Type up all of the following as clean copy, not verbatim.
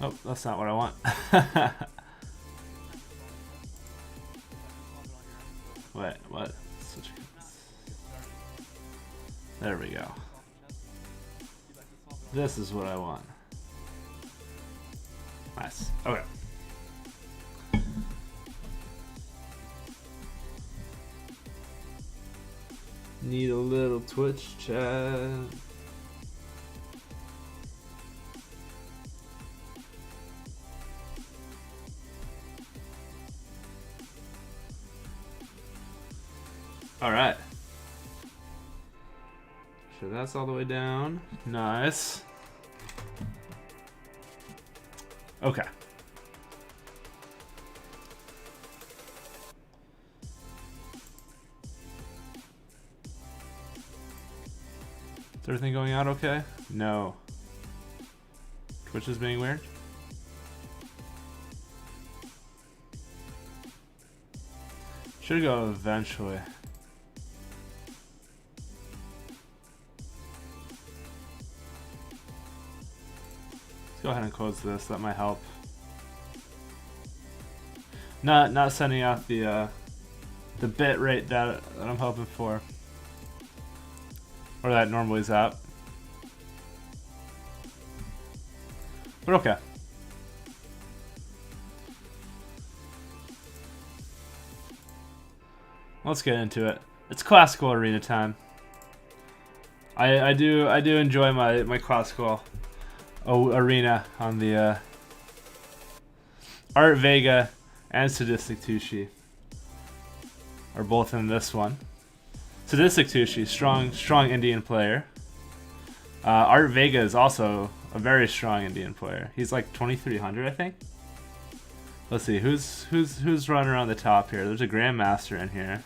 Oh, that's not what I want. Wait, what? There we go. This is what I want. Nice. Okay. Need a little Twitch chat. All right. So that's all the way down. Nice. Okay. Is everything going out okay? No. Twitch is being weird? Should go eventually. Let's go ahead and close this. That might help. Not sending out the bit rate that I'm hoping for, or that normally is at. But okay. Let's get into it. It's classical arena time. I do enjoy my classical arena on the Art Vega and Sadistic Tushi are both in this one. Sadistic Tushi, strong Indian player. Art Vega is also a very strong Indian player. He's like 2300, I think. Let's see who's running around the top here. There's a Grandmaster in here.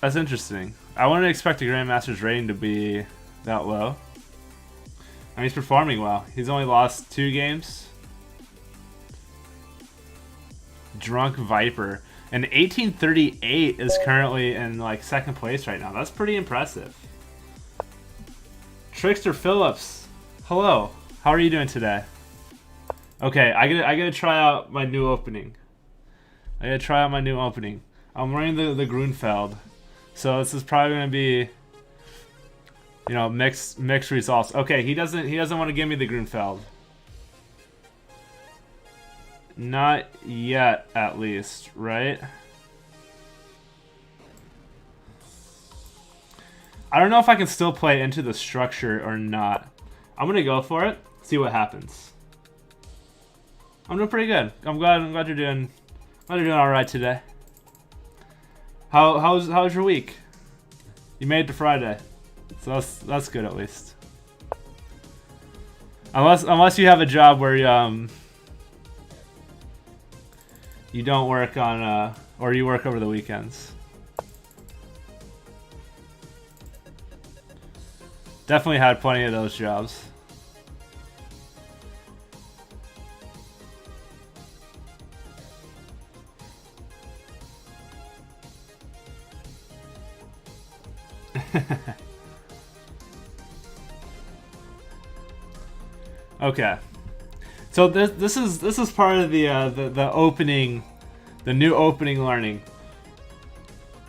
That's interesting. I wouldn't expect a Grandmaster's rating to be that low. I mean, he's performing well. He's only lost 2 games. Drunk Viper. And 1838 is currently in like 2nd place right now. That's pretty impressive. Trickster Phillips. Hello. How are you doing today? Okay, I gotta try out my new opening. I'm running the Grunfeld. So this is probably gonna be, you know, mixed results. Okay, he doesn't want to give me the Grunfeld. Not yet, at least, right? I don't know if I can still play into the structure or not. I'm gonna go for it. See what happens. I'm doing pretty good. I'm glad you're doing all right today. How's your week? You made it to Friday, so that's good at least. Unless you have a job where you don't work on or you work over the weekends. Definitely had plenty of those jobs. Okay, so this is part of the opening, the new opening learning,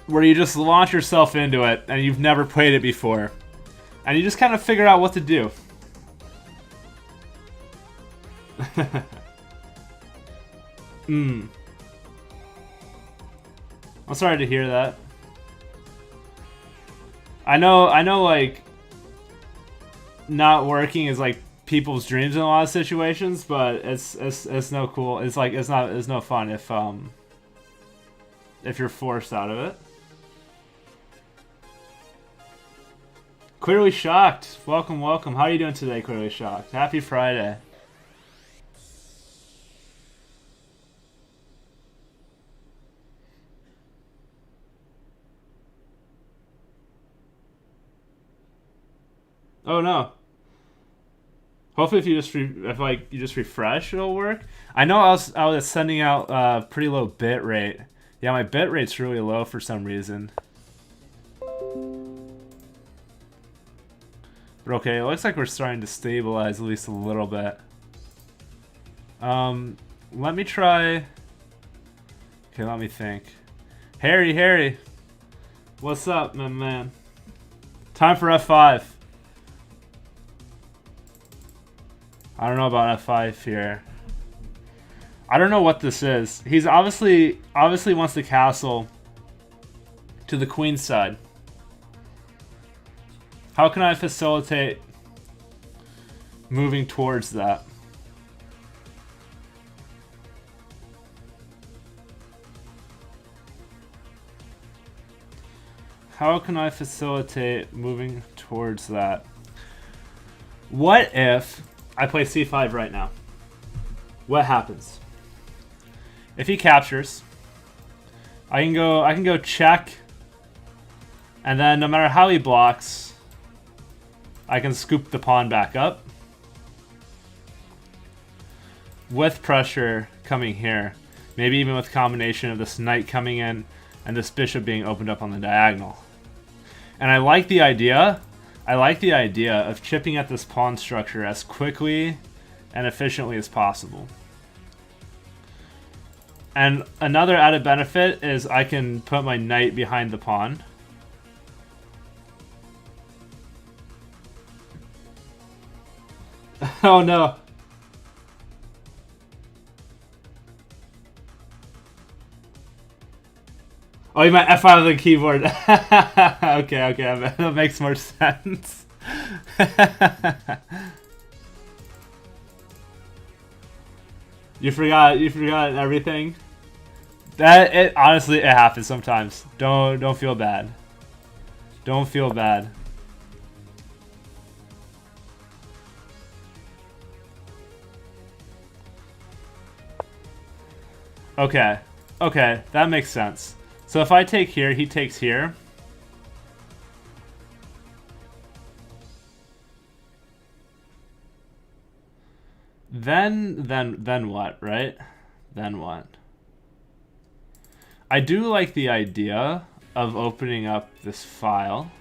where you just launch yourself into it and you've never played it before, and you just kind of figure out what to do. I'm sorry to hear that. I know like not working is like people's dreams in a lot of situations, but it's no cool. It's like it's no fun if you're forced out of it. Clearly Shocked. Welcome. How are you doing today, Clearly Shocked? Happy Friday. Oh no. Hopefully, if you just refresh, it'll work. I know I was sending out pretty low bit rate. Yeah, my bit rate's really low for some reason. But okay, it looks like we're starting to stabilize at least a little bit. Let me try... Okay, let me think. Harry! What's up, my man? Time for F5. I don't know about F5 here. I don't know what this is. He's obviously wants the castle to the queen's side. How can I facilitate moving towards that? How can I facilitate moving towards that? What if I play c5 right now? What happens? If he captures, I can go check, and then no matter how he blocks, I can scoop the pawn back up with pressure coming here. Maybe even with combination of this knight coming in and this bishop being opened up on the diagonal. And I like the idea. I like the idea of chipping at this pawn structure as quickly and efficiently as possible. And another added benefit is I can put my knight behind the pawn. Oh no. Oh, you meant F5 on the keyboard. Okay, that makes more sense. You forgot everything? Honestly, it happens sometimes. Don't feel bad. Don't feel bad. Okay, that makes sense. So if I take here, he takes here. Then what, right? Then what? I do like the idea of opening up this file,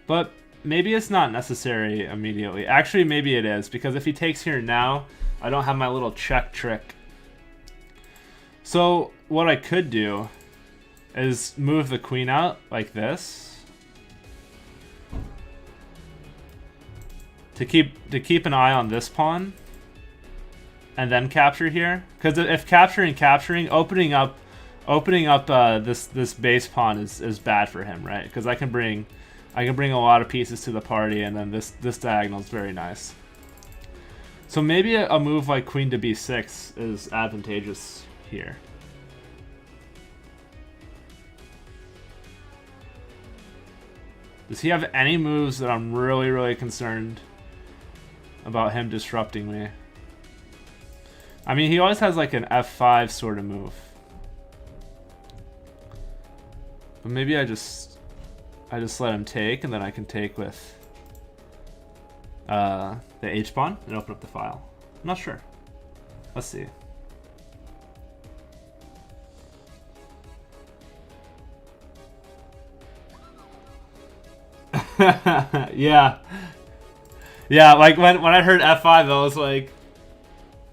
but maybe it's not necessary immediately. Actually, maybe it is, because if he takes here now, I don't have my little check trick. So what I could do is move the queen out like this to keep an eye on this pawn, and then capture here. Because if capturing, opening up this base pawn is bad for him, right? Because I can bring a lot of pieces to the party, and then this diagonal is very nice. So maybe a move like queen to b6 is advantageous here. Does he have any moves that I'm really concerned about him disrupting me? I mean, he always has like an f5 sort of move. But maybe I just let him take, and then I can take with the h pawn and open up the file. I'm not sure. Let's see. Yeah, like when I heard f5, I was like,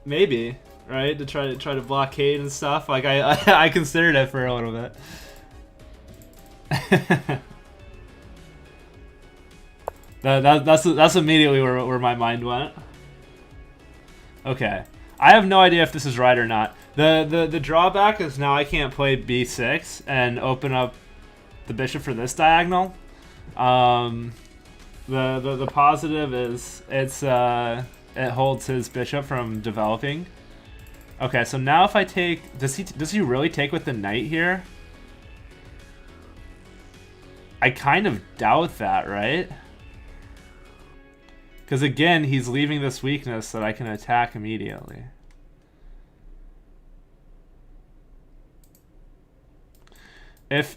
maybe, right, to try to blockade and stuff. Like I considered it for a little bit. That's immediately where my mind went. Okay, I have no idea if this is right or not. The drawback is now I can't play b6 and open up the bishop for this diagonal. The positive is it holds his bishop from developing. Okay, so now if I take, does he really take with the knight here? I kind of doubt that, right? Because again, he's leaving this weakness that I can attack immediately. If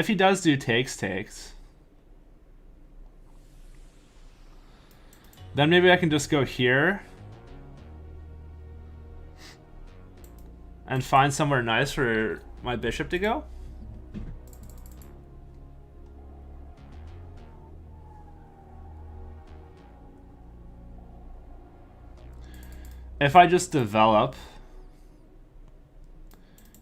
he does do takes, then maybe I can just go here and find somewhere nice for my bishop to go. if I just develop,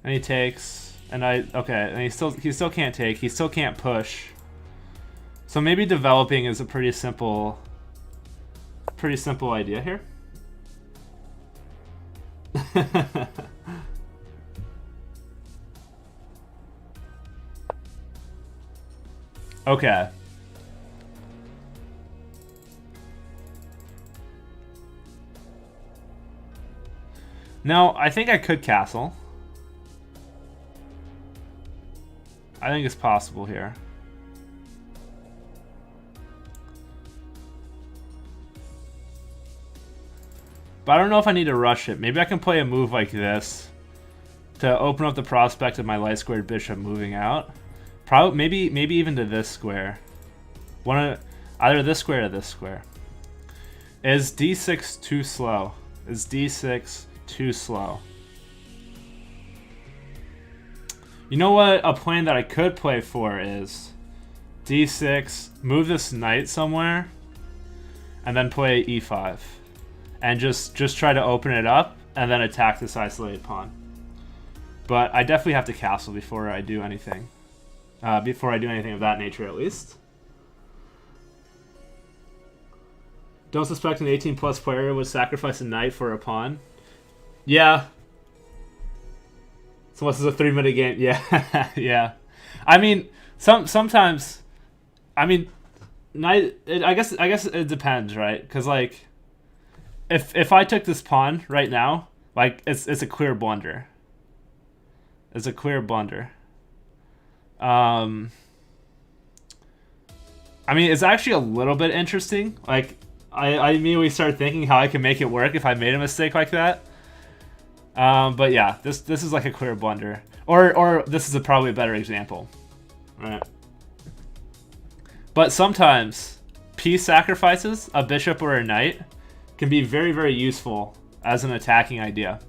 and he takes, and and he still can't take, he still can't push. So maybe developing is a pretty simple idea here. Okay. Now, I think I could castle. I think it's possible here. But I don't know if I need to rush it. Maybe I can play a move like this to open up the prospect of my light squared bishop moving out. Probably, maybe even to this square. Either this square or this square. Is d6 too slow? Is d6 too slow? You know what? A plan that I could play for is d6, move this knight somewhere, and then play e5, and just try to open it up and then attack this isolated pawn. But I definitely have to castle before I do anything. Before I do anything of that nature, at least. Don't suspect an 18+ player would sacrifice a knight for a pawn. Yeah. So unless it's a 3-minute game, yeah, yeah. I mean, sometimes, I mean, knight. I guess it depends, right? Because like, if I took this pawn right now, like it's a clear blunder. It's a clear blunder. I mean, it's actually a little bit interesting. Like, I immediately started thinking how I can make it work if I made a mistake like that. But yeah, this is like a clear blunder, or this is probably a better example, right? But sometimes piece sacrifices, a bishop or a knight, can be very, very useful as an attacking idea.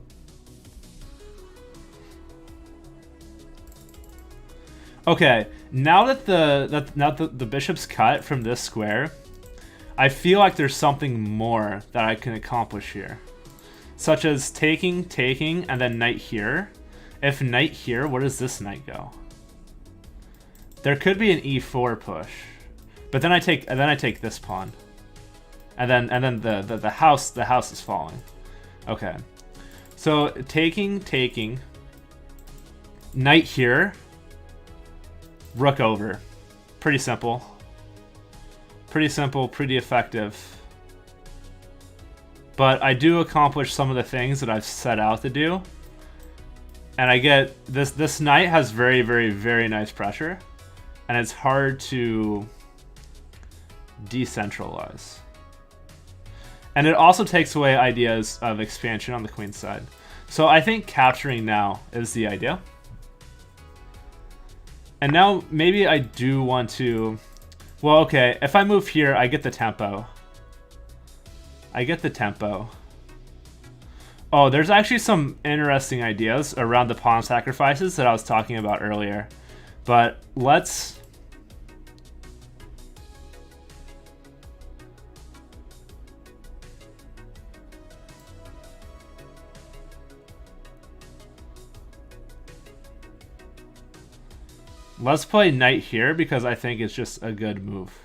Okay, now that the bishop's cut from this square, I feel like there's something more that I can accomplish here. Such as taking, and then knight here. If knight here, where does this knight go? There could be an e4 push. But then I take this pawn. And then the house is falling. Okay. So taking, knight here, rook over. Pretty simple. Pretty simple, pretty effective. But I do accomplish some of the things that I've set out to do. And I get this knight has very, very, very nice pressure. And it's hard to decentralize. And it also takes away ideas of expansion on the queen's side. So I think capturing now is the idea. And now maybe I do want to... Well, okay, if I move here, I get the tempo. I get the tempo. Oh, there's actually some interesting ideas around the pawn sacrifices that I was talking about earlier. But let's play knight here because I think it's just a good move.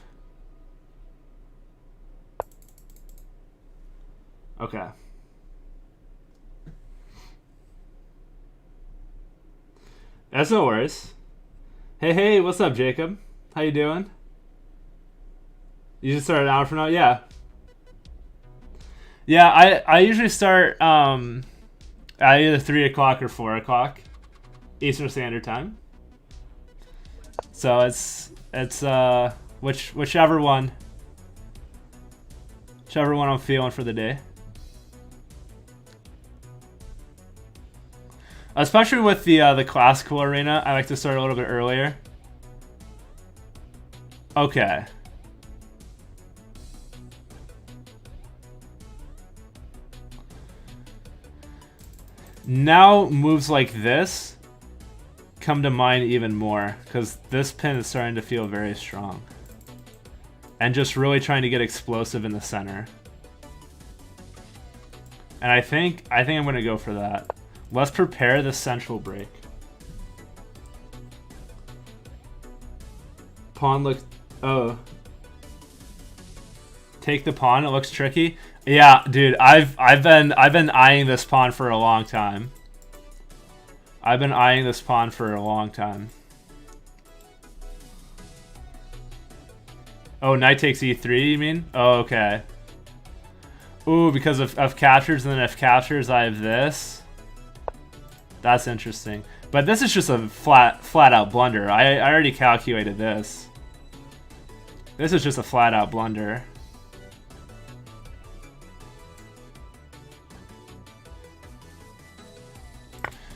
Okay. That's no worries. Hey, what's up, Jacob? How you doing? You just started an hour from now? Yeah. Yeah, I usually start at either 3 o'clock or 4 o'clock Eastern Standard Time. So it's whichever one I'm feeling for the day. Especially with the classical arena, I like to start a little bit earlier. Okay. Now moves like this come to mind even more, because this pin is starting to feel very strong. And just really trying to get explosive in the center. And I think I'm gonna go for that. Let's prepare the central break. Pawn looks... Oh. Take the pawn, it looks tricky. Yeah, dude, I've been eyeing this pawn for a long time. I've been eyeing this pawn for a long time. Oh, knight takes e3, you mean? Oh, okay. Ooh, because of captures, and then if captures, I have this. That's interesting. But this is just a flat out blunder. I already calculated this. This is just a flat out blunder.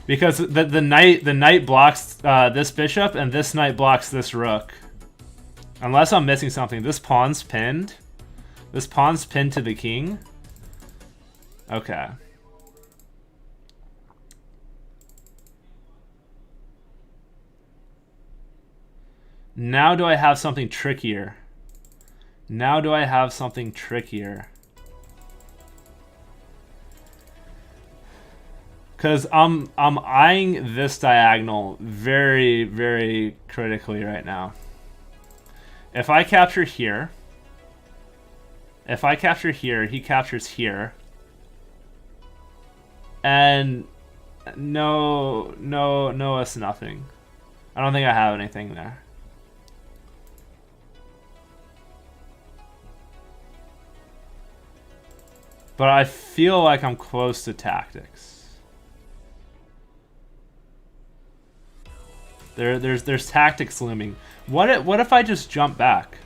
Because the knight blocks this bishop, and this knight blocks this rook. Unless I'm missing something. This pawn's pinned. This pawn's pinned to the king. Okay. Now do I have something trickier? Now do I have something trickier? Because I'm eyeing this diagonal very, very critically right now. If I capture here, he captures here. And no, it's nothing. I don't think I have anything there. But I feel like I'm close to tactics. There's tactics looming. What if I just jump back?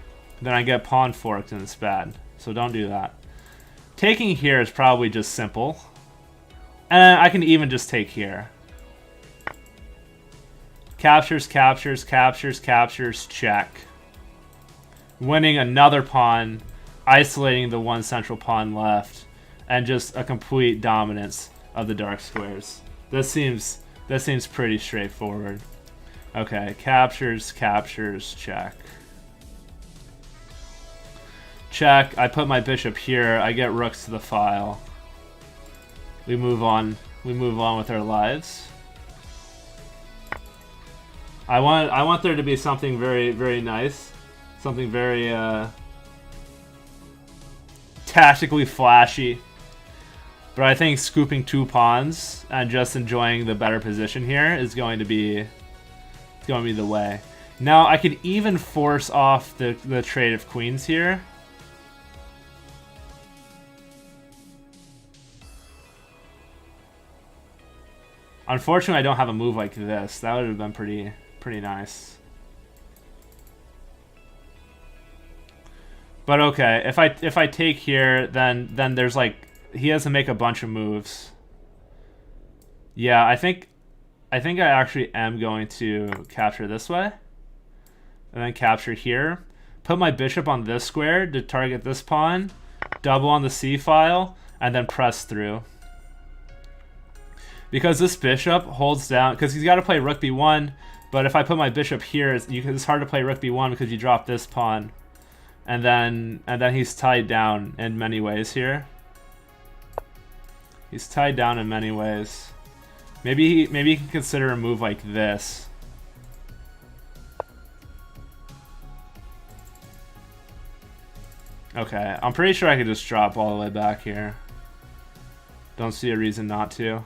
Then I get pawn forked and it's bad. So don't do that. Taking here is probably just simple. And I can even just take here. Captures, captures, captures, captures, check. Winning another pawn, isolating the one central pawn left, and just a complete dominance of the dark squares. This seems pretty straightforward. Okay, captures, captures, check. Check. I put my bishop here. I get rooks to the file. We move on. We move on with our lives. I want there to be something very, very nice. Something very tactically flashy. But I think scooping two pawns and just enjoying the better position here is going to be the way. Now I could even force off the trade of queens here. Unfortunately, I don't have a move like this. That would have been pretty nice. But okay, if I take here, then there's like he has to make a bunch of moves. Yeah, I think I actually am going to capture this way. And then capture here. Put my bishop on this square to target this pawn. Double on the c file. And then press through. Because this bishop holds down... Because he's got to play rook b1. But if I put my bishop here, it's hard to play rook b1 because you drop this pawn. And then he's tied down in many ways here. He's tied down in many ways. Maybe he can consider a move like this. Okay, I'm pretty sure I could just drop all the way back here. Don't see a reason not to.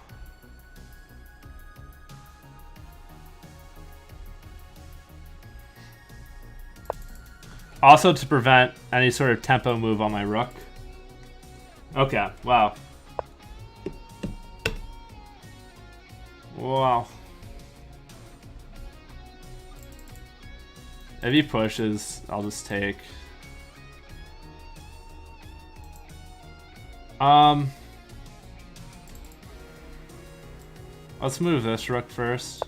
Also to prevent any sort of tempo move on my rook. Okay, wow. Wow. If he pushes, I'll just take. Let's move this rook first.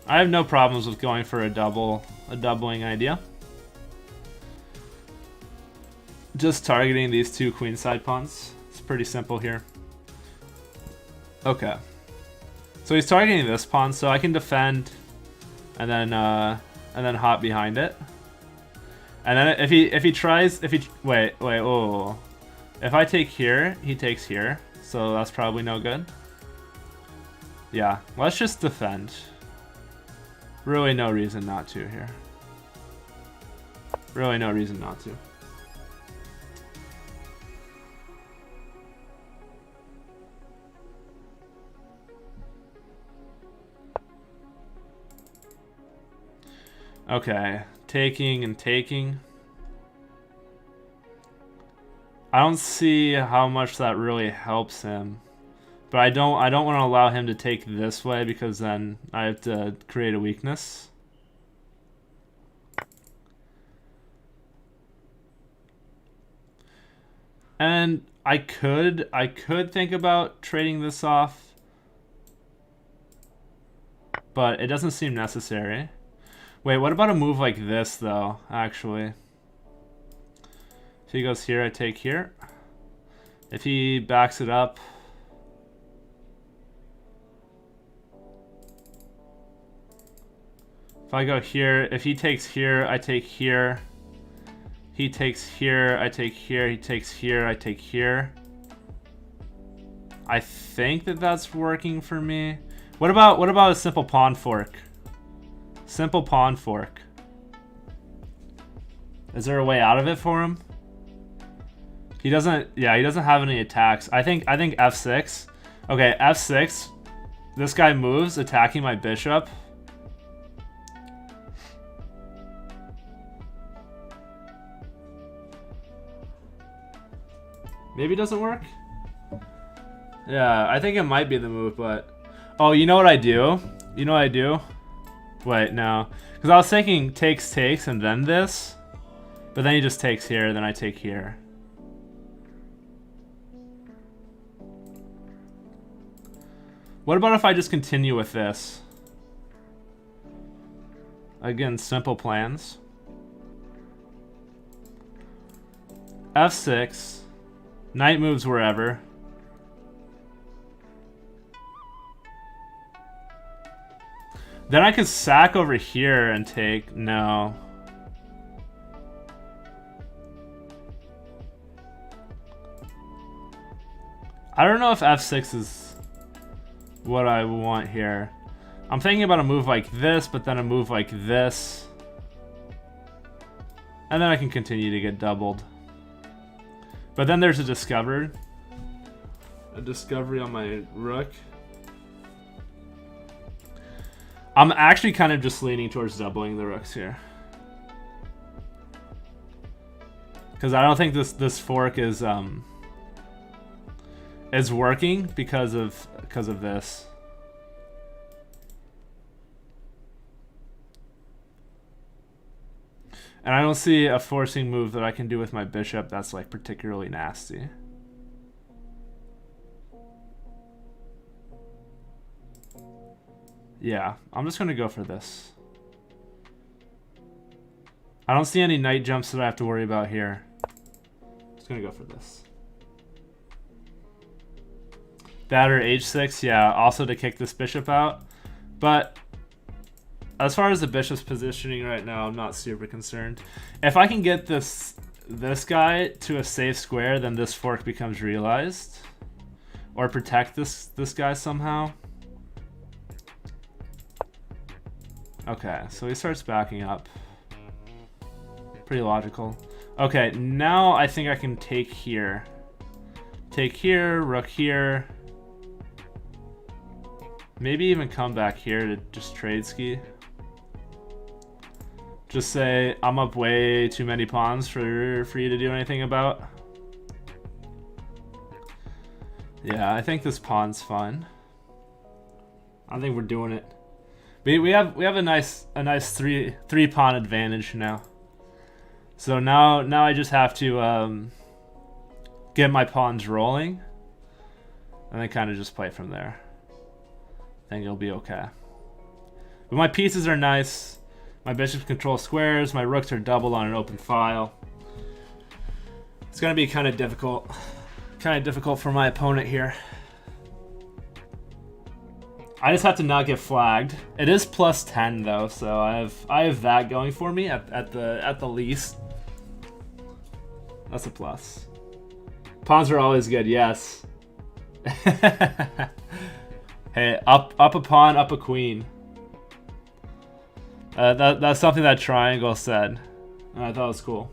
I have no problems with going for a doubling idea. Just targeting these two queenside pawns. It's pretty simple here. Okay. So he's targeting this pawn, so I can defend and then hop behind it. And then if he tries, wait, oh. If I take here, he takes here. So that's probably no good. Yeah, let's just defend. Really no reason not to here. Really no reason not to. Okay, taking and taking. I don't see how much that really helps him. But I don't want to allow him to take this way because then I have to create a weakness. And I could think about trading this off. But it doesn't seem necessary. Wait, what about a move like this, though, actually? If he goes here, I take here. If he backs it up... If I go here, if he takes here, I take here. He takes here, I take here. He takes here, I take here. I think that that's working for me. What about a simple pawn fork? Simple pawn fork. Is there a way out of it for him? He doesn't. Yeah, he doesn't have any attacks. I think f6. Okay, f6. This guy moves, attacking my bishop. Maybe it doesn't work? Yeah, I think it might be the move, but... Oh, you know what I do? You know what I do? Wait, no. Because I was thinking takes, and then this. But then he just takes here, then I take here. What about if I just continue with this? Again, simple plans. f6. Knight moves wherever. Then I could sack over here and take... No. I don't know if f6 is what I want here. I'm thinking about a move like this, but then a move like this. And then I can continue to get doubled. But then there's a discovery on my rook. I'm actually kind of just leaning towards doubling the rooks here. Because I don't think this fork is working because of this. And I don't see a forcing move that I can do with my bishop that's like particularly nasty. Yeah, I'm just gonna go for this. I don't see any knight jumps that I have to worry about here. Just gonna go for this. That or h6, yeah, also to kick this bishop out. But as far as the bishop's positioning right now, I'm not super concerned. If I can get this guy to a safe square, then this fork becomes realized. Or protect this guy somehow. Okay, so he starts backing up. Pretty logical. Okay, now I think I can take here. Take here, rook here. Maybe even come back here to just trade ski. Just say, I'm up way too many pawns for you to do anything about. Yeah, I think this pawn's fine. I think we're doing it. We have a nice three pawn advantage now. So now I just have to get my pawns rolling, and then kind of just play from there. I think it'll be okay. But my pieces are nice. My bishops control squares. My rooks are doubled on an open file. It's gonna be kind of difficult for my opponent here. I just have to not get flagged. It is plus 10 though, so I have that going for me at the least. That's a plus. Pawns are always good, yes. Hey, up a pawn, up a queen. That's something that Triangle said. I thought it was cool.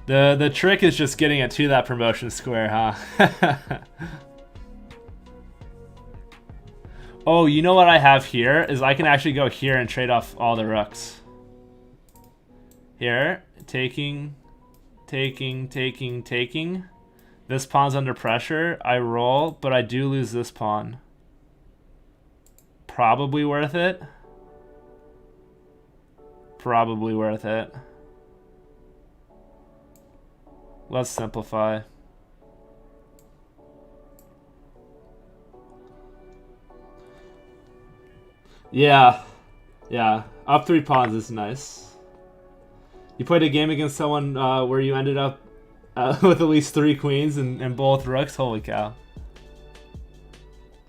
The trick is just getting it to that promotion square, huh? Oh, you know what I have here is I can actually go here and trade off all the rooks. Here, taking. This pawn's under pressure. I roll, but I do lose this pawn. Probably worth it. Probably worth it. Let's simplify. Yeah. Yeah. Up 3 pawns is nice. You played a game against someone where you ended up with at least 3 queens and both rooks? Holy cow.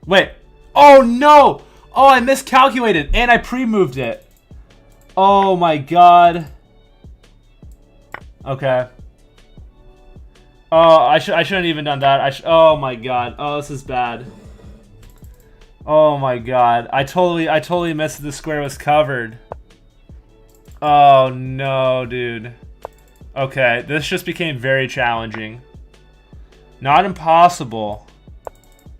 Wait. Oh, no! Oh, I miscalculated, and I pre-moved it. Oh, my God. Okay. Oh, I shouldn't even done that. Oh, my God. Oh, this is bad. Oh, my God. I totally missed the square was covered. Oh, no, dude. Okay, this just became very challenging. Not impossible.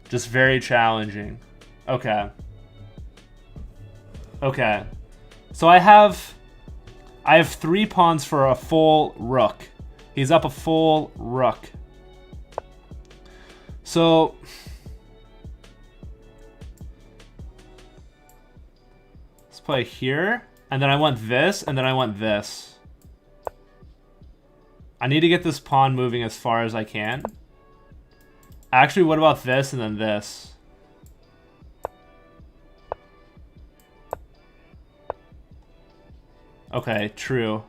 Just very challenging. Okay. Okay. So I have 3 pawns for a full rook. He's up a full rook. So let's play here. And then I want this, and then I want this. I need to get this pawn moving as far as I can. Actually, what about this and then this? Okay, true.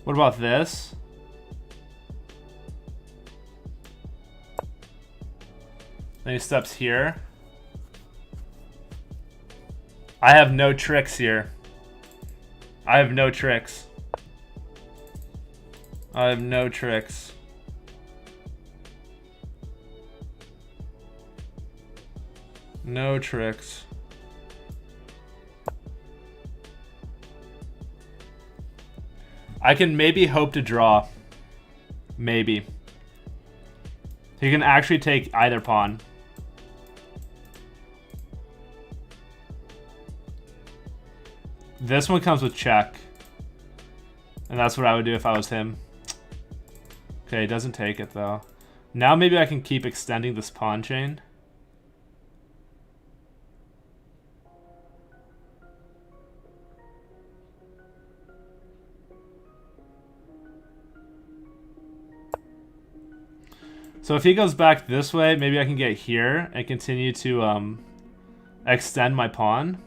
What about this? Then he steps here. I have no tricks here. I have no tricks. I have no tricks. No tricks. I can maybe hope to draw. Maybe. He can actually take either pawn. This one comes with check. And that's what I would do if I was him. Okay, he doesn't take it though. Now maybe I can keep extending this pawn chain. So if he goes back this way, maybe I can get here and continue to extend my pawn.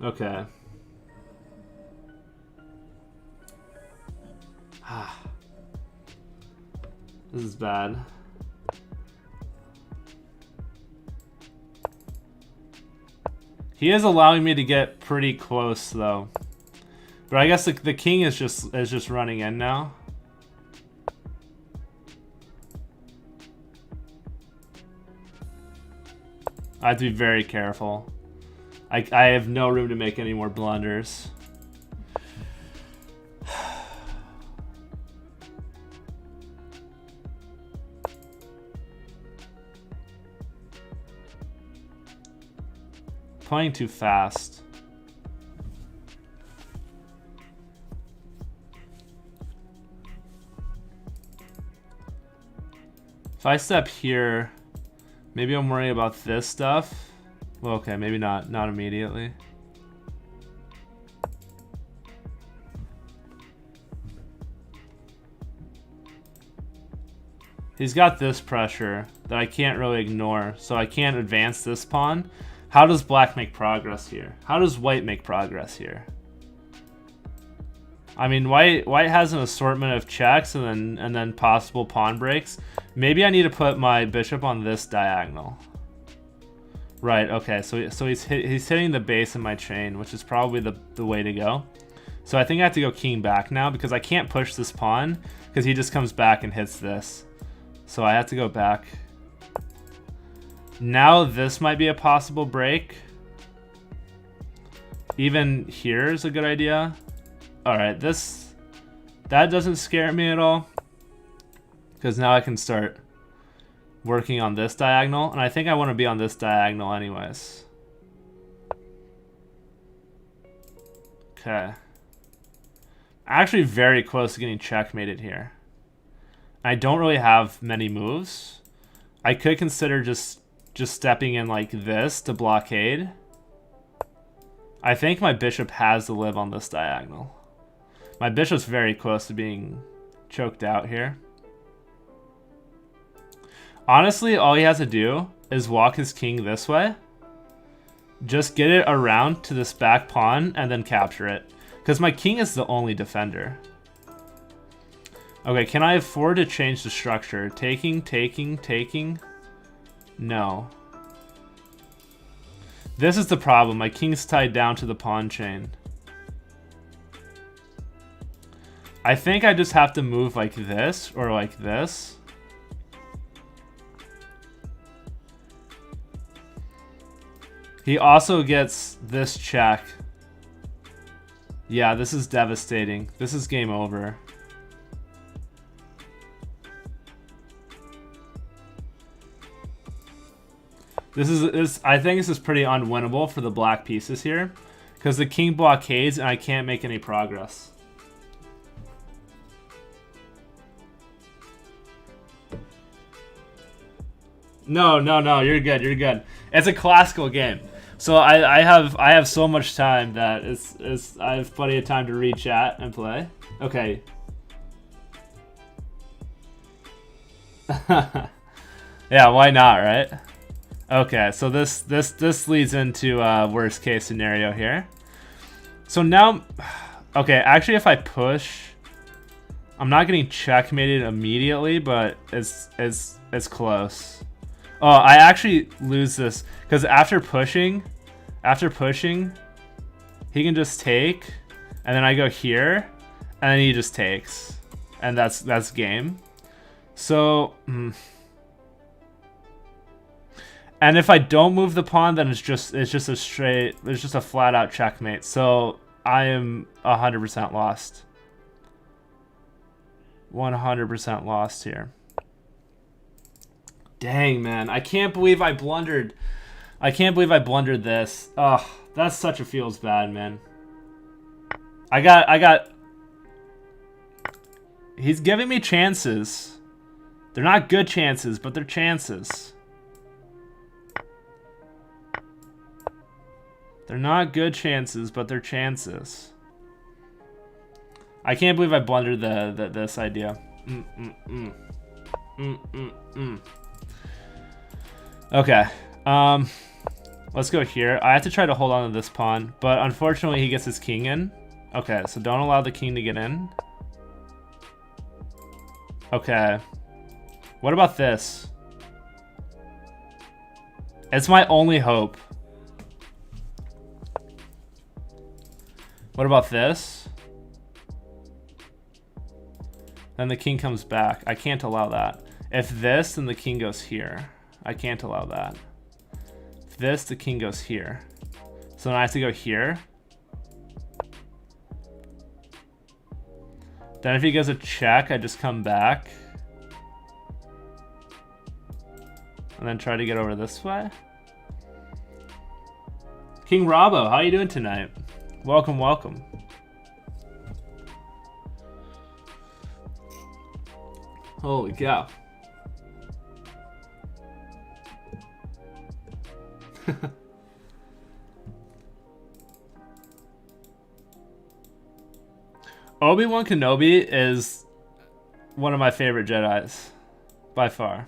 Okay. This is bad. He is allowing me to get pretty close though. But I guess the king is just running in now. I have to be very careful. I have no room to make any more blunders. Playing too fast. If I step here, maybe I'm worried about this stuff. Well, okay, maybe not immediately. He's got this pressure that I can't really ignore, so I can't advance this pawn. How does black make progress here? How does white make progress here? I mean, white has an assortment of checks and then possible pawn breaks. Maybe I need to put my bishop on this diagonal. Right, okay, so he's hitting the base of my chain, which is probably the way to go. So I think I have to go king back now because I can't push this pawn because he just comes back and hits this. So I have to go back. Now this might be a possible break. Even here is a good idea. Alright, that doesn't scare me at all. Because now I can start working on this diagonal. And I think I want to be on this diagonal anyways. Okay. Actually very close to getting checkmated here. I don't really have many moves. I could consider just stepping in like this to blockade. I think my bishop has to live on this diagonal. My bishop's very close to being choked out here. Honestly, all he has to do is walk his king this way. Just get it around to this back pawn and then capture it. Because my king is the only defender. Okay, can I afford to change the structure? Taking, taking, taking? No. This is the problem. My king's tied down to the pawn chain. I think I just have to move like this or like this. He also gets this check. Yeah, this is devastating. This is game over. I think this is pretty unwinnable for the black pieces here. Because the king blockades and I can't make any progress. No, you're good, you're good. It's a classical game. So I have so much time that I have plenty of time to read chat and play. Okay. Yeah, why not, right? Okay, so this leads into worst case scenario here. So now, okay, actually if I push, I'm not getting checkmated immediately, but it's close. Oh, I actually lose this because after pushing, he can just take, and then I go here, and then he just takes, and that's game. So, and if I don't move the pawn, then it's just a flat out checkmate. So I am 100% lost. 100% lost here. Dang, man. I can't believe I blundered. I can't believe I blundered this. Ugh, that's such a feels bad, man. I got... He's giving me chances. They're not good chances, but they're chances. They're not good chances, but they're chances. I can't believe I blundered this idea. Okay, let's go here. I have to try to hold on to this pawn, but unfortunately he gets his king in. Okay, so don't allow the king to get in. Okay, what about this? It's my only hope. What about this? Then the king comes back. I can't allow that. If this, then the king goes here. I can't allow that. If this, the king goes here. So then I have to go here. Then if he goes a check, I just come back. And then try to get over this way. King Robbo, how you doing tonight? Welcome, welcome. Holy cow. Obi-Wan Kenobi is one of my favorite Jedis, by far.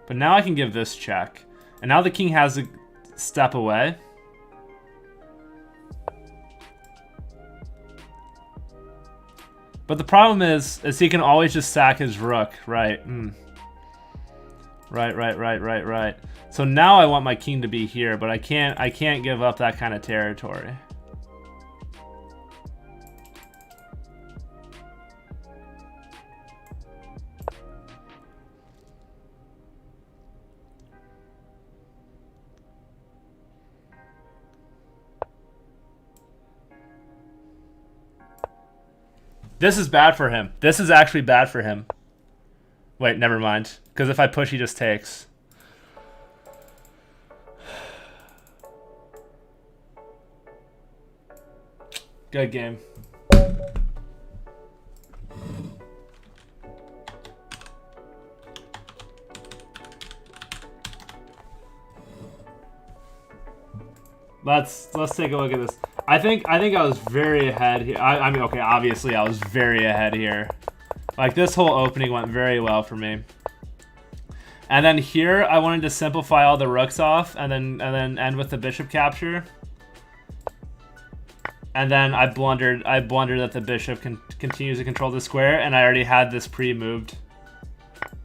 But now I can give this check. And now the king has to step away. But the problem is he can always just sack his rook, right? Right. So now I want my king to be here, but I can't give up that kind of territory. This is bad for him. This is actually bad for him. Wait, never mind. Because if I push, he just takes. Good game. Let's take a look at this. I think I was very ahead here. I mean, okay, obviously I was very ahead here. Like, this whole opening went very well for me. And then here, I wanted to simplify all the rooks off, and then end with the bishop capture. And then I blundered that the bishop continues to control the square, and I already had this pre-moved.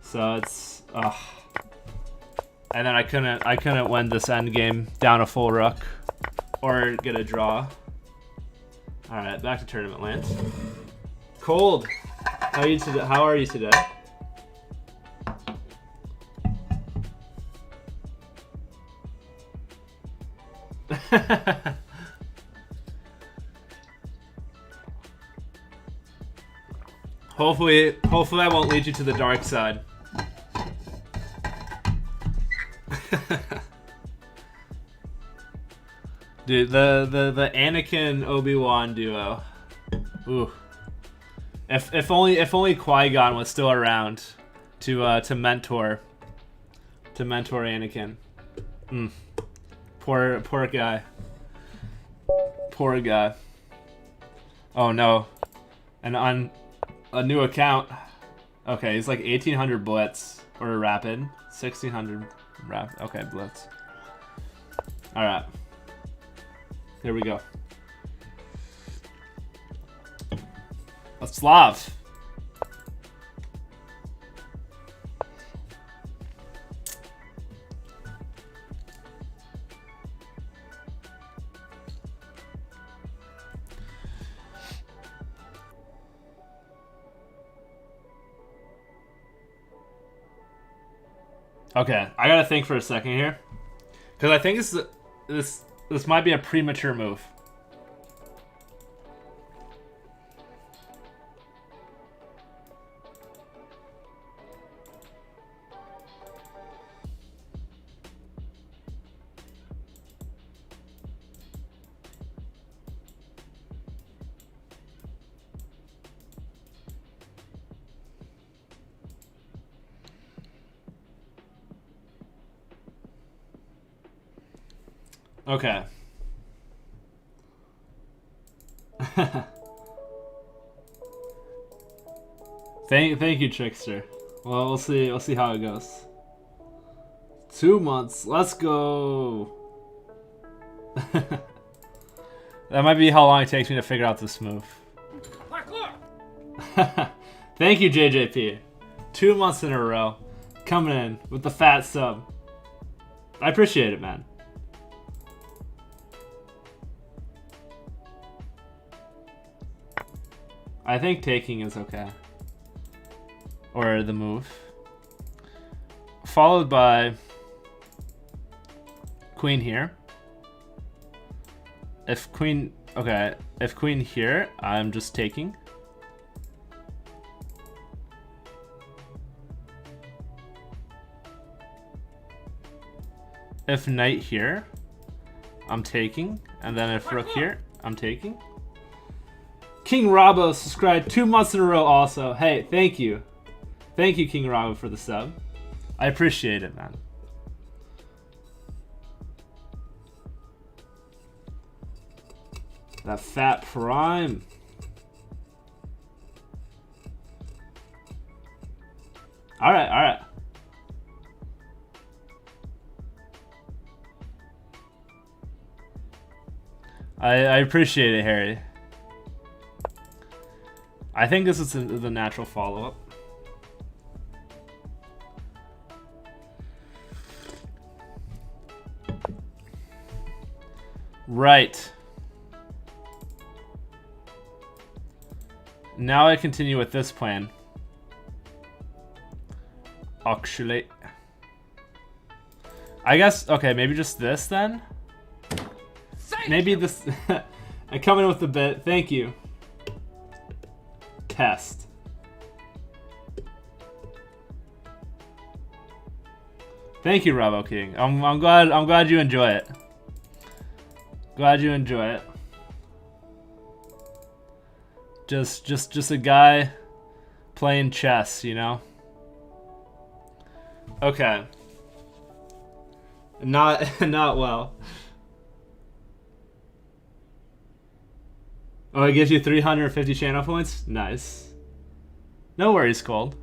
So it's and then I couldn't win this endgame down a full rook or get a draw. All right, back to tournament land. Cold. How are you today? Hopefully I won't lead you to the dark side. Dude, the Anakin Obi-Wan duo. Ooh. If only Qui-Gon was still around to mentor Anakin. Poor guy. Poor guy. Oh no. And on a new account. Okay, he's like 1800 blitz or rapid. 1600 rapid. Okay, blitz. All right. Here we go. A Slav. Okay, I gotta think for a second here, because I think this might be a premature move. Okay. Thank you, Trickster. Well, we'll see how it goes. 2 months. Let's go. That might be how long it takes me to figure out this move. Thank you, JJP. 2 months in a row. Coming in with the fat sub. I appreciate it, man. I think taking is okay. Or the move. Followed by queen here. If queen here, I'm just taking. If knight here, I'm taking. And then if rook here, I'm taking. King Rabo subscribed 2 months in a row also. Hey, thank you. Thank you, King Rabo, for the sub. I appreciate it, man. That fat prime. Alright, alright. I appreciate it, Harry. I think this is the natural follow-up. Right. Now I continue with this plan. Actually. I guess, okay, maybe just this then? Maybe this... I come in with the bit. Thank you. Test. Thank you, Robo King. I'm glad you enjoy it. Glad you enjoy it. Just a guy playing chess, you know? Okay. Not well. Oh, it gives you 350 channel points? Nice. No worries, Cold.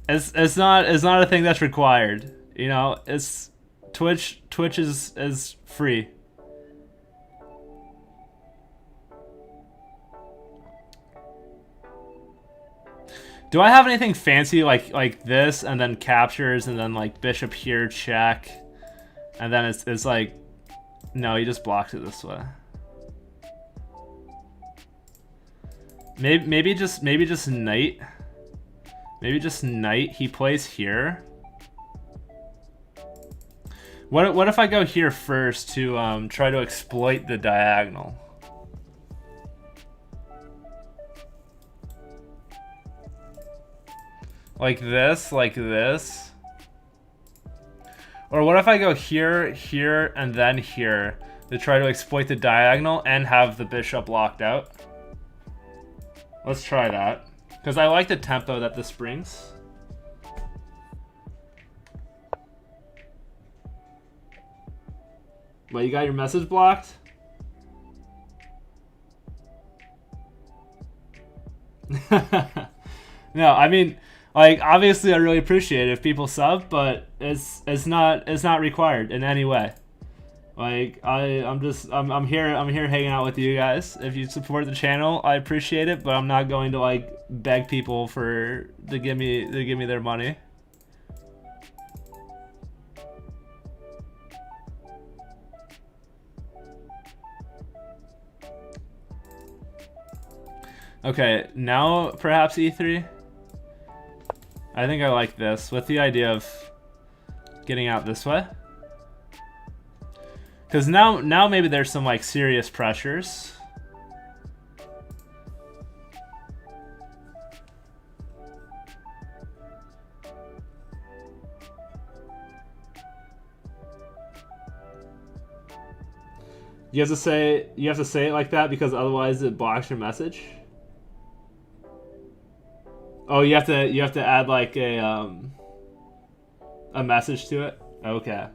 It's not a thing that's required. You know, it's Twitch is free. Do I have anything fancy like this and then captures and then like bishop here check and then it's like no, he just blocks it this way. Maybe just knight. Maybe just knight. He plays here. What if I go here first to try to exploit the diagonal? Like this, like this. Or what if I go here, here, and then here to try to exploit the diagonal and have the bishop locked out? Let's try that. Because I like the tempo that this brings. Wait, you got your message blocked? No, I mean, like, obviously I really appreciate it if people sub, but it's not required in any way. Like, I'm here hanging out with you guys. If you support the channel, I appreciate it, but I'm not going to like beg people to give me their money. Okay, now perhaps e3. I think I like this with the idea of getting out this way. Because now maybe there's some like serious pressures. You have to say it like that because otherwise it blocks your message. Oh, you have to add like a message to it. Okay.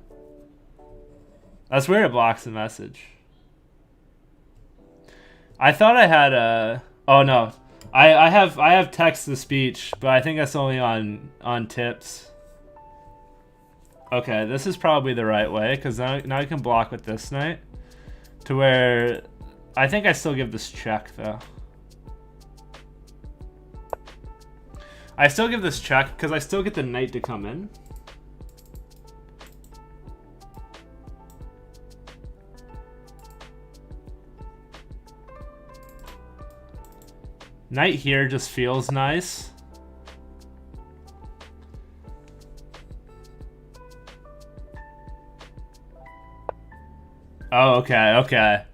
That's weird, it blocks the message. I thought I had a... Oh no. I have text to speech, but I think that's only on tips. Okay, this is probably the right way, because now I can block with this knight. To where... I think I still give this check, though. I still give this check, because I still get the knight to come in. Knight here just feels nice. Oh, okay, okay.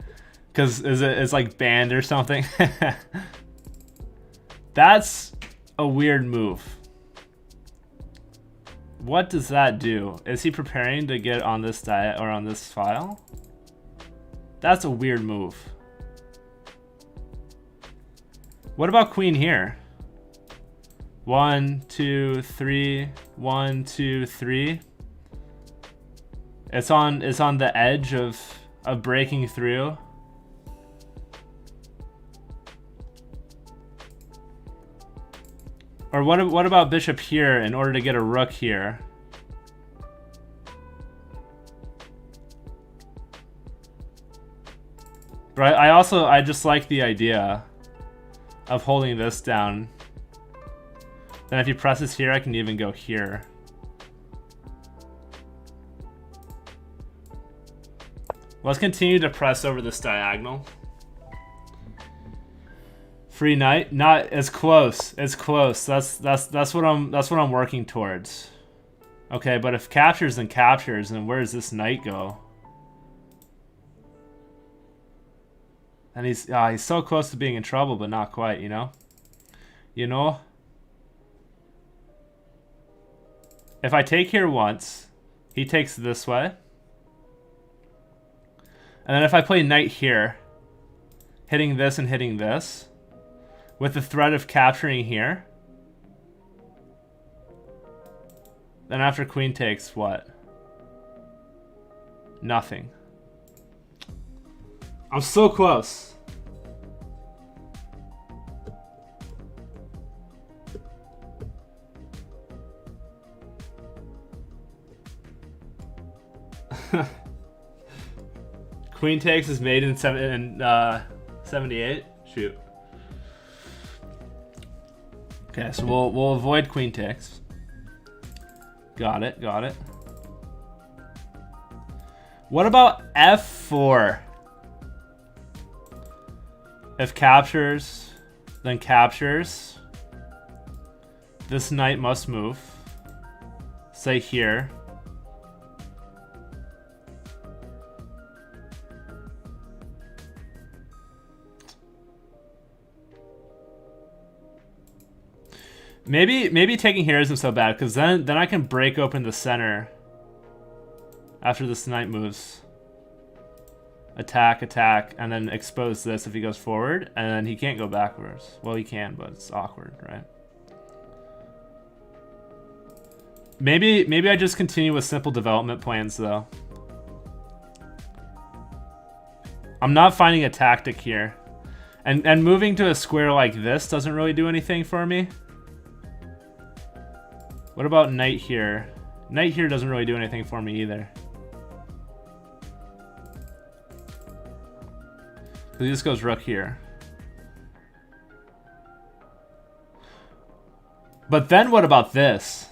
Because it's like banned or something. That's a weird move. What does that do? Is he preparing to get on this diet or on this file? That's a weird move. What about queen here? 1, 2, 3. 1, 2, 3. It's on the edge of breaking through. Or what about bishop here in order to get a rook here? But I just like the idea of holding this down. Then if he presses here, I can even go here. Let's continue to press over this diagonal. Free knight, not as close. It's close. That's what I'm working towards. Okay, but if captures, then where does this knight go? And he's so close to being in trouble, but not quite, you know? You know? If I take here once, he takes this way. And then if I play knight here, hitting this and hitting this, with the threat of capturing here, then after queen takes, what? Nothing. I'm so close. Queen takes is made in 78. Shoot. Okay, so we'll avoid queen takes. Got it, got it. What about f4? If captures, then captures. This knight must move. Say here. Maybe taking here isn't so bad, because then I can break open the center after this knight moves. Attack, attack, and then expose this if he goes forward, and then he can't go backwards. Well, he can, but it's awkward, right? Maybe I just continue with simple development plans, though. I'm not finding a tactic here. And moving to a square like this doesn't really do anything for me. What about knight here? Knight here doesn't really do anything for me either. So he just goes rook here. But then what about this?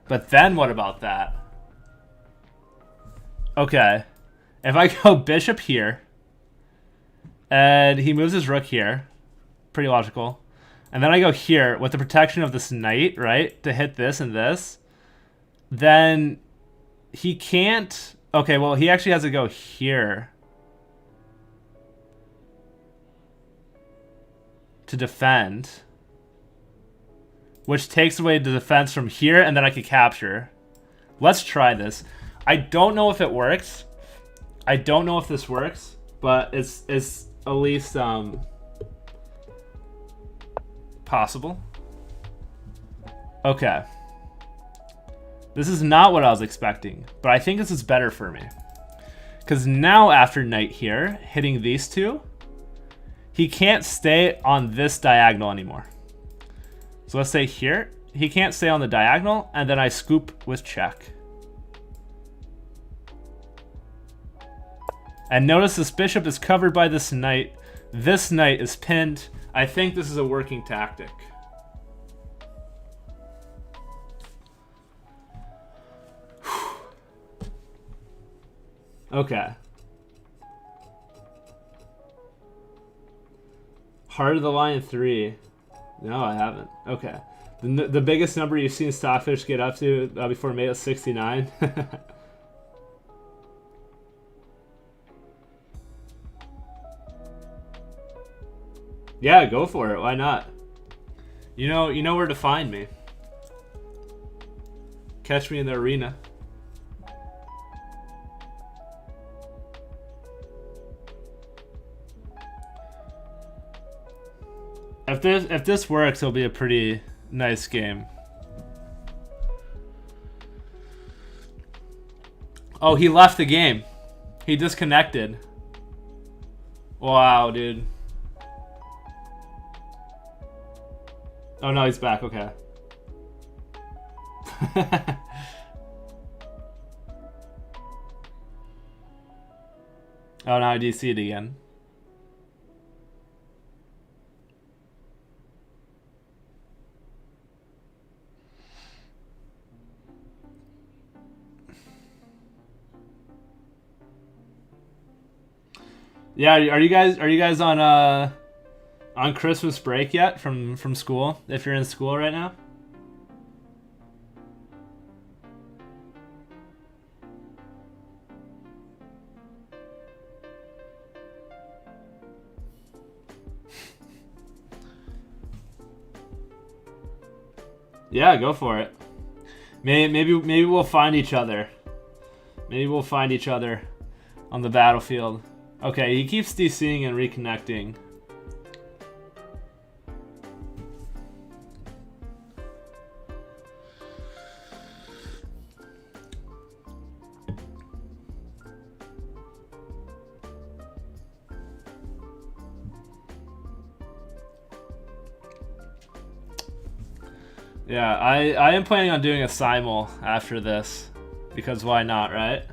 But then what about that? Okay. If I go bishop here, and he moves his rook here, pretty logical. And then I go here with the protection of this knight, right? To hit this and this. Then he can't... Okay, well, he actually has to go here to defend. Which takes away the defense from here, and then I could capture. Let's try this. I don't know if it works. I don't know if this works, but it's at least... possible. Okay. This is not what I was expecting, but I think this is better for me. Because now after knight here, hitting these two, he can't stay on this diagonal anymore. So let's say here, he can't stay on the diagonal, and then I scoop with check. And notice this bishop is covered by this knight. This knight is pinned. I think this is a working tactic. Okay. Heart of the Lion 3. No, I haven't. Okay. The biggest number you've seen Stockfish get up to before May was 69. Yeah, go for it. Why not? You know where to find me. Catch me in the arena. If this works, it'll be a pretty nice game. Oh, he left the game. He disconnected. Wow, dude. Oh no, he's back, okay. Oh, now I do see it again. Yeah, are you guys on Christmas break yet from school? If you're in school right now? Yeah, go for it. Maybe we'll find each other. Maybe we'll find each other on the battlefield. Okay, he keeps DCing and reconnecting. Yeah, I am planning on doing a simul after this. Because why not, right?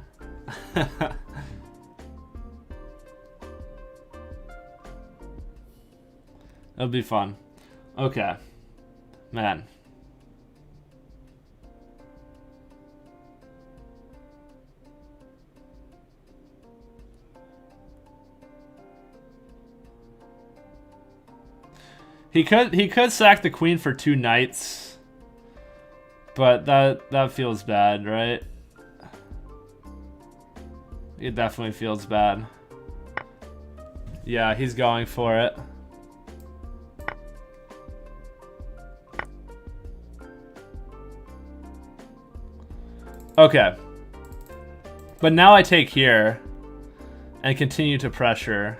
It'll be fun. Okay. Man. He could sack the queen for 2 knights. But that feels bad, right? It definitely feels bad. Yeah, he's going for it. Okay. But now I take here and continue to pressure.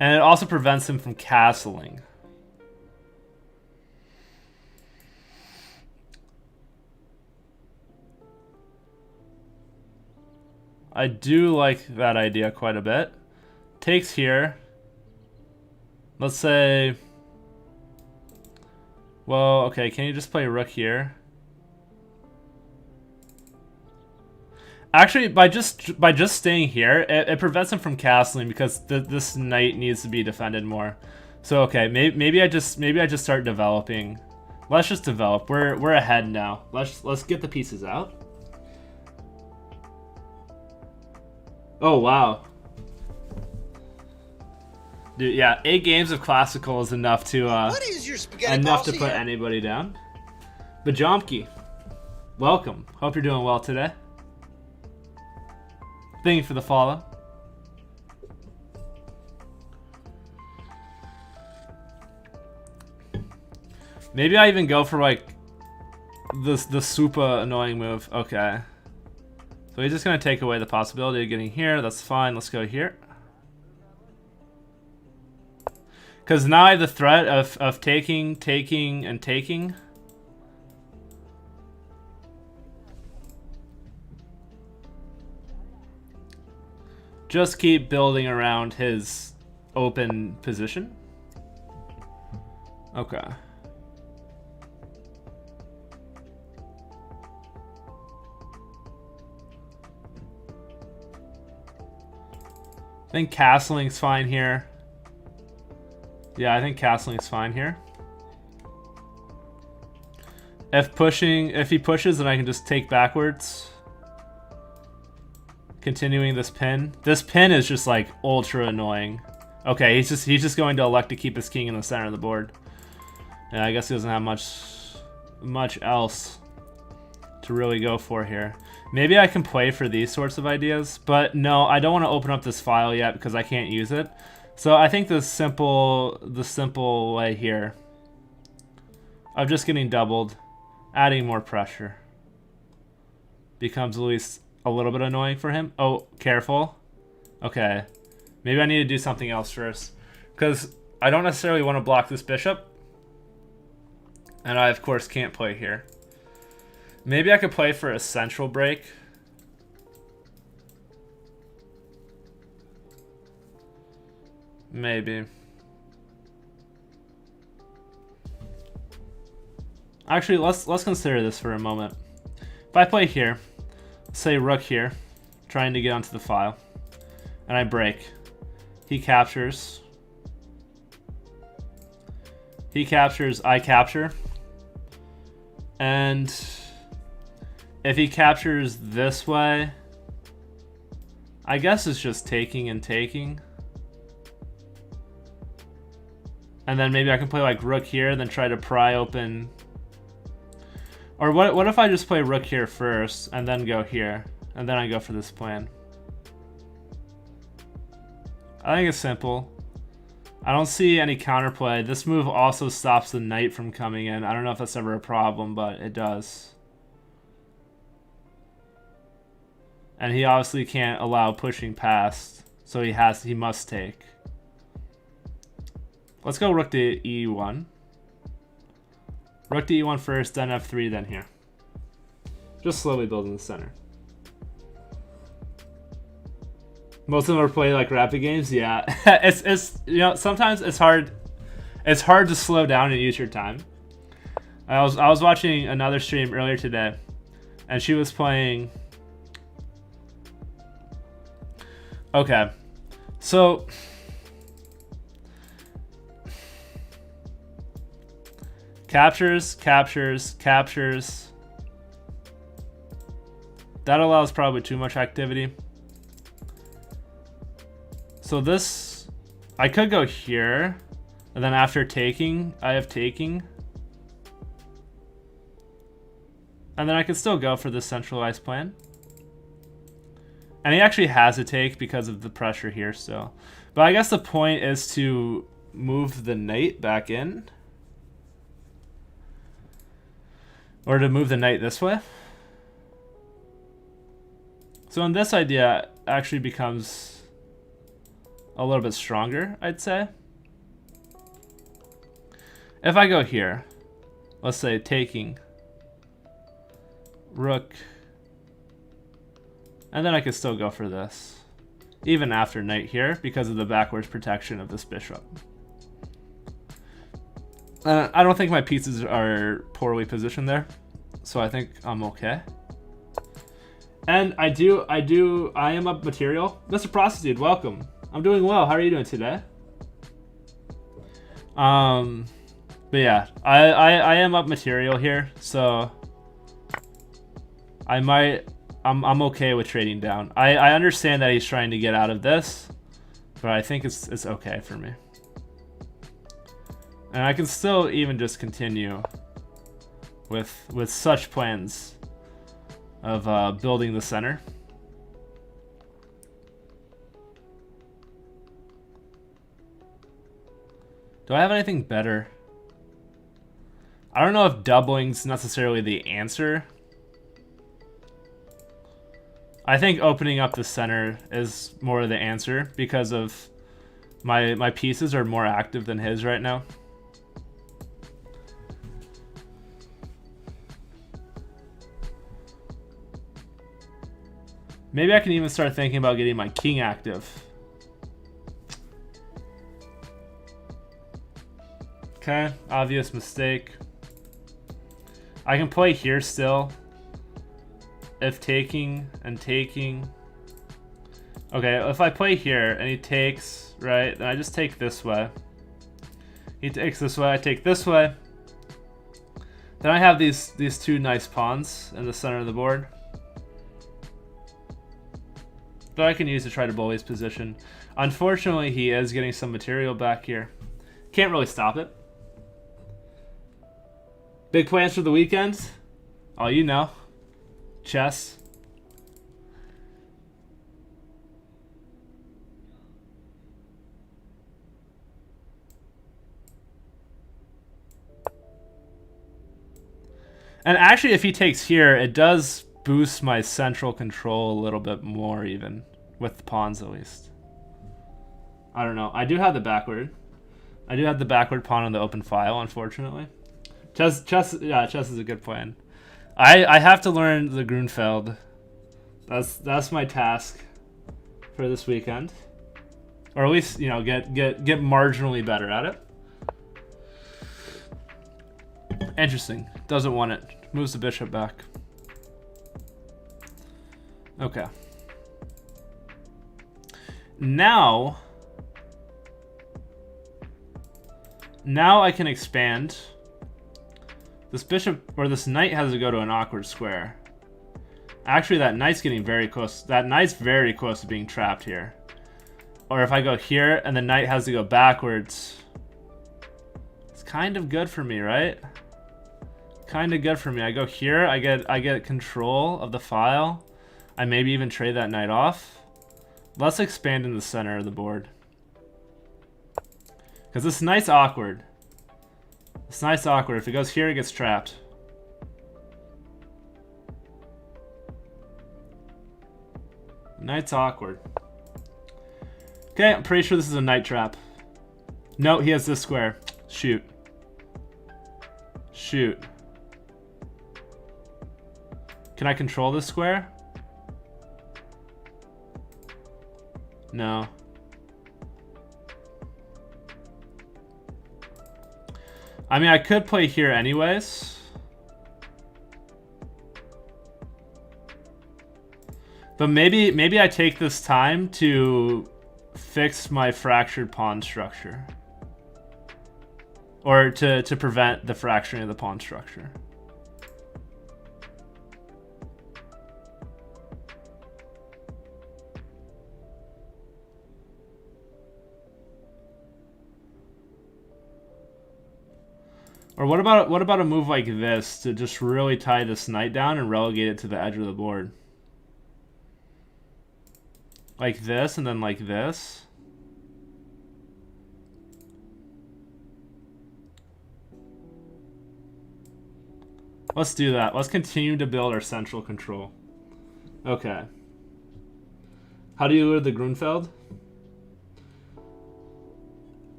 And it also prevents him from castling. I do like that idea quite a bit. Takes here. Let's say... Well, okay, can you just play rook here? Actually, by just staying here, it prevents him from castling because this knight needs to be defended more. So okay, maybe I just start developing. Let's just develop. We're ahead now. Let's get the pieces out. Oh wow, dude, yeah, 8 games of classical is enough to What is your spaghetti enough to put here? anybody down. Bajomki, welcome. Hope you're doing well today. Thank you for the follow. Maybe I even go for like the super annoying move. Okay. So he's just gonna take away the possibility of getting here. That's fine. Let's go here. Because now I have the threat of taking, and taking. Just keep building around his open position. Okay. I think castling's fine here. Yeah, I think castling's fine here. If he pushes, then I can just take backwards. Continuing this pin. This pin is just like ultra annoying. Okay, he's just going to elect to keep his king in the center of the board. Yeah, I guess he doesn't have much else to really go for here. Maybe I can play for these sorts of ideas, but no, I don't want to open up this file yet because I can't use it. So I think the simple way here of just getting doubled, adding more pressure, becomes at least a little bit annoying for him. Oh, careful. Okay. Maybe I need to do something else first. Because I don't necessarily want to block this bishop. And I, of course, can't play here. Maybe I could play for a central break. Maybe. Actually, let's consider this for a moment. If I play here, say rook here, trying to get onto the file, and I break. He captures. He captures, I capture. And if he captures this way, I guess it's just taking and taking. And then maybe I can play like rook here and then try to pry open. Or what if I just play rook here first and then go here? And then I go for this plan. I think it's simple. I don't see any counterplay. This move also stops the knight from coming in. I don't know if that's ever a problem, but it does. And he obviously can't allow pushing past, so he must take. Let's go rook to e1. Rook to e1 first, then f3, then here. Just slowly building the center. Most of them are playing like rapid games. Yeah, it's you know, sometimes it's hard to slow down and use your time. I was watching another stream earlier today, and she was playing. Okay, so captures. That allows probably too much activity. So this, I could go here, and then after taking, I have taking. And then I could still go for this centralized plan. And he actually has a take because of the pressure here still. But I guess the point is to move the knight back in. Or to move the knight this way. So in this idea actually becomes a little bit stronger, I'd say. If I go here, let's say taking rook, and then I could still go for this, even after knight here, because of the backwards protection of this bishop. I don't think my pieces are poorly positioned there, so I think I'm okay. And I am up material. Mr. Prostitute, welcome. I'm doing well. How are you doing today? But yeah, I am up material here, so I'm okay with trading down. I understand that he's trying to get out of this, but I think it's okay for me. And I can still even just continue with such plans of building the center. Do I have anything better? I don't know if doubling's necessarily the answer. I think opening up the center is more the answer because of my pieces are more active than his right now. Maybe I can even start thinking about getting my king active. Okay, obvious mistake. I can play here still. If taking and taking. Okay, if I play here and he takes, right, then I just take this way. He takes this way, I take this way. Then I have these two nice pawns in the center of the board that I can use to try to bully his position. Unfortunately, he is getting some material back here. Can't really stop it. Big plans for the weekend? Oh, you know. Chess. And actually, if he takes here, it does boost my central control a little bit more, even. With the pawns, at least. I don't know. I do have the backward. I do have the backward pawn on the open file, unfortunately. Chess is a good plan. I have to learn the Grunfeld. That's my task for this weekend, or at least, you know, get marginally better at it. Interesting. Doesn't want it. Moves the bishop back. Okay. Now now I can expand. This bishop, or this knight has to go to an awkward square. Actually, that knight's getting very close. That knight's very close to being trapped here. Or if I go here and the knight has to go backwards, it's kind of good for me, right? Kind of good for me. I go here, I get control of the file. I maybe even trade that knight off. Let's expand in the center of the board. Because this knight's awkward. This knight's awkward. If it goes here, it gets trapped. Knight's awkward. Okay, I'm pretty sure this is a knight trap. No, he has this square. Shoot. Shoot. Can I control this square? No. I mean, I could play here anyways. But maybe I take this time to fix my fractured pawn structure. Or to prevent the fracturing of the pawn structure. Or what about a move like this to just really tie this knight down and relegate it to the edge of the board? Like this and then like this. Let's do that. Let's continue to build our central control. Okay. How do you lure the Grunfeld?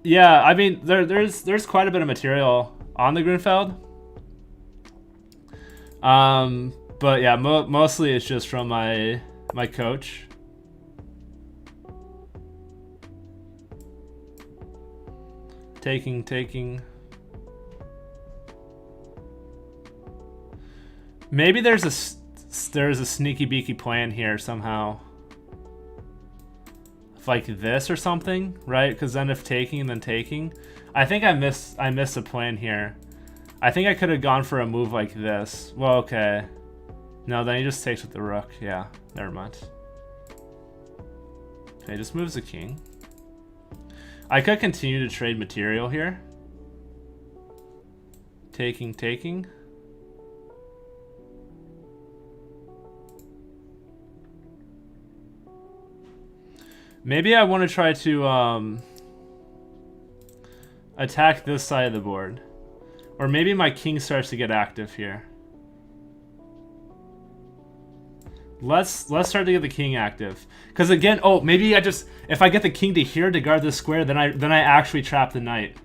Yeah, I mean, there's quite a bit of material on the Grunfeld. But yeah, mostly it's just from my coach. Taking. Maybe there's a sneaky beaky plan here somehow. Like this or something, right? Because then if taking and then taking, I think I missed a plan here. I think I could have gone for a move like this. Well, okay. No, then he just takes with the rook. Yeah, never mind. Okay, just moves the king. I could continue to trade material here. Taking. Maybe I want to try to attack this side of the board. Or maybe my king starts to get active here. Let's start to get the king active. Because again, oh, maybe if I get the king to here to guard this square, then I actually trap the knight.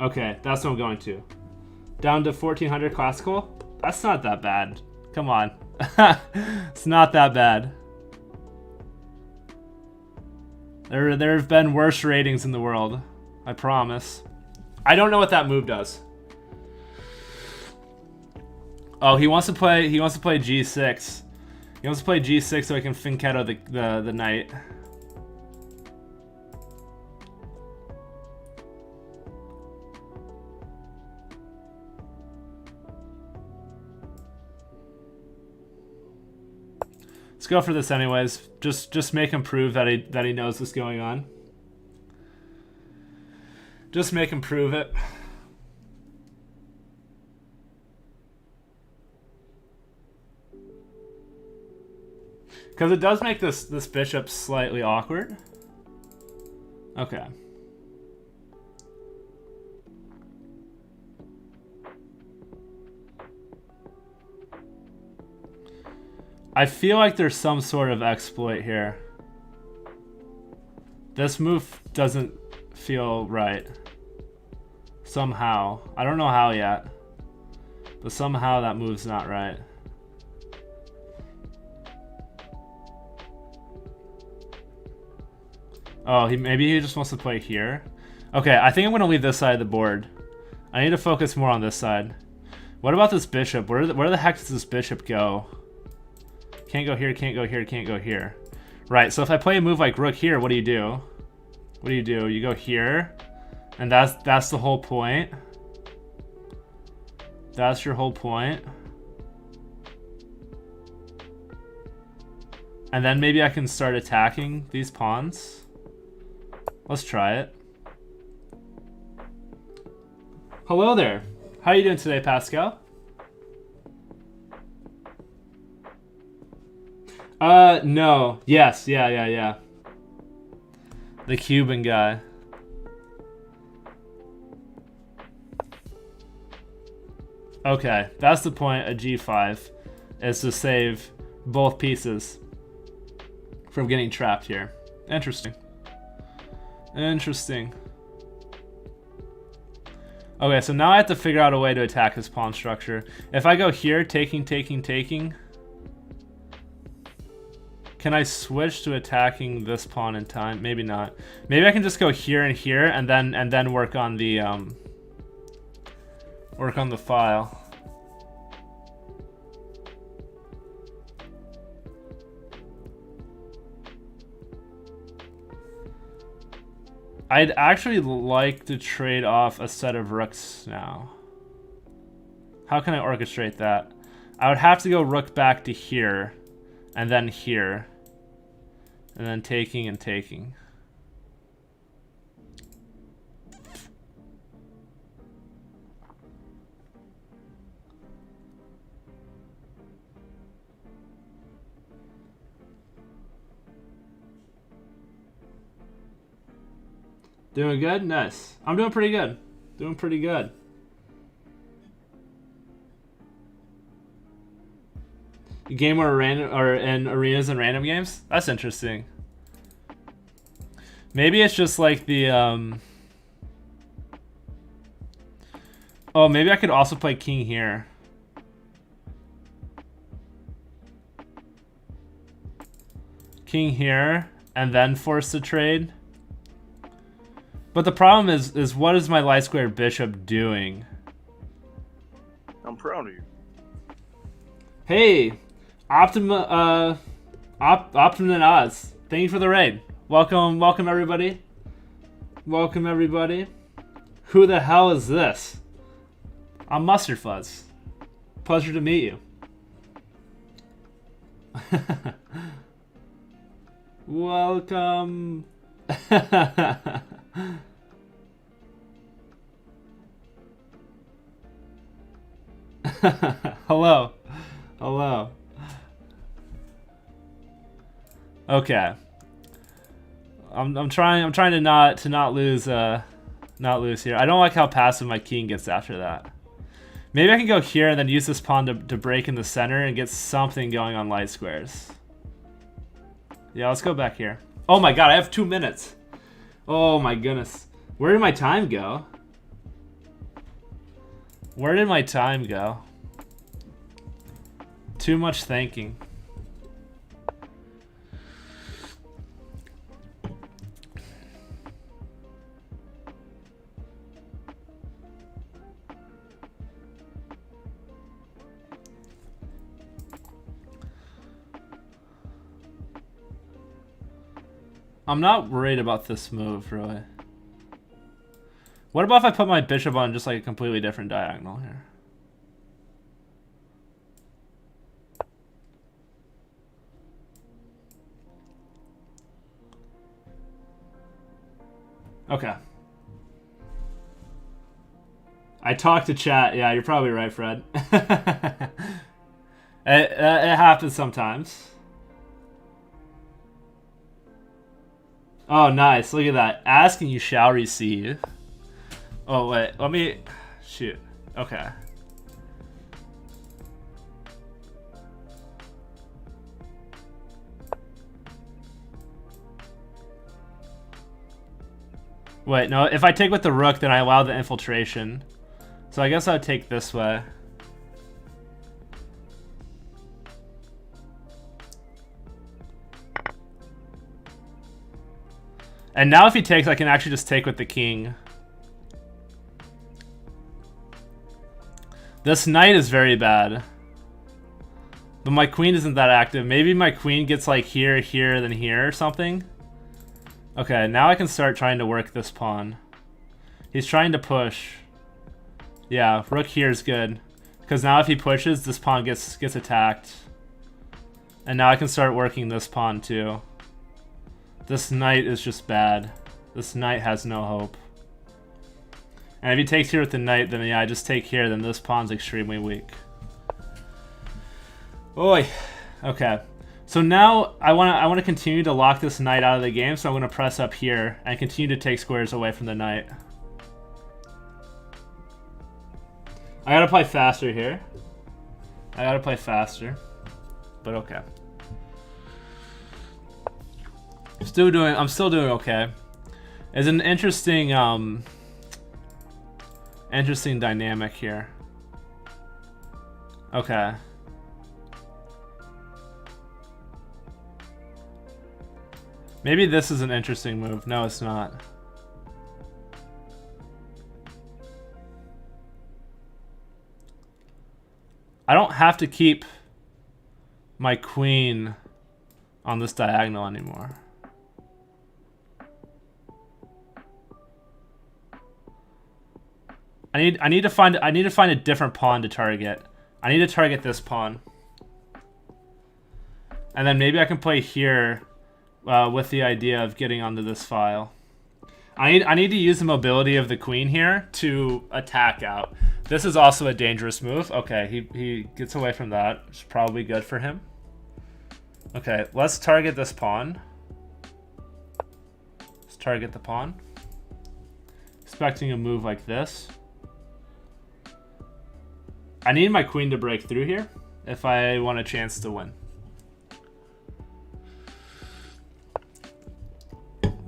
Okay, that's what I'm going to. Down to 1400 classical? That's not that bad. Come on. It's not that bad. There have been worse ratings in the world. I promise. I don't know what that move does. Oh, he wants to play G6. He wants to play G6 so I can fianchetto the knight. Let's go for this anyways. Just make him prove that he knows what's going on. Just make him prove it. Because it does make this bishop slightly awkward. Okay. I feel like there's some sort of exploit here. This move doesn't feel right. Somehow. I don't know how yet. But somehow that move's not right. Oh, maybe he just wants to play here. Okay, I think I'm going to leave this side of the board. I need to focus more on this side. What about this bishop? Where the heck does this bishop go? Can't go here, can't go here, can't go here. Right, so if I play a move like rook here, what do you do? What do? You go here, and that's the whole point. That's your whole point. And then maybe I can start attacking these pawns. Let's try it. Hello there. How are you doing today, Pascal? No. Yes. Yeah. The Cuban guy. Okay, that's the point of G5, is to save both pieces from getting trapped here. Interesting. Interesting. Okay, so now I have to figure out a way to attack this pawn structure. If I go here, taking. Can I switch to attacking this pawn in time? Maybe not. Maybe I can just go here and here, and then work on the file. I'd actually like to trade off a set of rooks now. How can I orchestrate that? I would have to go rook back to here, and then here, and then taking and taking. Doing good? Nice. I'm doing pretty good. Doing pretty good. You game more random or in arenas and random games? That's interesting. Maybe it's just like the oh, maybe I could also play king here. King here and then force the trade. But the problem is what is my light square bishop doing? I'm proud of you. Hey, Optimum and Oz. Thank you for the raid. Welcome everybody. Welcome everybody. Who the hell is this? I'm Mustard Fuzz. Pleasure to meet you. Welcome. Hello. Hello. Okay. I'm trying to not lose here. I don't like how passive my king gets after that. Maybe I can go here and then use this pawn to break in the center and get something going on light squares. Yeah, let's go back here. Oh my god, I have 2 minutes. Oh my goodness. Where did my time go? Where did my time go? Too much thinking. I'm not worried about this move, really. What about if I put my bishop on just like a completely different diagonal here? Okay. I talked to chat. Yeah, you're probably right, Fred. It happens sometimes. Oh, nice. Look at that. Asking you shall receive. Oh, wait. Let me... Shoot. Okay. Wait, no. If I take with the rook, then I allow the infiltration. So I guess I would take this way. And now if he takes, I can actually just take with the king. This knight is very bad. But my queen isn't that active. Maybe my queen gets like here, here, then here or something. Okay, now I can start trying to work this pawn. He's trying to push. Yeah, rook here is good. Because now if he pushes, this pawn gets attacked. And now I can start working this pawn too. This knight is just bad. This knight has no hope. And if he takes here with the knight, then yeah, I just take here, then this pawn's extremely weak. Oi. Okay. So now I wanna continue to lock this knight out of the game, so I'm gonna press up here and continue to take squares away from the knight. I gotta play faster here. I gotta play faster. But okay. I'm still doing okay. It's an interesting interesting dynamic here. Okay. Maybe this is an interesting move. No, it's not. I don't have to keep my queen on this diagonal anymore. I need to find a different pawn to target. I need to target this pawn. And then maybe I can play here with the idea of getting onto this file. I need to use the mobility of the queen here to attack out. This is also a dangerous move. Okay, he gets away from that. It's probably good for him. Okay, let's target this pawn. Let's target the pawn. Expecting a move like this. I need my queen to break through here if I want a chance to win.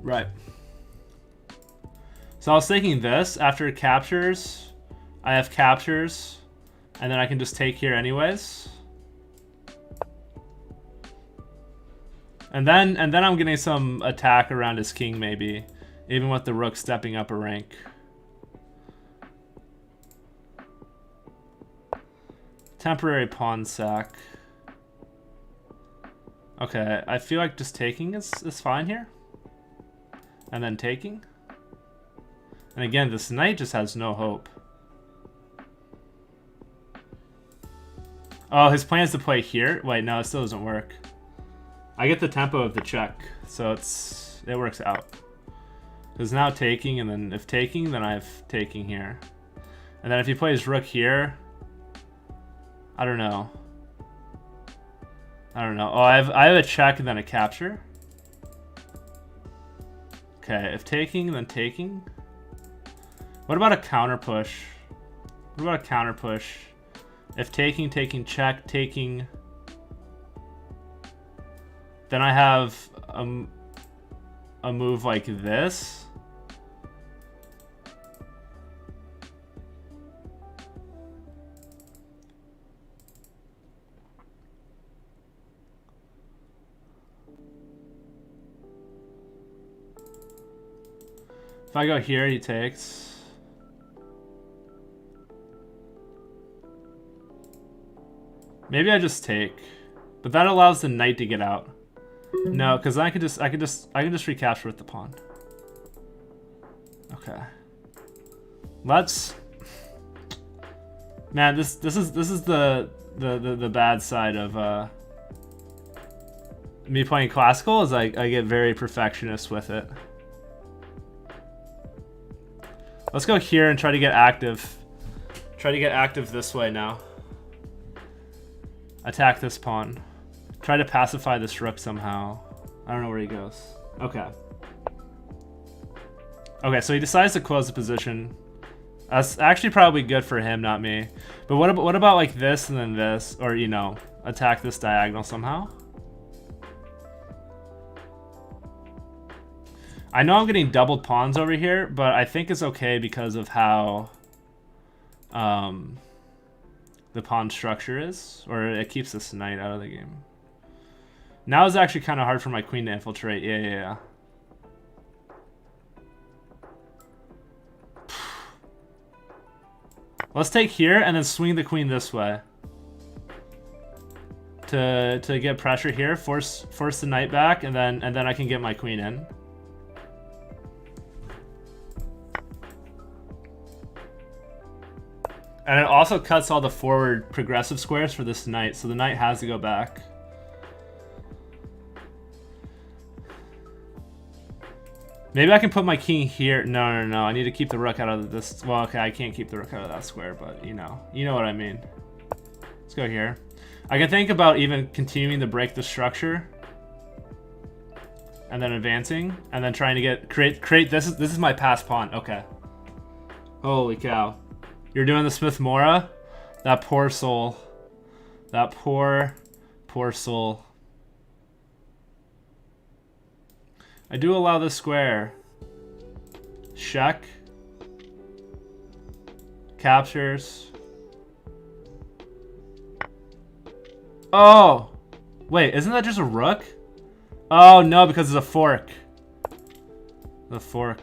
Right. So I was thinking this, after it captures, I have captures, and then I can just take here anyways. And then I'm getting some attack around his king maybe, even with the rook stepping up a rank. Temporary pawn sack. Okay, I feel like just taking is fine here. And then taking. And again, this knight just has no hope. Oh, his plan is to play here? Wait, no, it still doesn't work. I get the tempo of the check, so it works out. Because now taking, and then if taking, then I have taking here. And then if he plays rook here, I don't know. Oh, I have a check and then a capture. Okay, if taking, then taking. What about a counter push? What about a counter push? If taking, check, taking. Then I have a move like this. If I go here, he takes. Maybe I just take, but that allows the knight to get out. No, because I can just recapture with the pawn. Okay. Let's. Man, this is the bad side of me playing classical. Is I get very perfectionist with it. Let's go here and try to get active. Try to get active this way now. Attack this pawn. Try to pacify this rook somehow. I don't know where he goes. Okay. Okay, so he decides to close the position. That's actually probably good for him, not me. But what about like this and then this? Or, you know, attack this diagonal somehow? I know I'm getting doubled pawns over here, but I think it's okay because of how the pawn structure is. Or it keeps this knight out of the game. Now it's actually kind of hard for my queen to infiltrate. Yeah. Let's take here and then swing the queen this way. To get pressure here, force the knight back, and then I can get my queen in. And it also cuts all the forward progressive squares for this knight, so the knight has to go back. Maybe I can put my king here. No. I need to keep the rook out of this. Well, okay, I can't keep the rook out of that square, but you know what I mean. Let's go here. I can think about even continuing to break the structure, and then advancing, and then trying to create. This is my pass pawn. Okay. Holy cow. You're doing the Smith Mora? That poor soul. That poor soul. I do allow the square. Check. Captures. Oh! Wait, isn't that just a rook? Oh no, because it's a fork. The fork.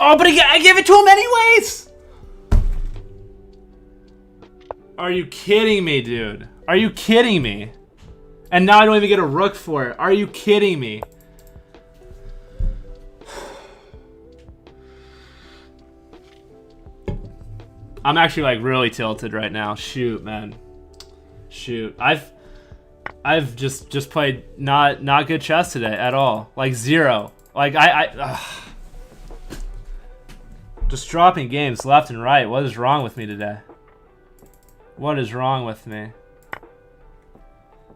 Oh, but I gave it to him anyways! Are you kidding me, dude? Are you kidding me? And now I don't even get a rook for it. Are you kidding me? I'm actually like really tilted right now. Shoot, man. Shoot. I've just played not good chess today at all. Like zero. Like just dropping games left and right. What is wrong with me today? What is wrong with me?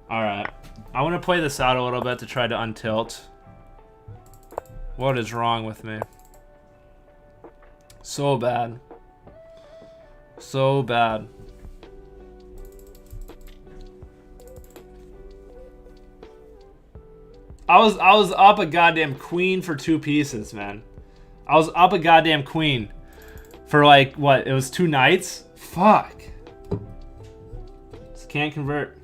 Alright. I want to play this out a little bit to try to untilt. What is wrong with me? So bad. So bad. I was up a goddamn queen for 2 pieces, man. I was up a goddamn queen for like what? It was 2 knights? Fuck. Just can't convert.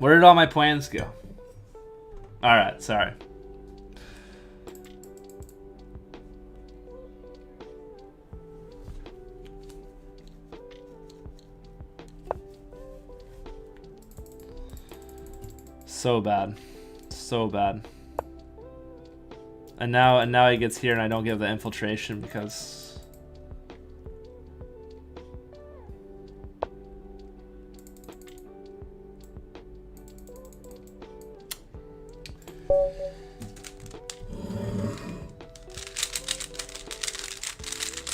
Where did all my plans go? Alright, sorry. So bad. So bad. And now he gets here and I don't give the infiltration because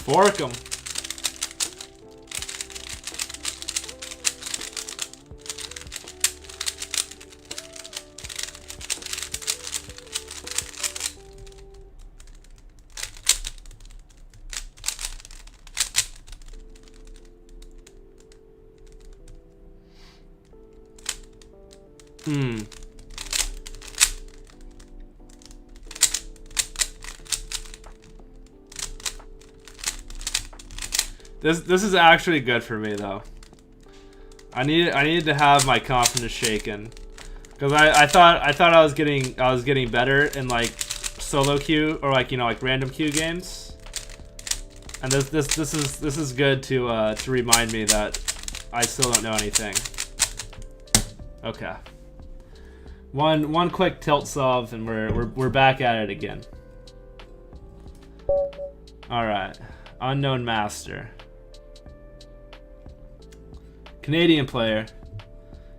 fork him. This is actually good for me though. I needed to have my confidence shaken, because I thought I was getting better in like solo queue or like like random queue games, and this is good to remind me that I still don't know anything. Okay. One quick tilt solve and we're back at it again. All right, unknown master. Canadian player.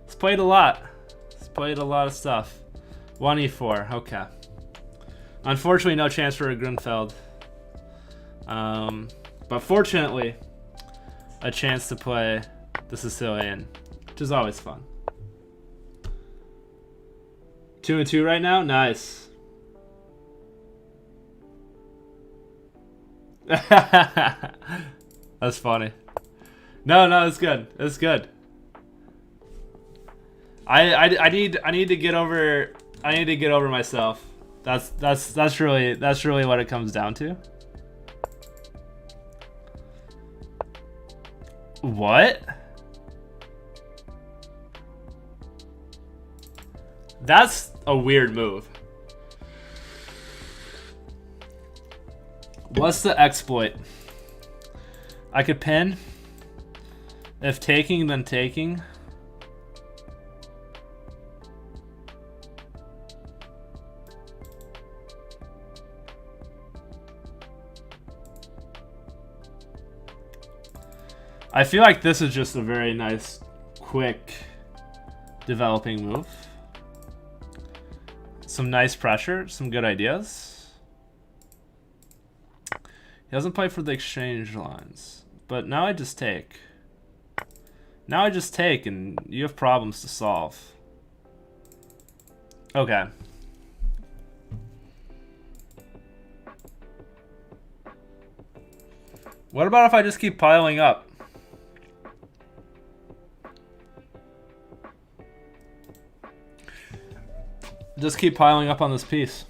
He's played a lot. He's played a lot of stuff. 1e4. Okay. Unfortunately, no chance for a Grunfeld. But fortunately, a chance to play the Sicilian, which is always fun. 2-2 right now? Nice. That's funny. No, it's good. It's good. I need to get over myself. That's really what it comes down to. What? That's a weird move. What's the exploit? I could pin. If taking, then taking. I feel like this is just a very nice, quick developing move. Some nice pressure, some good ideas. He doesn't play for the exchange lines. But now I just take. Now I just take and you have problems to solve. Okay. What about if I just keep piling up? Just keep piling up on this piece.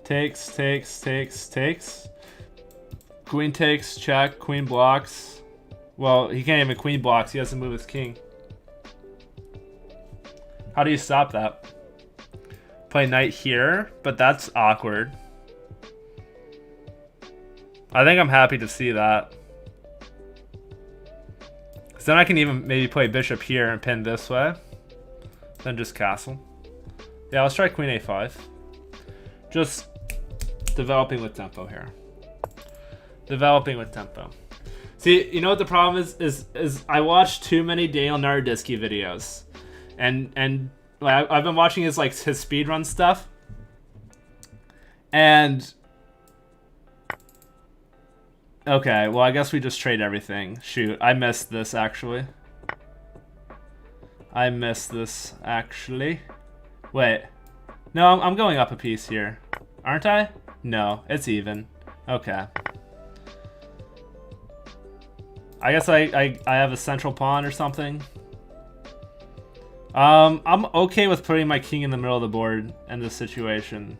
Takes, takes, takes, takes. Queen takes, check, queen blocks. Well, he can't even queen blocks, he has to move his king. How do you stop that? Play knight here, but that's awkward. I think I'm happy to see that. Because then I can even maybe play bishop here and pin this way. Then just castle. Yeah, let's try queen a5. Just developing with tempo here. Developing with tempo. See, you know what the problem is I watch too many Daniel Naroditsky videos. And like, I've been watching his speedrun stuff. And okay, well I guess we just trade everything. Shoot, I missed this actually. I missed this actually. Wait. No, I'm going up a piece here. Aren't I? No, it's even. Okay. I guess I have a central pawn or something. I'm okay with putting my king in the middle of the board in this situation.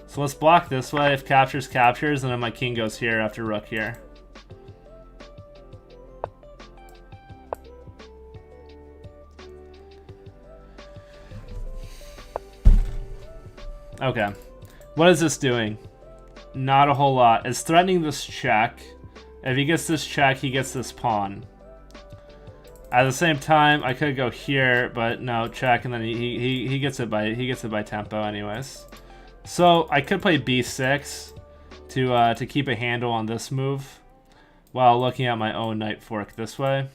So let's block this way. If captures, captures, and then my king goes here after rook here. Okay. What is this doing? Not a whole lot. It's threatening this check. If he gets this check, he gets this pawn. At the same time, I could go here, but no, check, and then he gets it by tempo anyways. So I could play b6 to keep a handle on this move while looking at my own knight fork this way.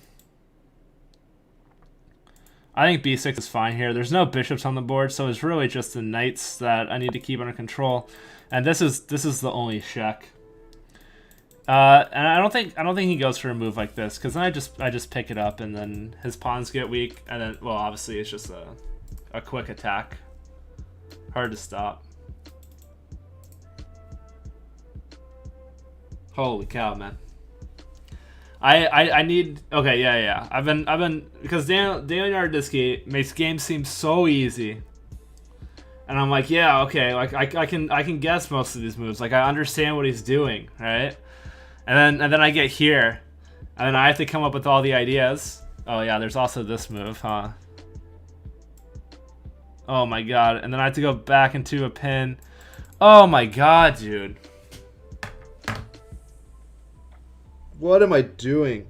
I think b6 is fine here. There's no bishops on the board, so it's really just the knights that I need to keep under control. And this is the only check. And I don't think he goes for a move like this, because then I just pick it up and then his pawns get weak, and then well obviously it's just a quick attack. Hard to stop. Holy cow, man. I need okay, yeah. I've been because Daniel Naroditsky makes games seem so easy. And I'm like, yeah, okay, like I can guess most of these moves. Like I understand what he's doing, right? And then I get here, and then I have to come up with all the ideas. Oh yeah, there's also this move, huh? Oh my god, and then I have to go back into a pin. Oh my god, dude. What am I doing?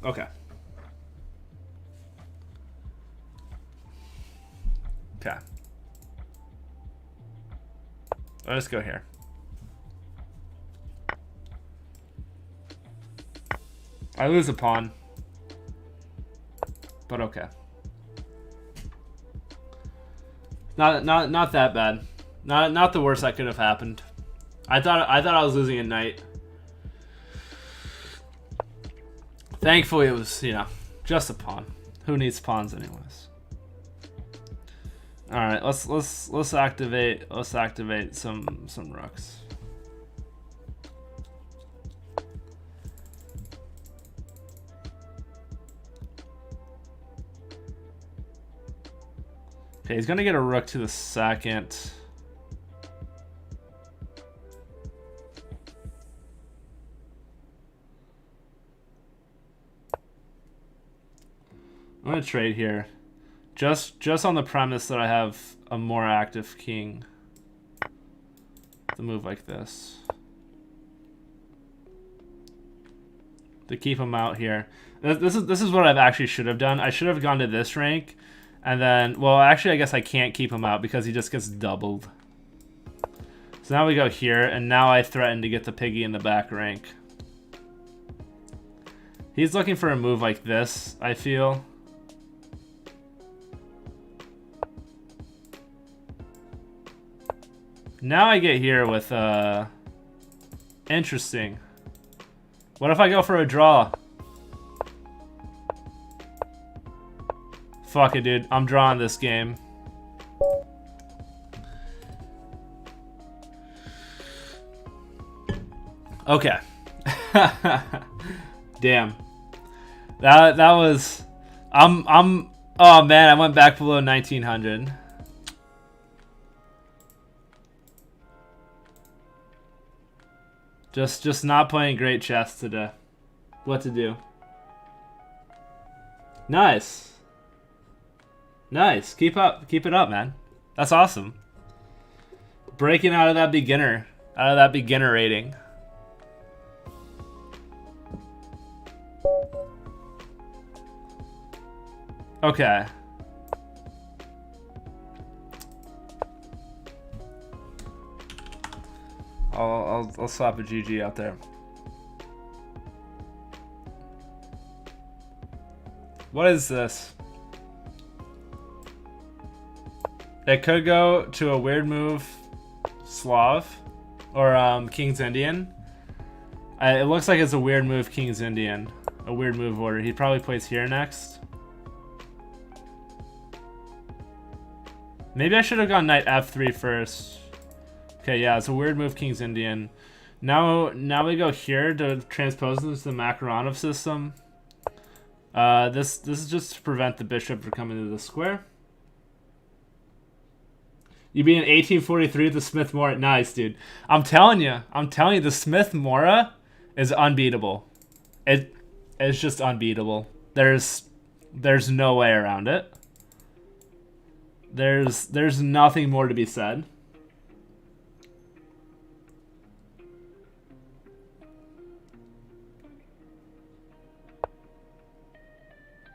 Okay. Okay. Let's go here. I lose a pawn. But okay. Not that bad. Not the worst that could have happened. I thought I was losing a knight. Thankfully it was, you know, just a pawn. Who needs pawns anyways? All right, let's activate some rooks. Okay, he's gonna get a rook to the second. I'm gonna trade here. Just on the premise that I have a more active king. To move like this. To keep him out here. This is what I actually should have done. I should have gone to this rank. And then, well, actually I guess I can't keep him out because he just gets doubled. So now we go here, and now I threaten to get the piggy in the back rank. He's looking for a move like this, I feel. Now I get here with, interesting. What if I go for a draw? Fuck it, dude. I'm drawing this game. Okay. Damn. That was oh man, I went back below 1900. Just not playing great chess today. What to do? Nice. Nice. Keep it up, man. That's awesome. Breaking out of that beginner rating. Okay. I'll slap a GG out there. What is this? It could go to a weird move, Slav, or King's Indian. It looks like it's a weird move, King's Indian. A weird move order. He probably plays here next. Maybe I should have gone knight f3 first. Okay, yeah, it's a weird move, King's Indian. Now we go here to transpose this to the Makaronov system. This is just to prevent the bishop from coming to the square. You beat in 1843 with the Smith-Morra. Nice, dude. I'm telling you, the Smith-Morra is unbeatable. It's just unbeatable. There's no way around it. There's nothing more to be said.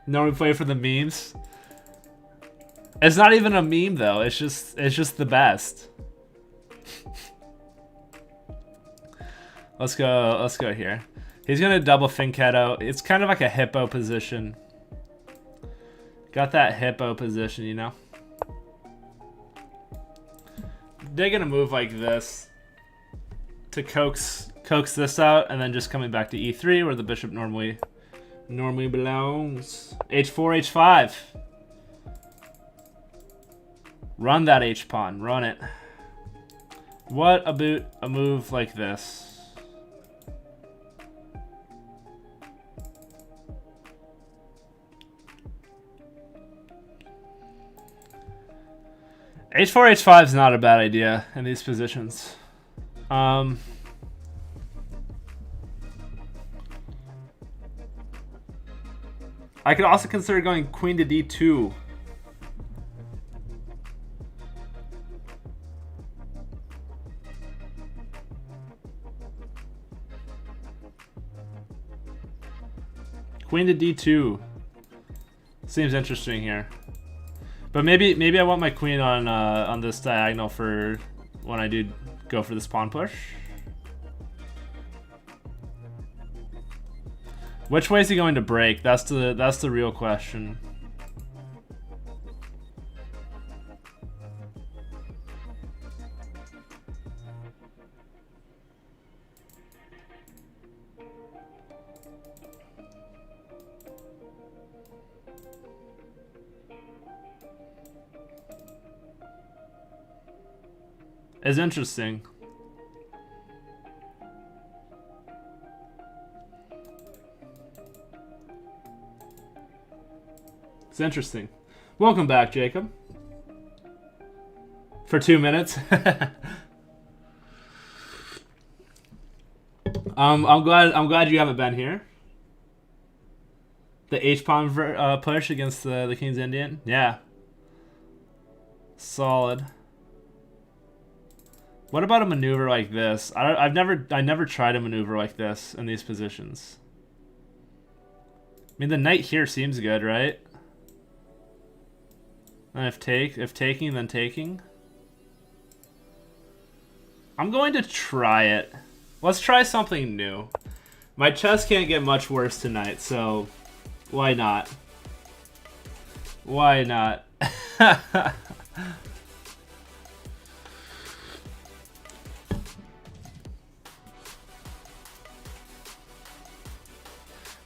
No, we play for the memes. It's not even a meme though. It's just the best. Let's go here. He's gonna double Finchetto. It's kind of like a hippo position. Got that hippo position, you know. They're gonna move like this to coax this out, and then just coming back to e3 where the bishop normally belongs. h4, h5. Run that h-pawn. Run it. What about a move like this? h4, h5 is not a bad idea in these positions. I could also consider going queen to d2. Queen to d2 seems interesting here, but maybe I want my queen on this diagonal for when I do go for this pawn push. Which way is he going to break? That's the real question. It's interesting. It's interesting. Welcome back, Jacob. For 2 minutes. I'm glad you haven't been here. The H-pawn push against the King's Indian. Yeah. Solid. What about a maneuver like this? I never tried a maneuver like this in these positions. I mean, the knight here seems good, right? And if taking, then taking. I'm going to try it. Let's try something new. My chess can't get much worse tonight, so why not? Why not?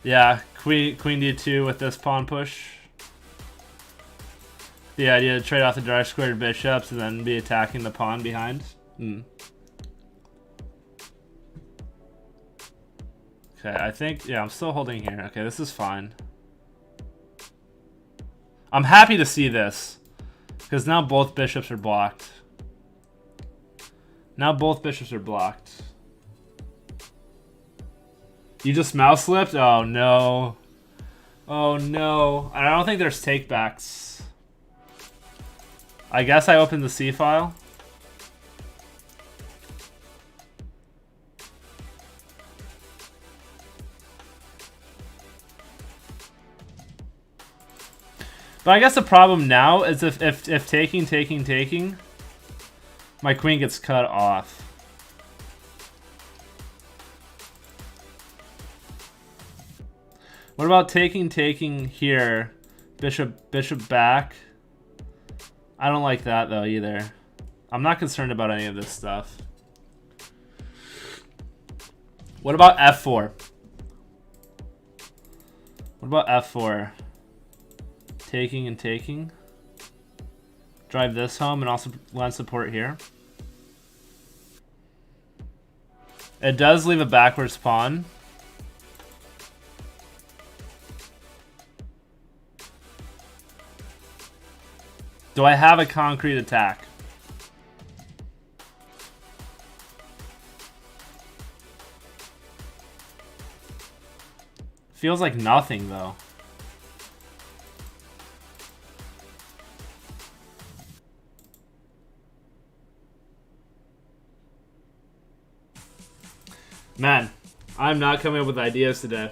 Yeah, queen d2 with this pawn push. The idea to trade off the dark squared bishops and then be attacking the pawn behind. Okay, I think, yeah, I'm still holding here. Okay, this is fine. I'm happy to see this, because now both bishops are blocked. Now both bishops are blocked. You just mouse slipped? Oh no. Oh no. I don't think there's takebacks. I guess I opened the C file. But I guess the problem now is if taking, my queen gets cut off. What about taking here? Bishop back. I don't like that though either. I'm not concerned about any of this stuff. What about f4? What about f4? Taking. Drive this home and also lend support here. It does leave a backwards pawn. Do I have a concrete attack? Feels like nothing though. Man, I'm not coming up with ideas today.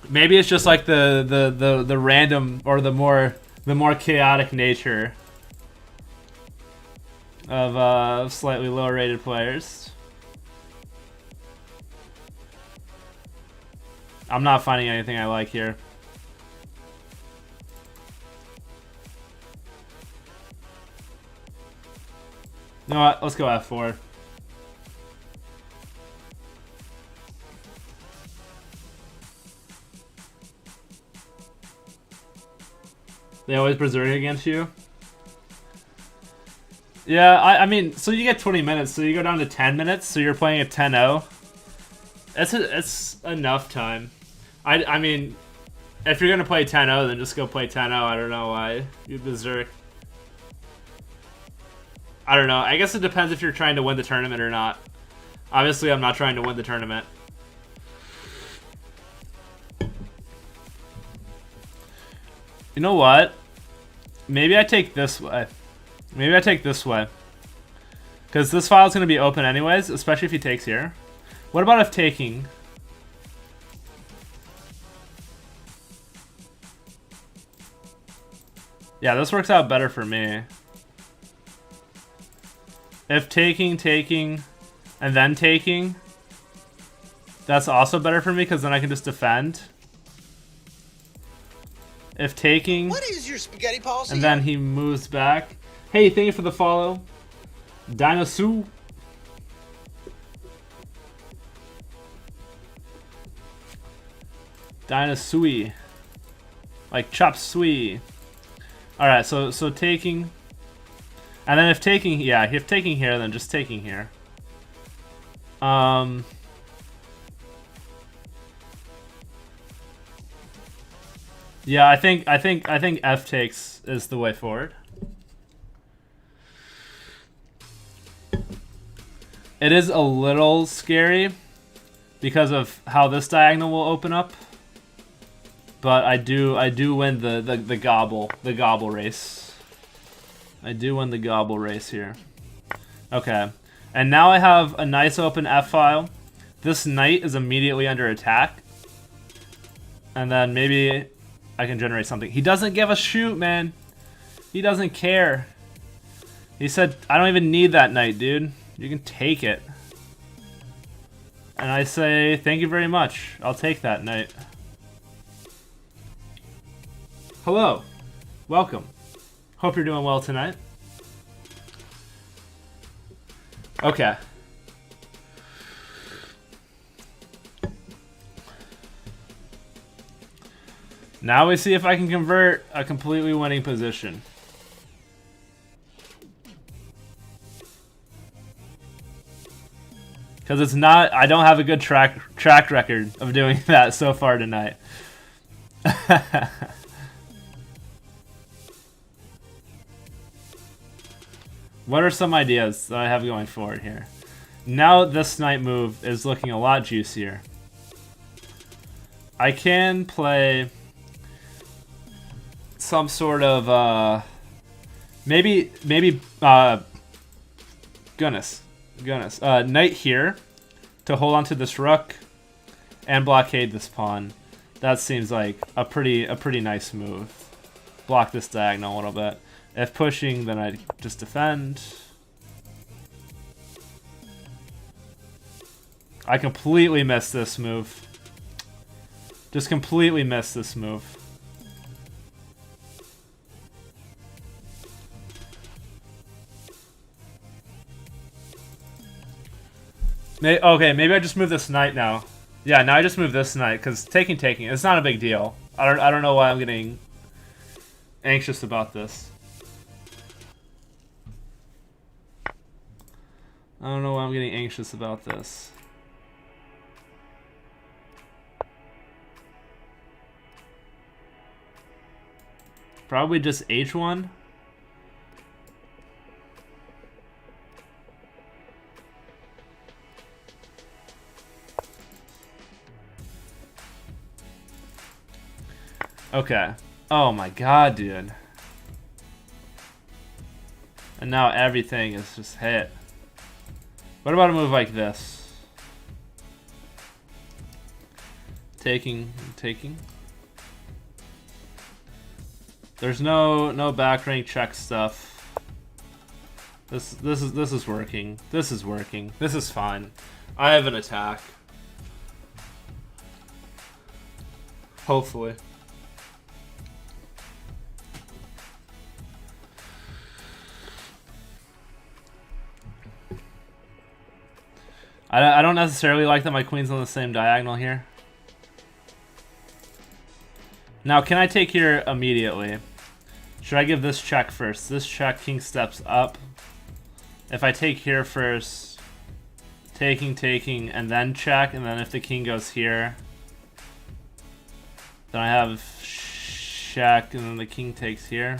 Maybe it's just like the random or the more chaotic nature of slightly lower rated players. I'm not finding anything I like here. You know what? Let's go f4. They always berserk against you? Yeah, I mean, so you get 20 minutes, so you go down to 10 minutes, so you're playing at 10-0. It's enough time. I mean, if you're going to play 10-0, then just go play 10-0. I don't know why you berserk. I don't know. I guess it depends if you're trying to win the tournament or not. Obviously, I'm not trying to win the tournament. You know what? Maybe I take this way. Maybe I take this way. Because this file is going to be open anyways, especially if he takes here. What about if taking? Yeah, this works out better for me. If taking, and then taking, that's also better for me because then I can just defend. If taking, what is your spaghetti policy? And then he moves back. Hey, thank you for the follow, Dinosu. Dinosui, like chop suey. All right, so taking, and then if taking, yeah, if taking here, then just taking here. Yeah, I think F takes is the way forward. It is a little scary because of how this diagonal will open up. But I do win the gobble race. I do win the gobble race here. Okay. And now I have a nice open F file. This knight is immediately under attack. And then maybe I can generate something. He doesn't give a shoot, man. He doesn't care. He said, I don't even need that knight, dude. You can take it. And I say, thank you very much. I'll take that knight. Hello. Welcome. Hope you're doing well tonight. Okay. Now we see if I can convert a completely winning position. Because it's not, I don't have a good track record of doing that so far tonight. What are some ideas that I have going forward here? Now this knight move is looking a lot juicier. I can play some sort of maybe goodness, knight here to hold onto this rook and blockade this pawn. That seems like a pretty nice move. Block this diagonal a little bit. If pushing, then I just defend. I completely missed this move. Just completely missed this move. Okay, maybe I just move this knight now. Yeah, now I just move this knight, because taking, it's not a big deal. I don't know why I'm getting anxious about this. I don't know why I'm getting anxious about this. Probably just H1. Okay. Oh my god, dude. And now everything is just hit. What about a move like this? Taking. There's no back rank check stuff. This is working. This is working. This is fine. I have an attack. Hopefully. I don't necessarily like that my queen's on the same diagonal here. Now, can I take here immediately? Should I give this check first? This check, king steps up. If I take here first, taking, and then check, and then if the king goes here, then I have check, and then the king takes here.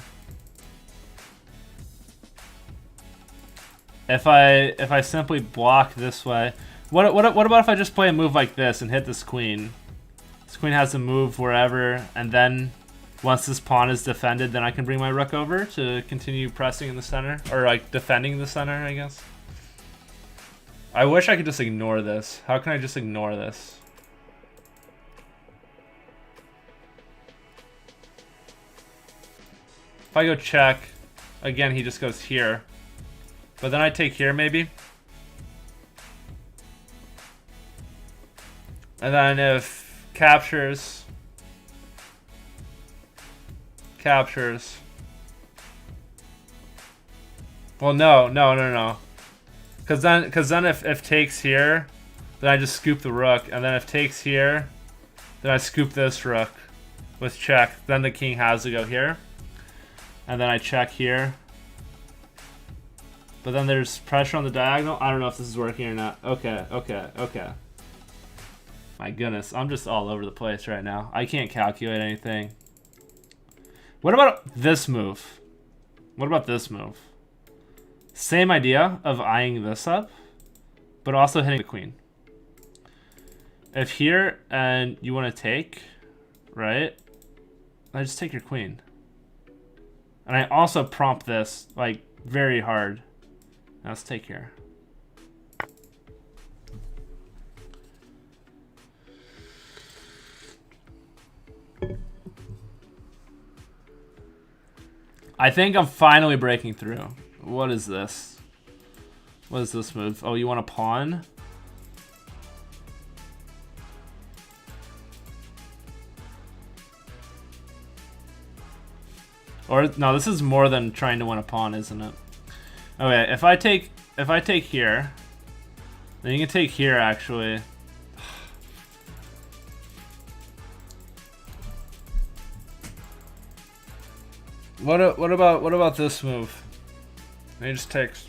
If I simply block this way, what about if I just play a move like this and hit this queen? This queen has to move wherever, and then once this pawn is defended, then I can bring my rook over to continue pressing in the center, or like defending the center, I guess. I wish I could just ignore this. How can I just ignore this? If I go check, again he just goes here. But then I take here, maybe. And then if captures. Well, no. Because then if takes here, then I just scoop the rook. And then if takes here, then I scoop this rook with check. Then the king has to go here. And then I check here. But then there's pressure on the diagonal. I don't know if this is working or not. Okay. My goodness, I'm just all over the place right now. I can't calculate anything. What about this move? Same idea of eyeing this up, but also hitting the queen. If here and you want to take, right? I just take your queen. And I also prompt this like very hard. Now let's take here. I think I'm finally breaking through. What is this? What is this move? Oh, you want a pawn? Or no, this is more than trying to win a pawn, isn't it? Okay, if I take here, then you can take here actually. What about this move? And he just takes.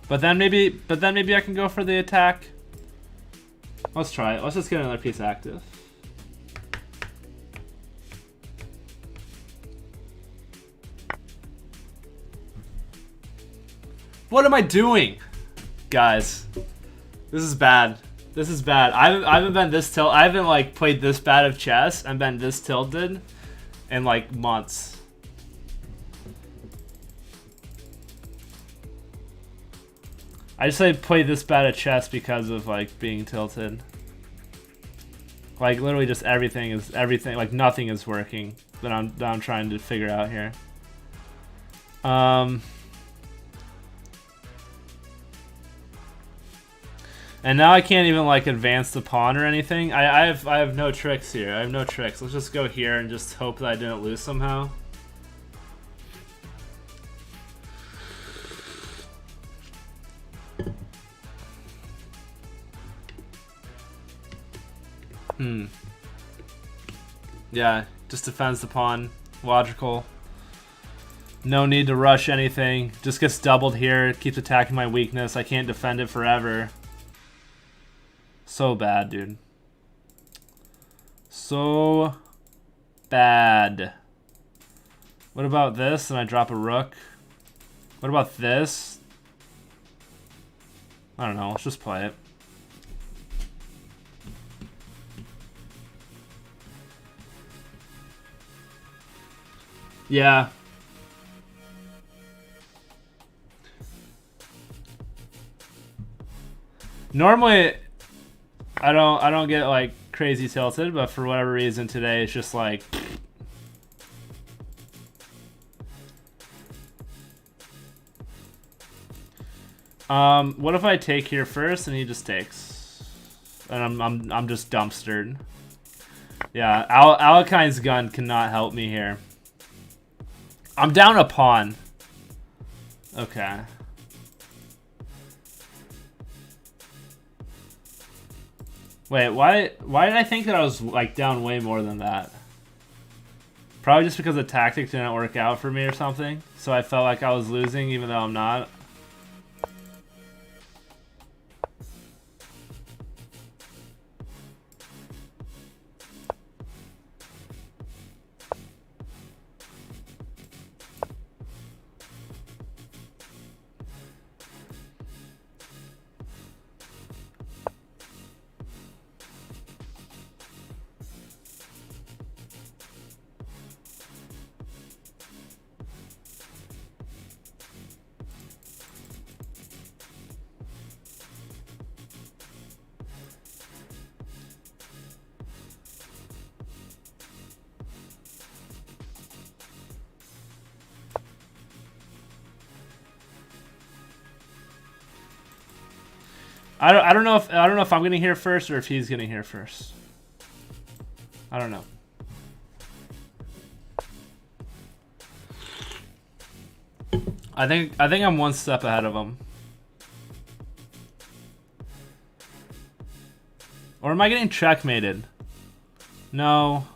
But then maybe I can go for the attack. Let's try it. Let's just get another piece active. What am I doing? Guys, this is bad. This is bad. I haven't been this tilt. I haven't like played this bad of chess and been this tilted in like months. I just like play this bad of chess because of like being tilted. Like literally just everything like nothing is working that I'm trying to figure out here. And now I can't even like advance the pawn or anything. I have no tricks here. I have no tricks. Let's just go here and just hope that I didn't lose somehow. Yeah, just defends the pawn. Logical. No need to rush anything. Just gets doubled here. Keeps attacking my weakness. I can't defend it forever. So bad, dude. So bad. What about this? And I drop a rook. What about this? I don't know. Let's just play it. Yeah. Normally I don't get like crazy tilted, but for whatever reason today it's just like what if I take here first and he just takes? And I'm just dumpstered. Yeah, Alekine's gun cannot help me here. I'm down a pawn. Okay. Wait, why did I think that I was like down way more than that? Probably just because the tactic didn't work out for me or something. So I felt like I was losing even though I'm not. I don't know if I'm gonna hear first or if he's gonna hear first. I don't know. I think I'm one step ahead of him. Or am I getting checkmated? No.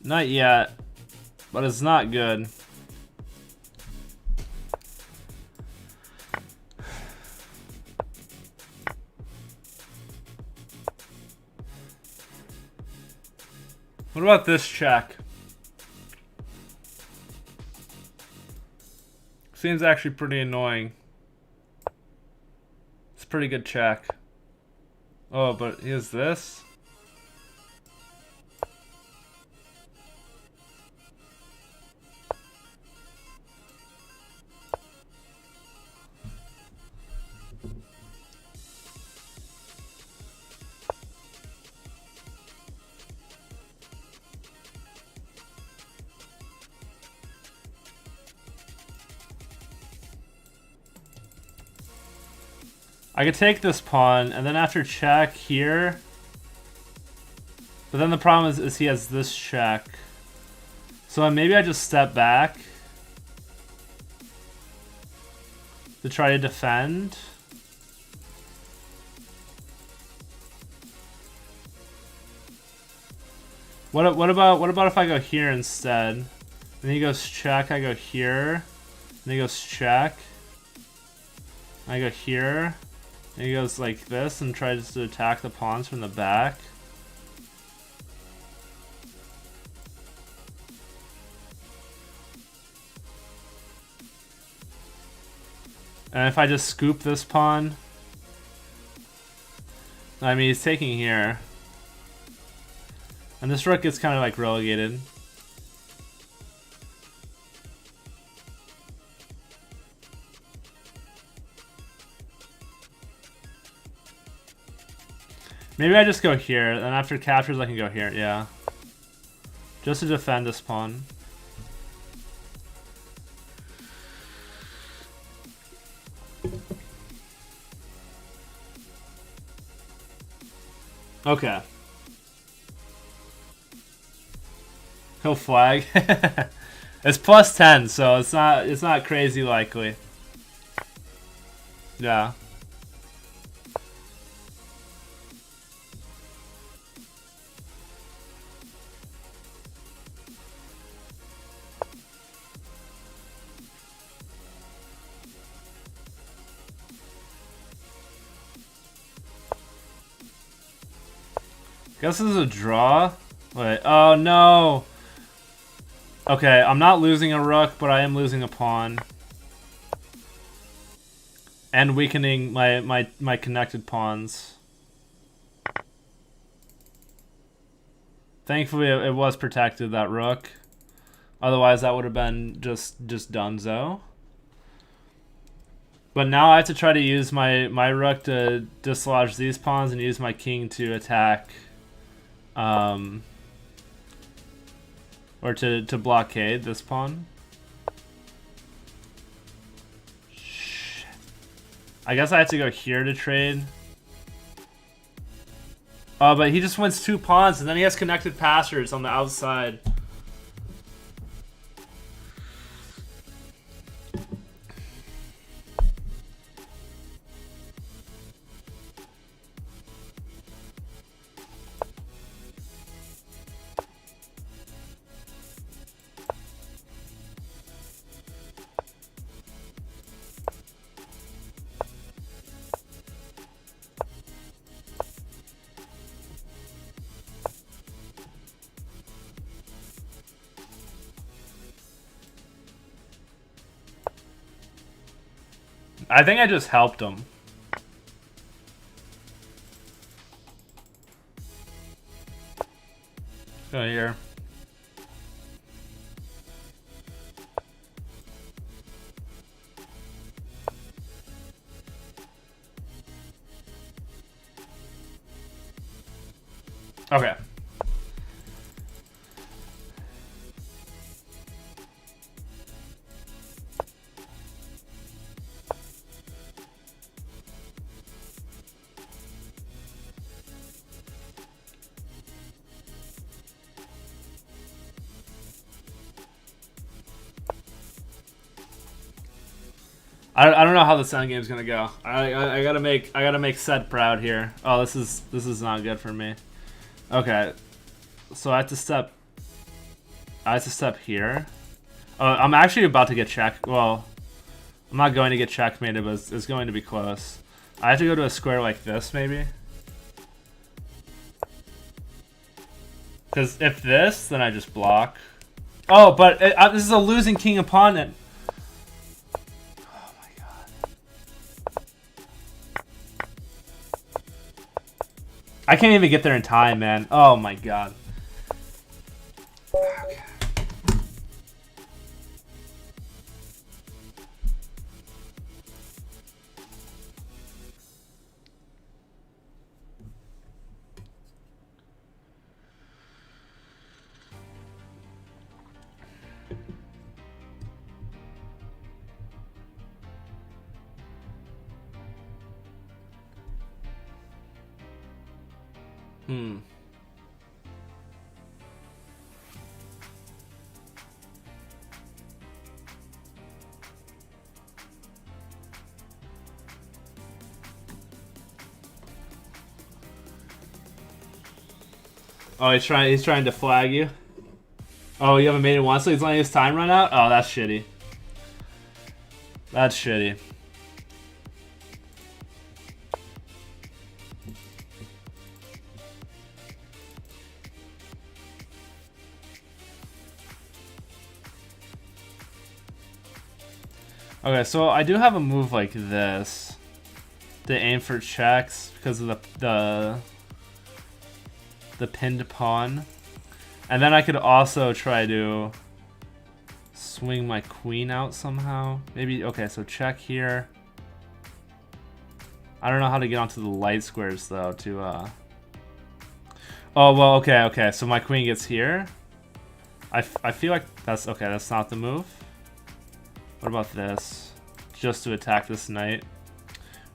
Not yet. But it's not good. What about this check? Seems actually pretty annoying. It's a pretty good check. Oh, but here's this. I could take this pawn, and then after check here. But then the problem is he has this check. So maybe I just step back to try to defend. What about if I go here instead? And then he goes check, I go here. And he goes check. I go here. And he goes like this and tries to attack the pawns from the back. And if I just scoop this pawn, I mean, he's taking here. And this rook gets kind of like relegated. Maybe I just go here, and after captures I can go here, yeah. Just to defend this pawn. Okay. He'll flag. It's plus 10, so it's not crazy likely. Yeah. Guess this is a draw. Wait, oh no. Okay, I'm not losing a rook, but I am losing a pawn. And weakening my connected pawns. Thankfully, it was protected, that rook. Otherwise, that would have been just donezo. But now I have to try to use my rook to dislodge these pawns and use my king to attack. Or to blockade this pawn. Shit. I guess I have to go here to trade. Oh, but he just wins 2 pawns, and then he has connected passers on the outside. I think I just helped him. Go here. Okay. I don't know how the end game's gonna go. I gotta make Seth proud here. Oh, this is not good for me. Okay, so I have to step here. I'm actually about to get checked. Well, I'm not going to get checkmated, but it's going to be close. I have to go to a square like this, maybe. Because if this, then I just block. Oh, but this is a losing king opponent. I can't even get there in time, man. Oh my god. Okay. Hmm. Oh, he's trying to flag you. Oh, you haven't made it once, so he's letting his time run out? Oh, that's shitty. That's shitty. Okay, so I do have a move like this to aim for checks because of the pinned pawn. And then I could also try to swing my queen out somehow. Maybe, okay, so check here. I don't know how to get onto the light squares though to Oh, well, okay, so my queen gets here. I feel like that's, okay, that's not the move. What about this? Just to attack this knight.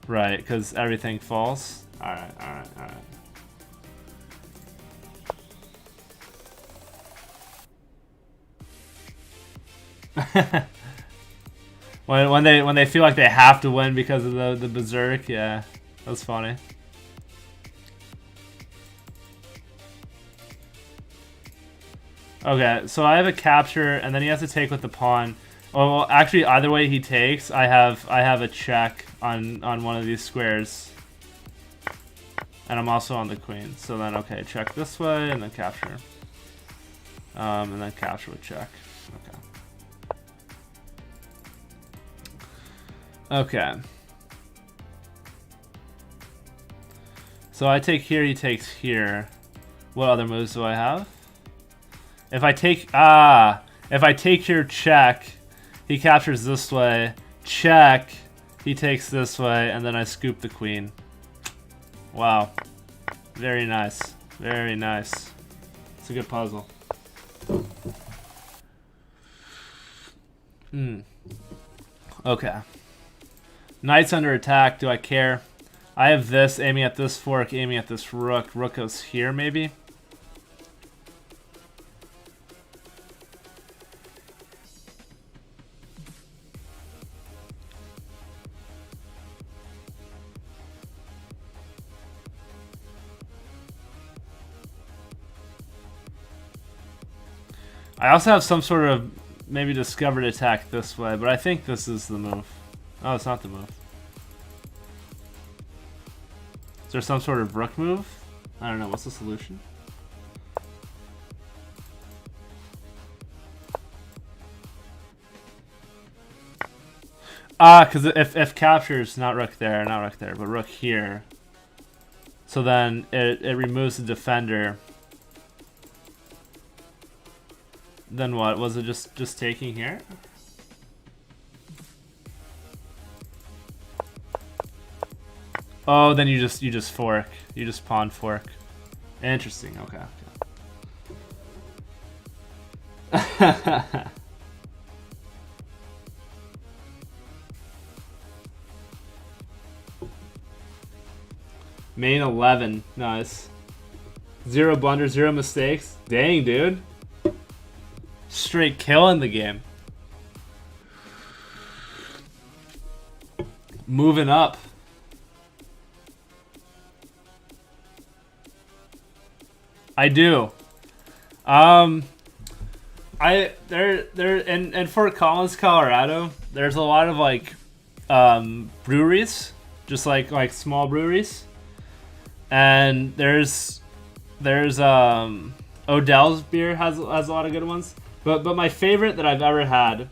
Right, because everything falls. Alright. when they feel like they have to win because of the berserk, yeah, that's funny. Okay, so I have a capture, and then he has to take with the pawn. Oh, well, actually, either way he takes, I have a check on one of these squares, and I'm also on the queen. So then, okay, check this way, and then capture, and then capture with check. Okay. So I take here, he takes here. What other moves do I have? If I take here, check, he captures this way, check, he takes this way, and then I scoop the queen. Wow. Very nice. Very nice. It's a good puzzle. Okay. Knight's under attack. Do I care? I have this aiming at this fork, aiming at this rook. Rook goes here, maybe? I also have some sort of maybe discovered attack this way, but I think this is the move. Oh, it's not the move. Is there some sort of rook move? I don't know. What's the solution? Because if captures, not rook there, but rook here. So then it removes the defender. Then what? Was it just taking here? Oh, then you just fork. You just pawn fork. Interesting. Okay. Main 11. Nice. 0 blunders, 0 mistakes. Dang, dude. Straight kill in the game. Moving up. I do. In Fort Collins, Colorado, there's a lot of like breweries, just like small breweries. And there's Odell's beer has a lot of good ones. But my favorite that I've ever had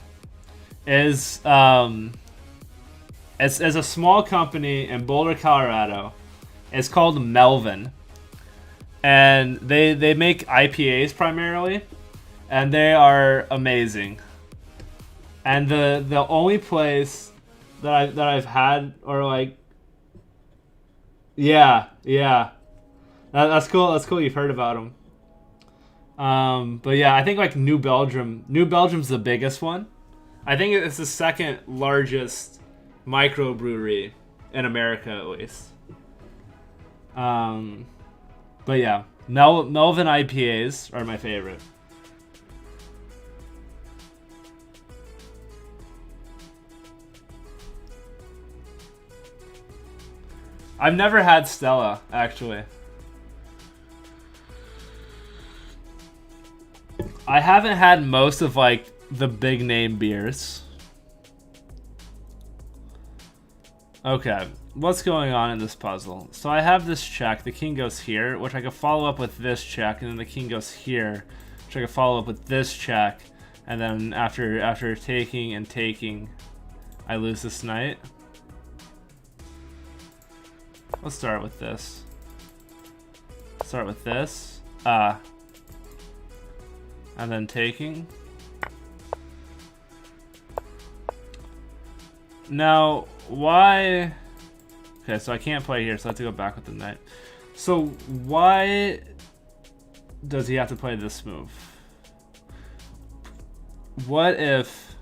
is as a small company in Boulder, Colorado. It's called Melvin. And they make IPAs primarily, and they are amazing. And the only place that I've had, or like, yeah, that's cool. That's cool. You've heard about them. But yeah, I think like New Belgium's the biggest one. I think it's the second largest microbrewery in America, at least. But yeah, Melvin IPAs are my favorite. I've never had Stella, actually. I haven't had most of like the big name beers. Okay, what's going on in this puzzle? So I have this check, the king goes here, which I can follow up with this check, and then the king goes here, which I can follow up with this check, and then after taking and taking, I lose this knight. Let's start with this. Start with this. And then taking. Now, why... Okay, so I can't play here, so I have to go back with the knight. So, why does he have to play this move? What if...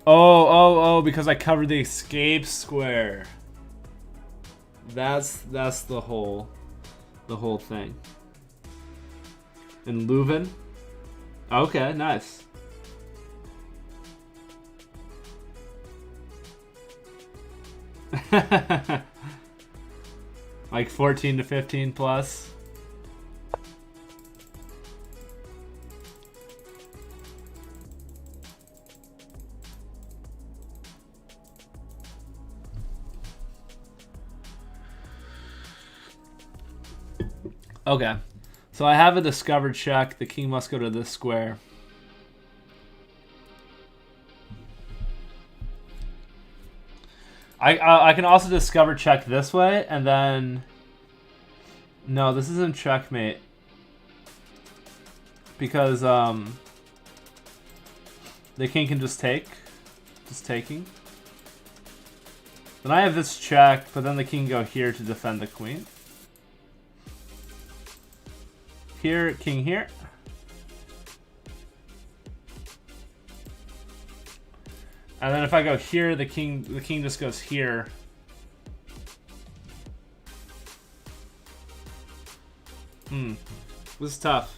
Oh, because I covered the escape square. That's the whole thing. And Leuven? Okay, nice. Like 14 to 15 plus. Okay, so I have a discovered check. The king must go to this square. I can also discover check this way, and then... No, this isn't checkmate. Because, the king can just take. Just taking. Then I have this check, but then the king go here to defend the queen. Here, king here. And then if I go here, the king just goes here. This is tough.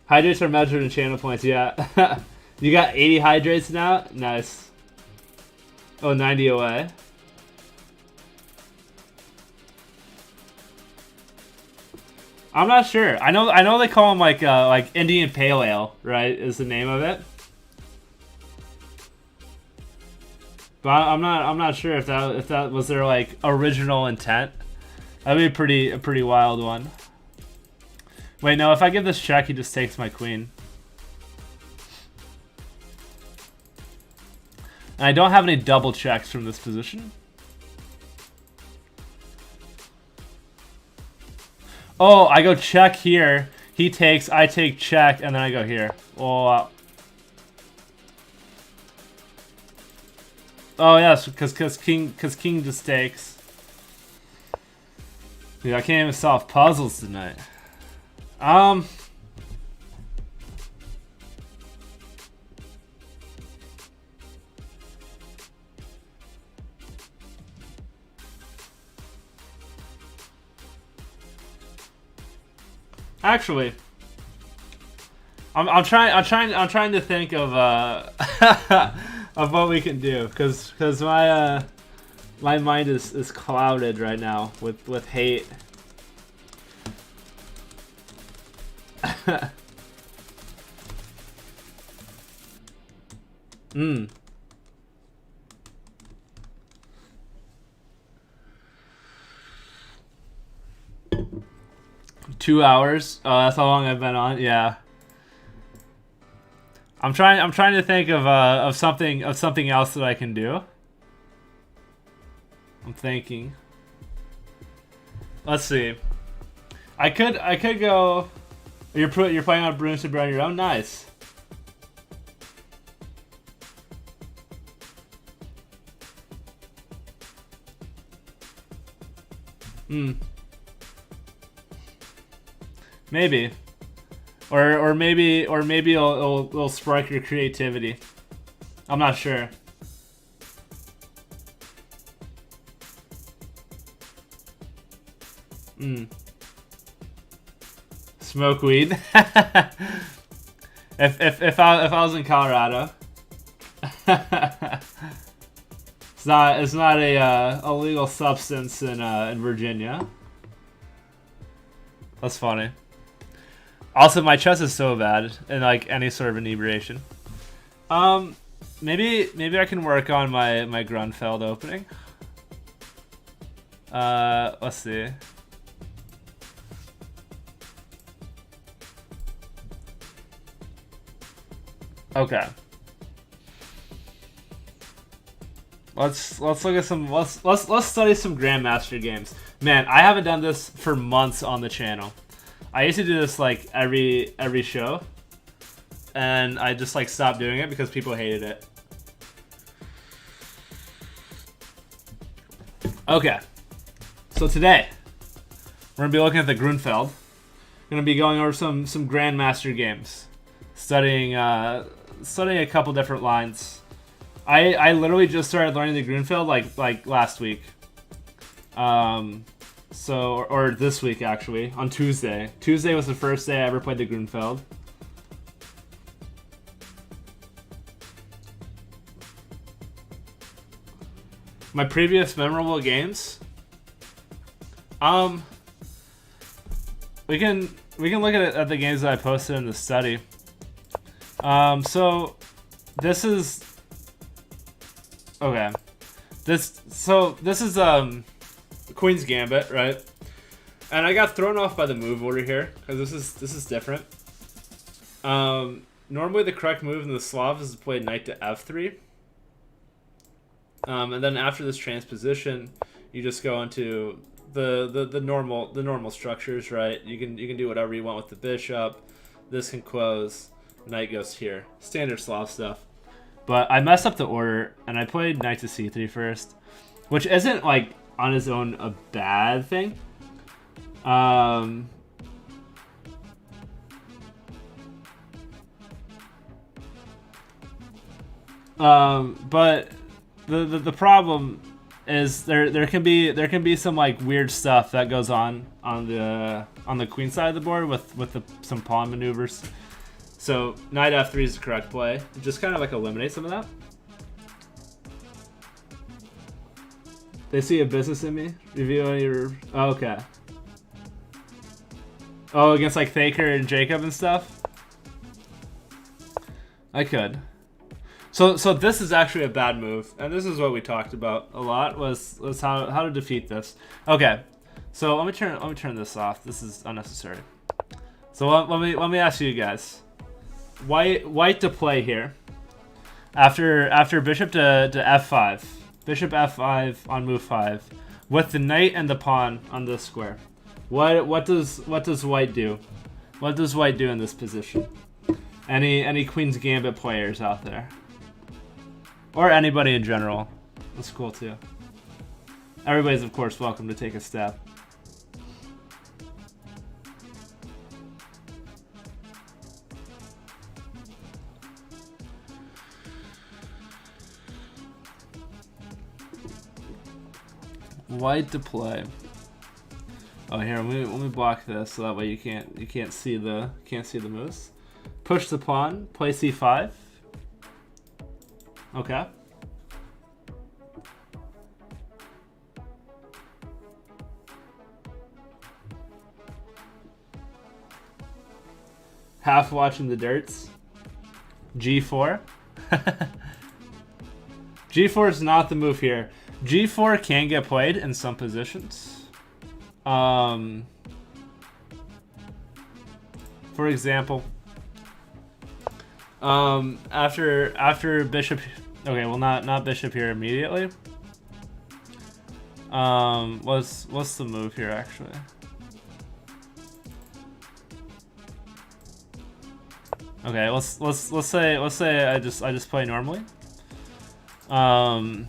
Hydrates are measured in channel points, yeah. You got 80 hydrates now? Nice. Oh, 90 away. I'm not sure. I know they call them like Indian Pale Ale, right? Is the name of it. But I'm not sure if that was their like original intent. That'd be a pretty wild one. Wait, no, if I give this check, he just takes my queen. And I don't have any double checks from this position. Oh, I go check here. He takes, I take check, and then I go here. Oh, oh yes, because king just takes. Dude, I can't even solve puzzles tonight. Actually, I'm trying to think of of what we can do, because my mind is clouded right now with hate. 2 hours. Oh, that's how long I've been on. Yeah. I'm trying to think of something else that I can do. I'm thinking. Let's see. I could go. You're playing on Broomsby on your own. Nice. Maybe, or maybe it'll spark your creativity. I'm not sure. Smoke weed. if I was in Colorado, it's not a legal substance in Virginia. That's funny. Also, my chest is so bad in like any sort of inebriation. Maybe I can work on my Grunfeld opening. Let's see. Okay. Let's look at some let's study some Grandmaster games. Man, I haven't done this for months on the channel. I used to do this like every show, and I just like stopped doing it because people hated it. Okay. So today we're gonna be looking at the Grunfeld. We're gonna be going over some Grandmaster games, studying a couple different lines. I literally just started learning the Grunfeld like last week. Or this week actually, on Tuesday. Tuesday was the first day I ever played the Grunfeld. My previous memorable games. We can look at the games that I posted in the study. So this is okay. This is Queen's Gambit, right? And I got thrown off by the move order here because this is different. Normally the correct move in the Slav is to play knight to f3. And then after this transposition, you just go into the normal structures, right? You can do whatever you want with the bishop. This can close. Knight goes here. Standard Slav stuff. But I messed up the order, and I played knight to c3 first, which isn't like on its own a bad thing. But the problem is there can be some like weird stuff that goes on the queen side of the board with some pawn maneuvers. So knight f3 is the correct play. Just kind of like eliminate some of that. They see a business in me. Review your okay. Oh, against like Thaker and Jacob and stuff. I could. So this is actually a bad move, and this is what we talked about a lot was how to defeat this. Okay, so let me turn this off. This is unnecessary. So let me ask you guys, white to play here. After bishop to f5, bishop f5 on move 5, with the knight and the pawn on this square. What does white do? What does white do in this position? Any Queen's Gambit players out there? Or anybody in general. That's cool too. Everybody's of course welcome to take a step. White to play. Oh, here, let me block this so that way you can't see the moves. Push the pawn, play c5. Okay. Half watching the dirts. G4. G4 is not the move here. G4 can get played in some positions. For example, after bishop. Okay, well not bishop here immediately. What's the move here actually? Okay, let's say I just play normally. And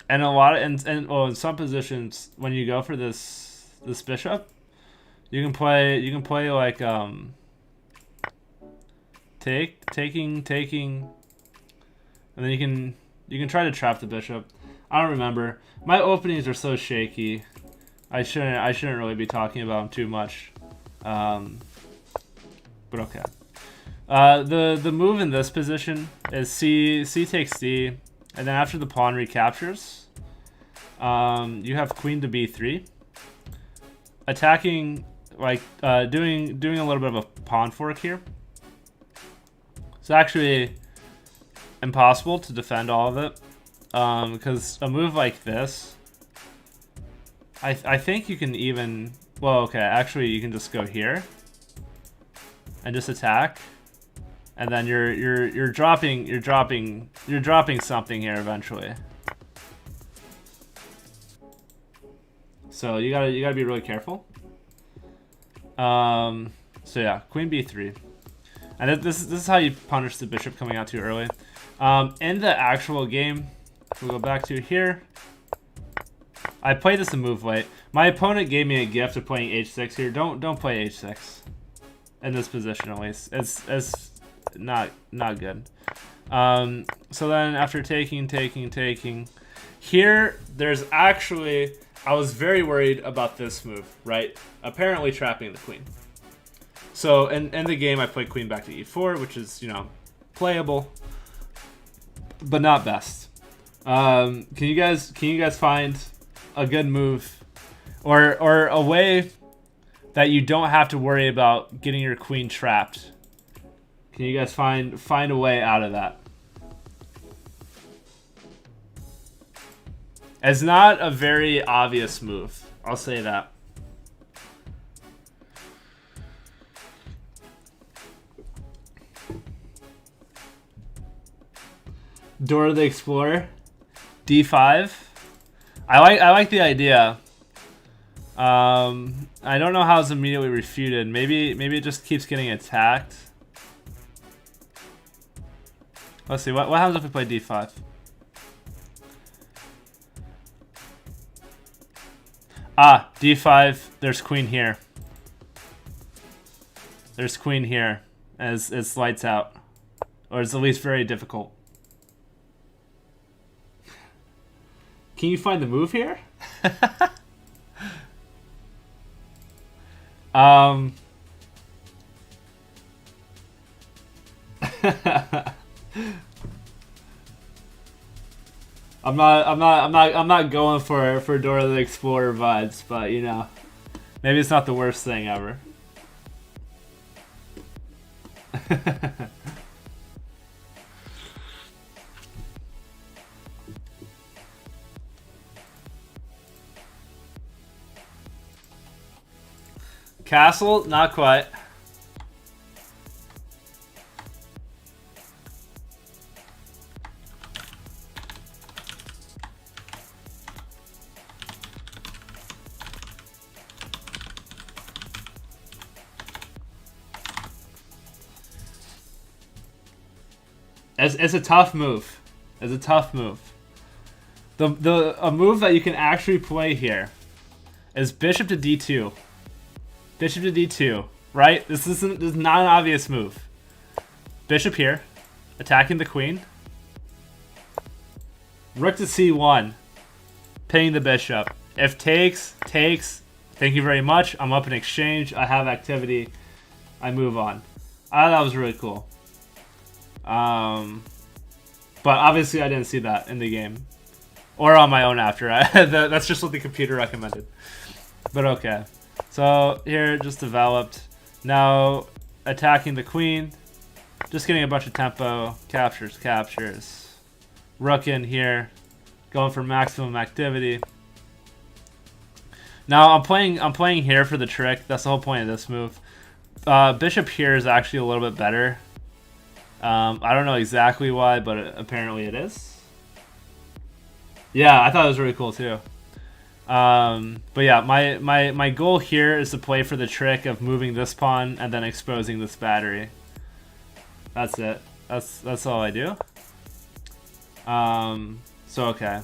in some positions when you go for this bishop, you can play like taking, and then you can try to trap the bishop. I don't remember. My openings are so shaky. I shouldn't really be talking about him too much. But okay. The move in this position is C takes D, and then after the pawn recaptures, you have queen to B3. Attacking, like doing a little bit of a pawn fork here. It's actually impossible to defend all of it, because a move like this, I think you can even, well, okay, actually you can just go here and just attack, and then you're dropping something here eventually. So you gotta be really careful. So yeah, queen b3, and this is how you punish the bishop coming out too early. In the actual game, we'll go back to here. I played this a move late. My opponent gave me a gift of playing h6 here. Don't play h6 in this position, at least. It's not good. So then after taking here, there's actually, I was very worried about this move, right? Apparently trapping the queen. So in the game, I played queen back to e4, which is, you know, playable, but not best. Can you guys find a good move, or a way that you don't have to worry about getting your queen trapped? Can you guys find a way out of that? It's not a very obvious move, I'll say that. Dora the Explorer, d5. I like the idea. I don't know how it's immediately refuted. Maybe it just keeps getting attacked. Let's see, what happens if we play d5? Ah, d5, there's queen here. There's queen here, as it's lights out. Or it's at least very difficult. Can you find the move here? I'm not going for Dora the Explorer vibes, but you know, maybe it's not the worst thing ever. Castle, not quite. It's a tough move. It's a tough move. A move that you can actually play here is bishop to d2. Bishop to d2, right? This is not an obvious move. Bishop here, attacking the queen. Rook to c1, pinning the bishop. If takes, thank you very much. I'm up in exchange. I have activity. I move on. I thought that was really cool. But obviously I didn't see that in the game. Or on my own after. That's just what the computer recommended. But okay. So here, just developed. Now attacking the queen. Just getting a bunch of tempo. Captures. Rook in here. Going for maximum activity. Now I'm playing here for the trick. That's the whole point of this move. Bishop here is actually a little bit better. I don't know exactly why, but apparently it is. Yeah, I thought it was really cool too. But yeah, my goal here is to play for the trick of moving this pawn and then exposing this battery. That's it. That's all I do. So okay.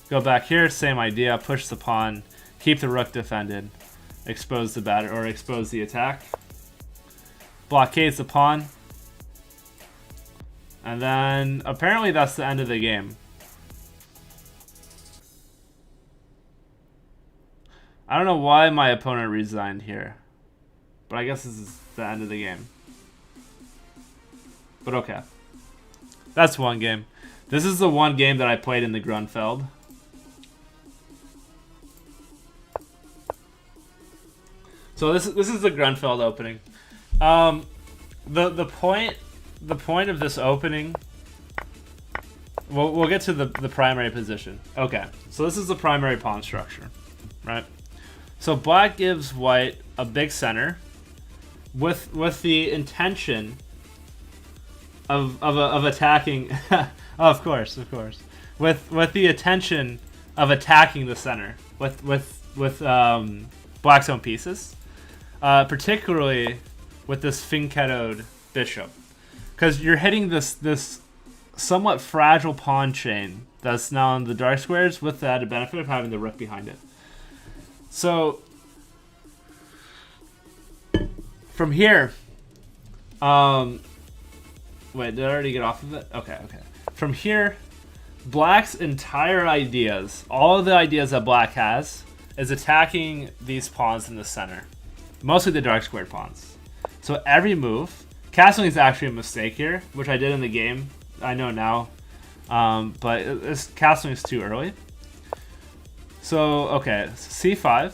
Go back here, same idea, push the pawn, keep the rook defended, expose the battery, or expose the attack. Blockades the pawn. And then apparently that's the end of the game. I don't know why my opponent resigned here. But I guess this is the end of the game. But okay. That's one game. This is the one game that I played in the Grunfeld. So this is the Grunfeld opening. The point of this opening. We'll get to the primary position. Okay, so this is the primary pawn structure, right? So black gives white a big center, with the intention of attacking. Oh, of course, with the intention of attacking the center with black's own pieces, particularly with this fianchettoed bishop, because you're hitting this somewhat fragile pawn chain that's now on the dark squares with the added benefit of having the rook behind it. So from here, wait, did I already get off of it? Okay. From here, black's entire ideas, all of the ideas that black has, is attacking these pawns in the center, mostly the dark squared pawns. So every move, castling is actually a mistake here, which I did in the game. I know now, but this castling is too early. So okay, c5,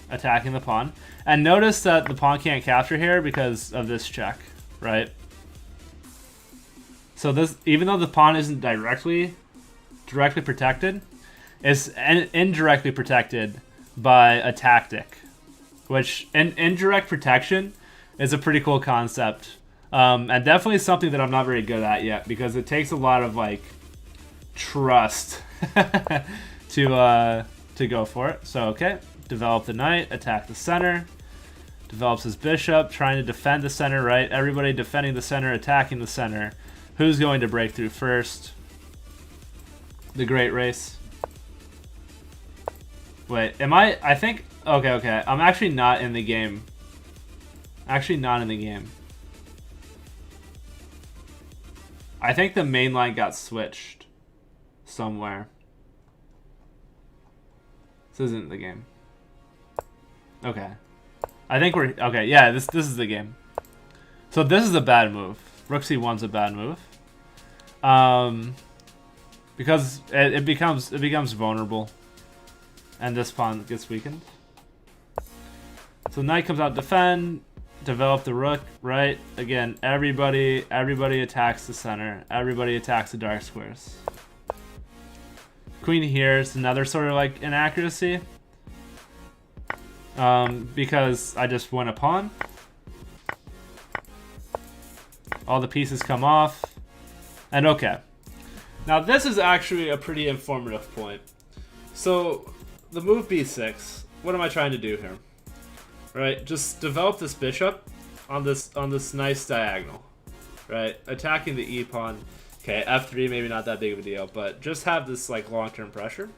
attacking the pawn, and notice that the pawn can't capture here because of this check, right? So this, even though the pawn isn't directly protected, it's indirectly protected by a tactic, which indirect protection is a pretty cool concept. And definitely something that I'm not very good at yet, because it takes a lot of like trust to go for it. So okay, develop the knight, attack the center, develops his bishop, trying to defend the center, right? Everybody defending the center, attacking the center. Who's going to break through first? The great race. Wait, am I? I think. Okay. I'm actually not in the game. Actually, not in the game. I think the main line got switched somewhere. This isn't the game. Okay. I think we're... Okay, yeah, this is the game. So this is a bad move. Rook c1's a bad move. Because it becomes vulnerable. And this pawn gets weakened. So knight comes out to defend. Develop the rook, right? Again, everybody attacks the center. Everybody attacks the dark squares. Queen here is another sort of like inaccuracy. Because I just won a pawn. All the pieces come off. And okay. Now this is actually a pretty informative point. So the move b6, what am I trying to do here? Right, just develop this bishop on this nice diagonal, right? Attacking the e pawn. Okay, f3 maybe not that big of a deal, but just have this like long-term pressure.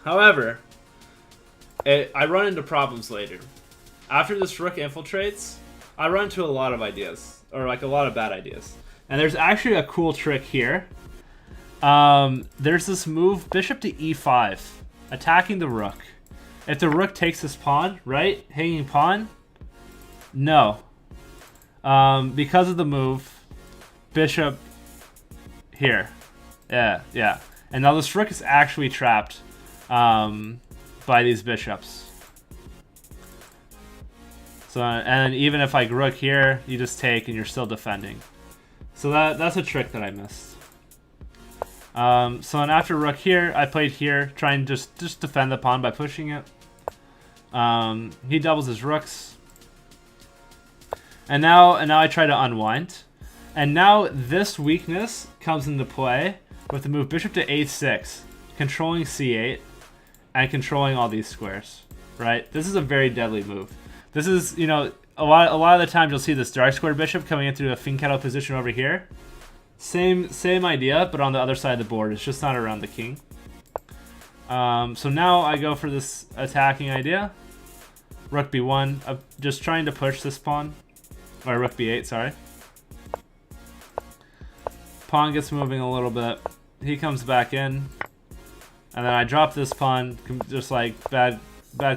However, I run into problems later. After this rook infiltrates, I run into a lot of ideas, or like a lot of bad ideas. And there's actually a cool trick here. There's this move, bishop to e5, attacking the rook. If the rook takes this pawn, right? Hanging pawn? No. Because of the move, bishop here. Yeah. And now this rook is actually trapped by these bishops. So, and even if I rook here, you just take and you're still defending. So that's a trick that I missed. So and after rook here, I played here, trying to just defend the pawn by pushing it. He doubles his rooks. And now I try to unwind. And now this weakness comes into play with the move bishop to a6, controlling c8, and controlling all these squares. Right? This is a very deadly move. This is, you know, a lot of the times you'll see this dark square bishop coming in through a fianchetto position over here. Same idea, but on the other side of the board. It's just not around the king. So now I go for this attacking idea. Rook b1, just trying to push this pawn. Or rook b8, sorry. Pawn gets moving a little bit. He comes back in. And then I drop this pawn, just like bad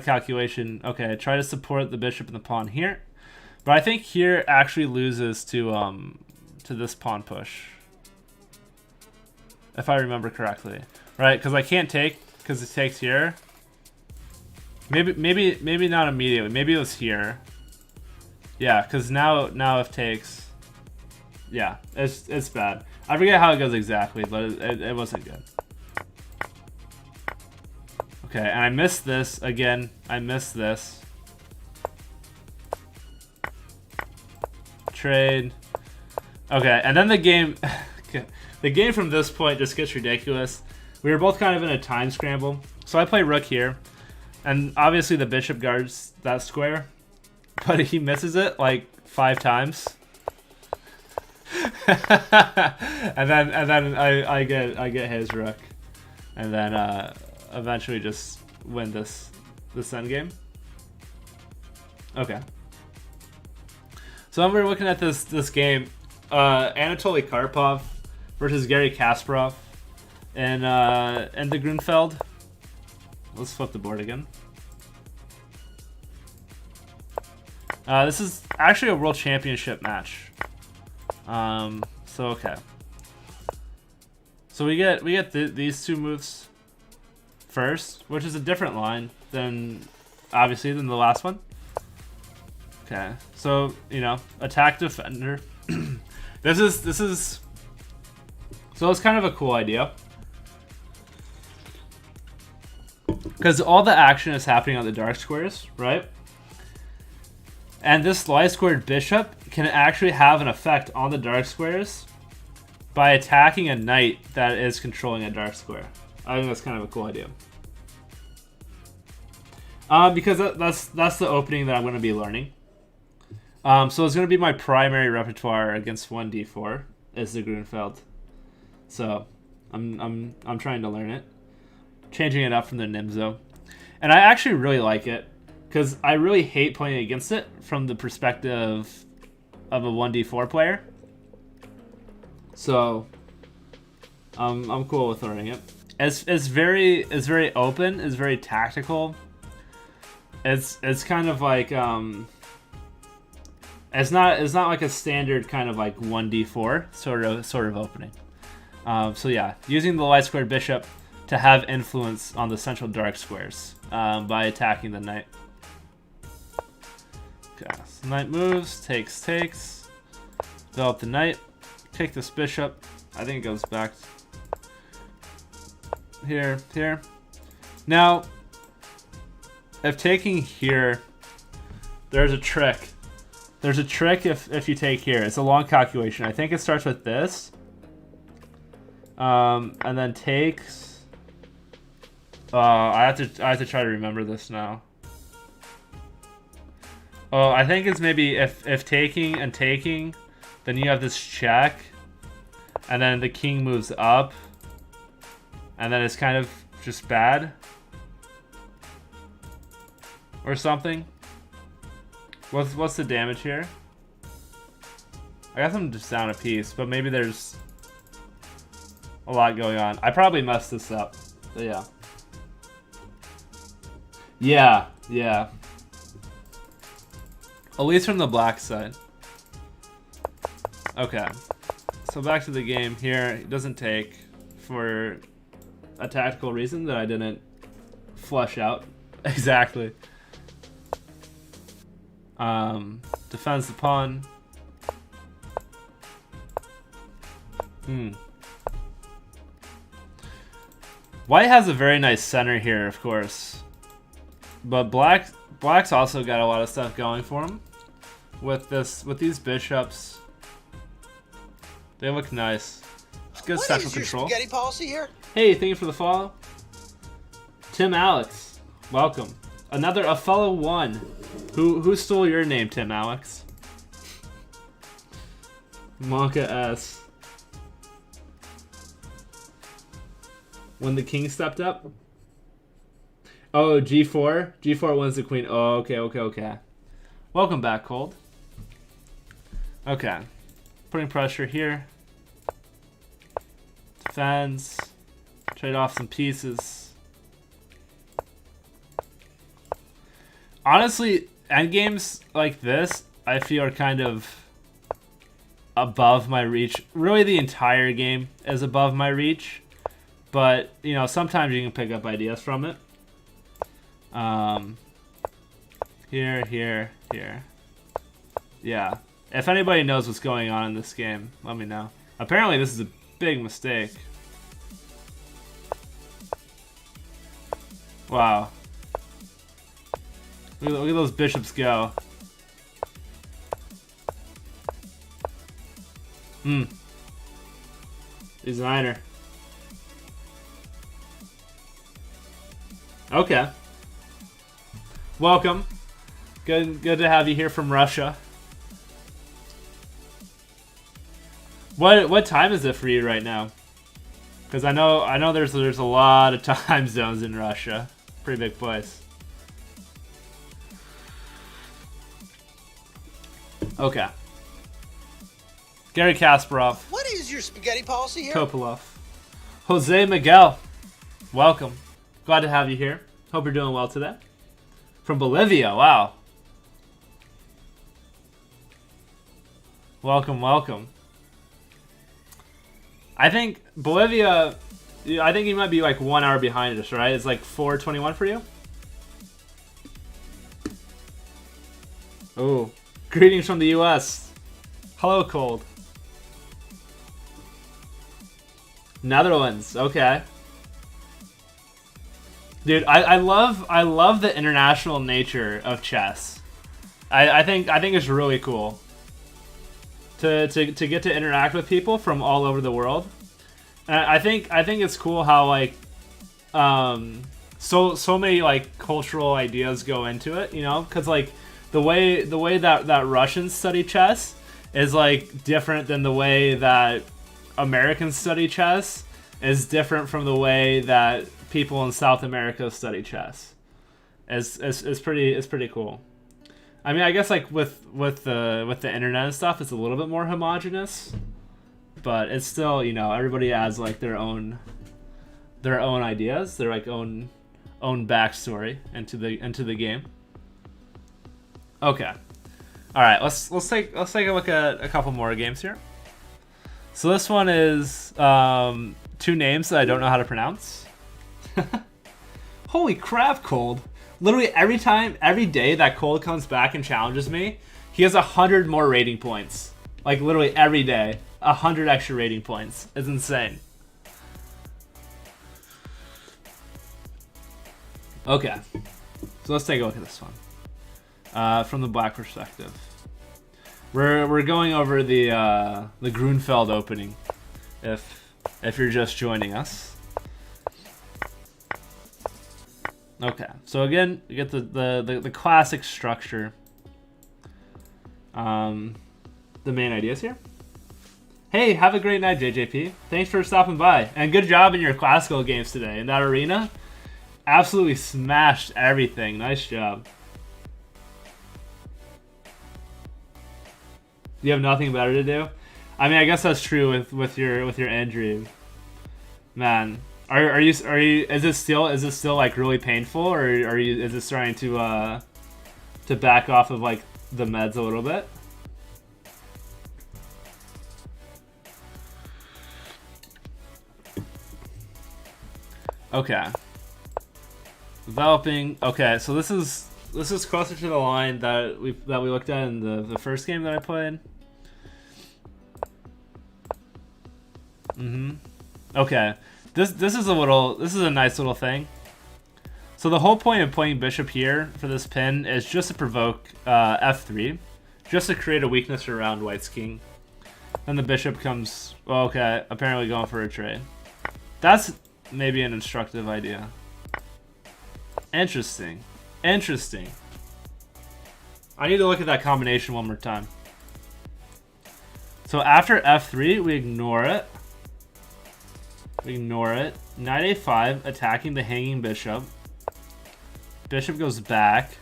calculation. Okay, try to support the bishop and the pawn here. But I think here actually loses to this pawn push. If I remember correctly. Right, because I can't take, because it takes here. Maybe not immediately. Maybe it was here. Yeah, because now if takes, yeah, it's bad. I forget how it goes exactly, but it wasn't good. Okay, and I missed this again. I missed this. Trade. Okay, and then the game, the game from this point just gets ridiculous. We were both kind of in a time scramble, so I play rook here. And obviously the bishop guards that square, but he misses it like 5 times. and then I get his rook, and then eventually just win this endgame. Okay. So when we're looking at this game, Anatoly Karpov versus Garry Kasparov, and the Grunfeld. Let's flip the board again. This is actually a world championship match. So okay. So we get these 2 moves first, which is a different line than obviously than the last one. Okay. So, you know, attack defender. This is so it's kind of a cool idea. Because all the action is happening on the dark squares, right? And this light squared bishop can actually have an effect on the dark squares by attacking a knight that is controlling a dark square. I think that's kind of a cool idea. Because that's the opening that I'm going to be learning. So it's going to be my primary repertoire against 1d4 is the Grunfeld. So I'm trying to learn it. Changing it up from the Nimzo. And I actually really like it, because I really hate playing against it from the perspective of a 1d4 player. So I'm cool with learning it. It's very open, it's very tactical. It's kind of like it's not like a standard kind of like 1d4 sort of opening. So yeah, using the light squared bishop to have influence on the central dark squares by attacking the knight. Okay, so knight moves, takes, develop the knight, take this bishop. I think it goes back here. Now, if taking here, there's a trick. There's a trick if you take here. It's a long calculation. I think it starts with this, and then takes. I have to try to remember this now. Oh, I think it's maybe if taking and taking, then you have this check, and then the king moves up, and then it's kind of just bad or something. What's the damage here? I got them just down a piece, but maybe there's a lot going on. I probably messed this up, but yeah. Yeah. At least from the black side. Okay. So back to the game here. It doesn't take for a tactical reason that I didn't flush out exactly. Defends the pawn. White has a very nice center here, of course. But Black's also got a lot of stuff going for him. With these bishops. They look nice. It's good central control. Spaghetti policy here? Hey, thank you for the follow. Tim Alex, welcome. A fellow one. Who stole your name, Tim Alex? Monka S. When the king stepped up? Oh, G4? G4 wins the queen. Oh, okay. Welcome back, Cold. Okay. Putting pressure here. Defends. Trade off some pieces. Honestly, endgames like this, I feel are kind of above my reach. Really, the entire game is above my reach. But, you know, sometimes you can pick up ideas from it. Here, here, here. Yeah. If anybody knows what's going on in this game, let me know. Apparently, this is a big mistake. Wow. Look at those bishops go. Designer. Okay. Welcome. Good to have you here from Russia. What time is it for you right now? Because I know there's a lot of time zones in Russia. Pretty big place. Okay. Gary Kasparov. What is your spaghetti policy here? Kopolov. Jose Miguel. Welcome. Glad to have you here. Hope you're doing well today. From Bolivia. Wow. Welcome, welcome. I think Bolivia, I think you might be like 1 hour behind us, right? It's like 4:21 for you? Oh, greetings from the US. Hello, Cold. Netherlands, okay. Dude, I love the international nature of chess. I think it's really cool to get to interact with people from all over the world. And I think it's cool how like so many like cultural ideas go into it, you know, because like the way that Russians study chess is like different than the way that Americans study chess is different from the way that people in South America study chess. It's pretty cool. I mean, I guess like with the internet and stuff, it's a little bit more homogenous, but it's still, you know, everybody adds like their own ideas, their like own backstory into the game. Okay, all right. Let's take a look at a couple more games here. So this one is 2 names that I don't know how to pronounce. Holy crap, Cold. Literally every day that Cold comes back and challenges me, he has 100 more rating points. Like literally every day, 100 extra rating points. It's insane. Okay, so let's take a look at this one from the black perspective. We're going over the Grunfeld opening. If you're just joining us. Okay, so again, you get the classic structure. The main ideas here. Hey, have a great night, JJP. Thanks for stopping by, and good job in your classical games today. In that arena, absolutely smashed everything. Nice job. You have nothing better to do. I mean, I guess that's true with your injury, man. Are you is it still like really painful, or is it starting to back off of like the meds a little bit? Okay. Developing. Okay, so this is closer to the line that we looked at in the first game that I played. Okay. This is a nice little thing. So the whole point of playing bishop here for this pin is just to provoke f3, just to create a weakness around white's king. Then the bishop comes. Well, okay, apparently going for a trade. That's maybe an instructive idea. Interesting. Interesting. I need to look at that combination one more time. So after f3, we ignore it. We ignore it. Knight a5, attacking the hanging bishop. Bishop goes back.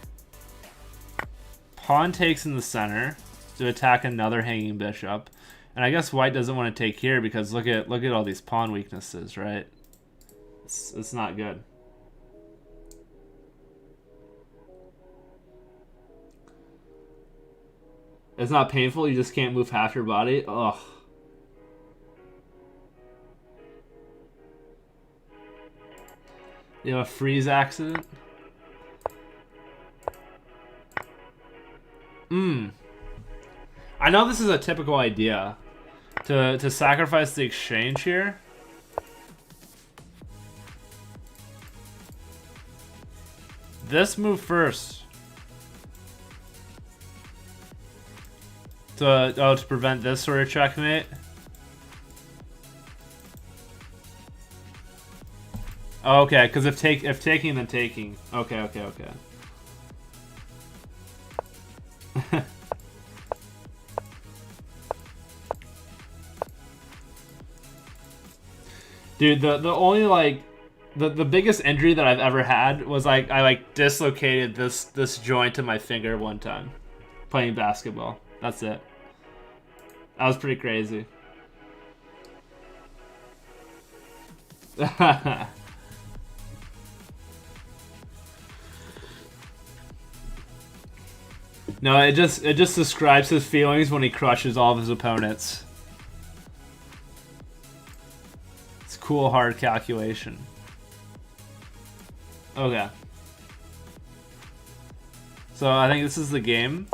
Pawn takes in the center to attack another hanging bishop. And I guess white doesn't want to take here because look at all these pawn weaknesses, right? It's not good. It's not painful. You just can't move half your body. Ugh. You have a freeze accident? I know this is a typical idea. To sacrifice the exchange here. This move first. To prevent this sort of checkmate. Okay, because if taking, then taking. Okay. Dude, the only like the biggest injury that I've ever had was like I like dislocated this joint in my finger one time playing basketball. That's it. That was pretty crazy. No, it just describes his feelings when he crushes all of his opponents. It's cool hard calculation. Okay. So I think this is the game.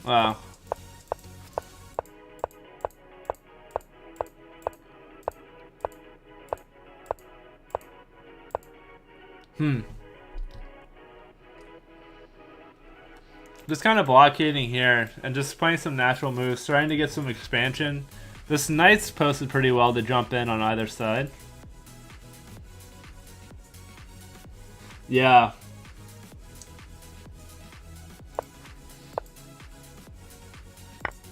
Wow. Just kind of blockading here and just playing some natural moves, trying to get some expansion. This knight's posted pretty well to jump in on either side. Yeah.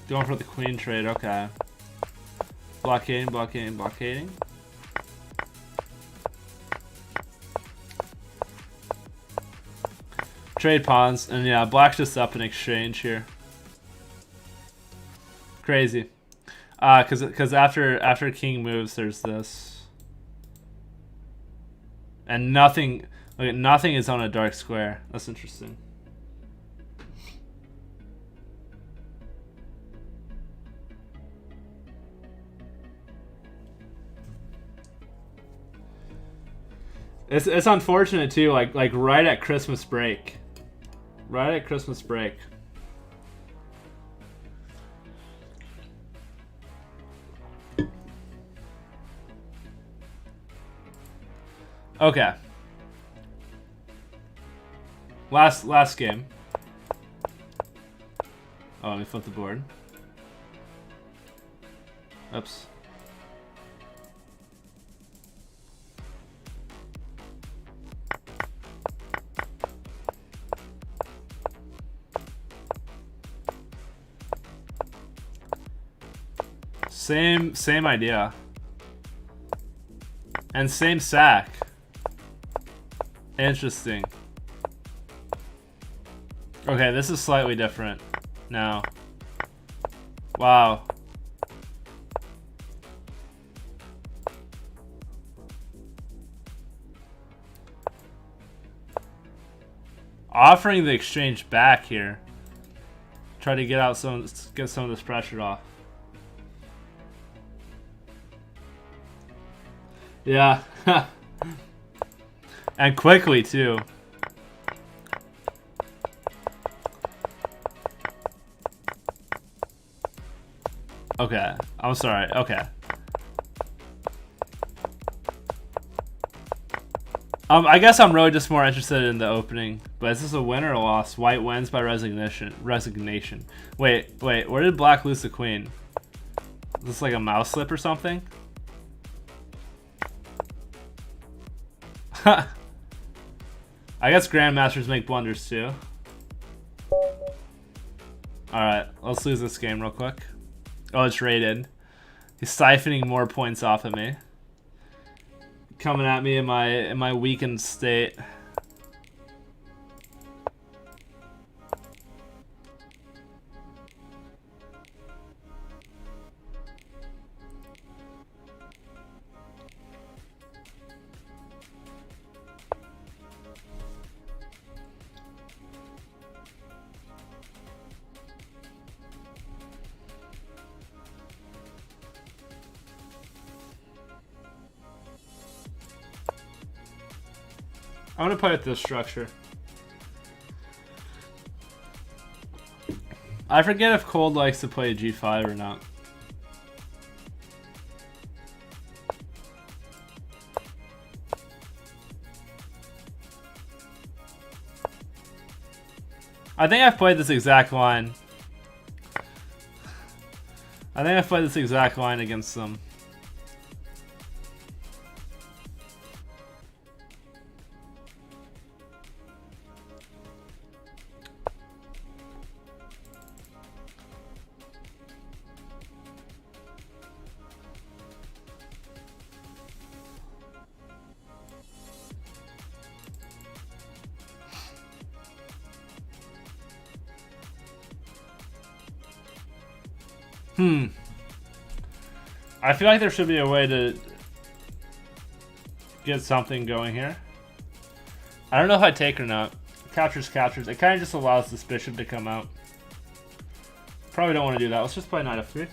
Going for the queen trade, okay. Blockading. Trade pawns, and yeah, black's just up in exchange here. Crazy. Cause after king moves, there's this. And nothing is on a dark square. That's interesting. It's unfortunate too, like right at Christmas break. Right at Christmas break. Okay. Last game. Oh, let me flip the board. Oops. Same idea. And same sack. Interesting. Okay, this is slightly different now. Wow. Offering the exchange back here. Try to get some of this pressure off. Yeah. And quickly too. Okay. I'm sorry. Okay. I guess I'm really just more interested in the opening. But is this a win or a loss? White wins by resignation. Wait. Where did black lose the queen? Is this like a mouse slip or something? I guess grandmasters make blunders too. Alright, let's lose this game real quick. Oh, it's rated. He's siphoning more points off of me. Coming at me in my weakened state. I'm gonna play with this structure. I forget if Cold likes to play G5 or not. I think I've played this exact line. I think I've played this exact line against them. I feel like there should be a way to get something going here. I don't know if I take or not. Captures. It kind of just allows this bishop to come out. Probably don't want to do that. Let's just play knight f3.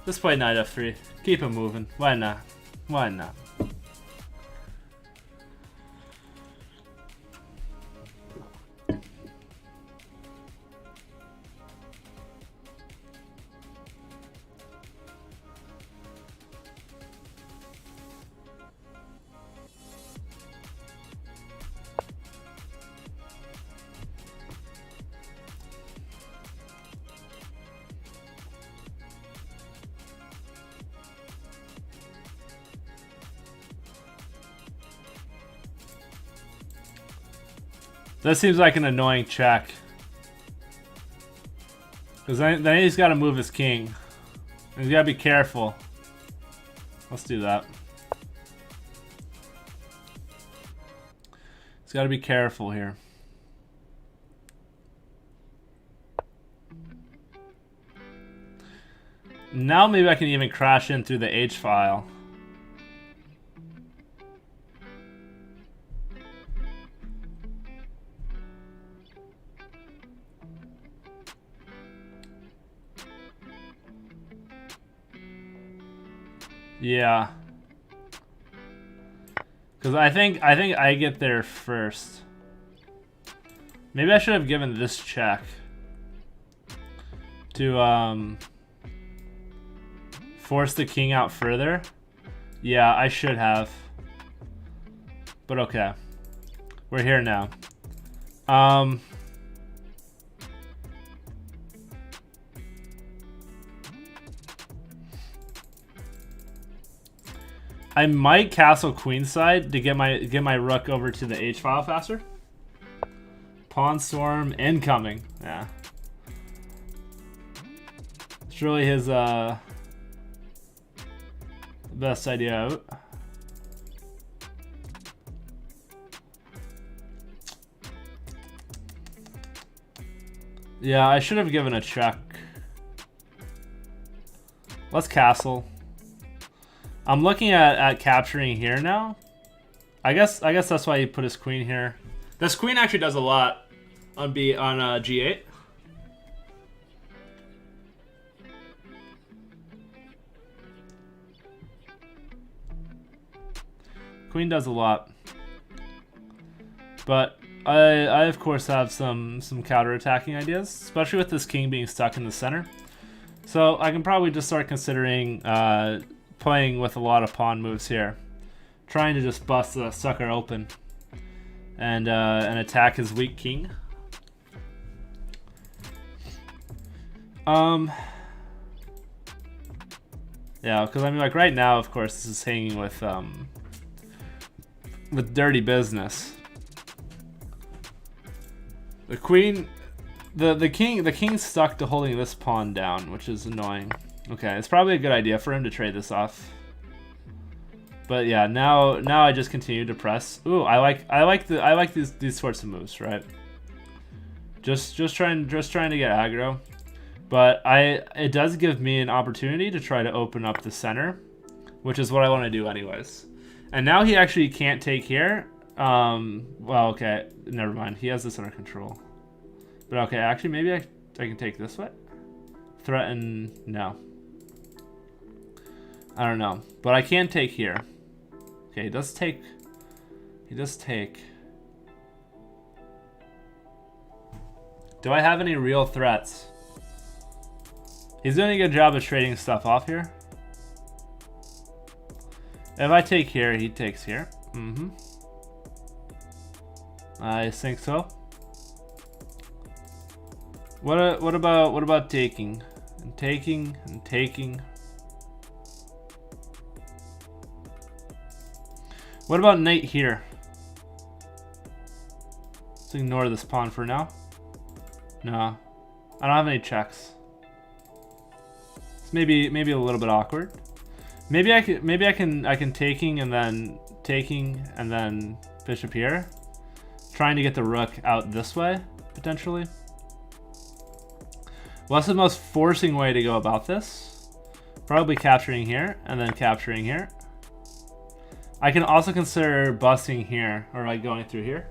Just play knight f3. Keep it moving. Why not? Why not? That seems like an annoying check. Because then he's got to move his king. He's got to be careful. Let's do that. He's got to be careful here. Now maybe I can even crash in through the H file. Yeah. Because I think I get there first. Maybe I should have given this check to force the king out further. Yeah, I should have. But okay. We're here now. I might castle queenside to get my rook over to the H file faster. Pawn storm incoming. Yeah. It's really his best idea out. Yeah, I should have given a check. Let's castle. I'm looking at capturing here now. I guess that's why he put his queen here. This queen actually does a lot on G8. Queen does a lot. But I of course have some counter-attacking ideas, especially with this king being stuck in the center. So I can probably just start considering playing with a lot of pawn moves here, trying to just bust the sucker open and attack his weak king. Yeah, because I mean, like right now, of course, this is hanging with dirty business. The queen, the king's stuck to holding this pawn down, which is annoying. Okay, it's probably a good idea for him to trade this off. But yeah, now I just continue to press. Ooh, I like these sorts of moves, right? Just trying to get aggro. But it does give me an opportunity to try to open up the center, which is what I want to do anyways. And now he actually can't take here. Well, okay, never mind. He has this under control. But okay, actually maybe I can take this way. Threaten, no. I don't know, but I can take here. Okay, he does take He does take. Do I have any real threats? He's doing a good job of trading stuff off here. If I take here, he takes here. I think so. What about taking? And taking and taking. What about knight here? Let's ignore this pawn for now. No, I don't have any checks. It's maybe a little bit awkward. Maybe I can taking and then bishop here, trying to get the rook out this way potentially. What's the most forcing way to go about this? Probably capturing here and then capturing here. I can also consider busting here or like going through here.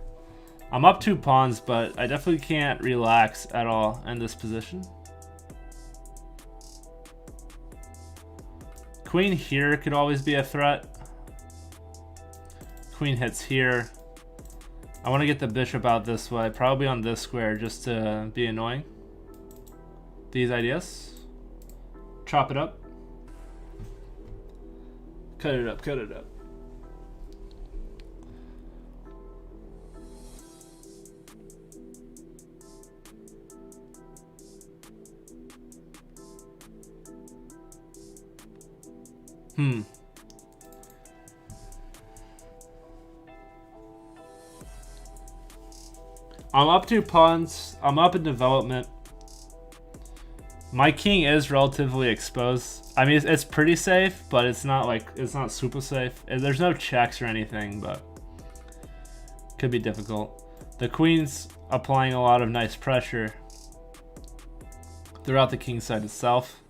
I'm up 2 pawns, but I definitely can't relax at all in this position. Queen here could always be a threat. Queen hits here. I want to get the bishop out this way, probably on this square, just to be annoying. These ideas. Chop it up. Cut it up, cut it up. I'm up 2 pawns. I'm up in development. My king is relatively exposed. I mean, it's pretty safe, but it's not super safe. There's no checks or anything, but could be difficult. The queen's applying a lot of nice pressure throughout the king side itself.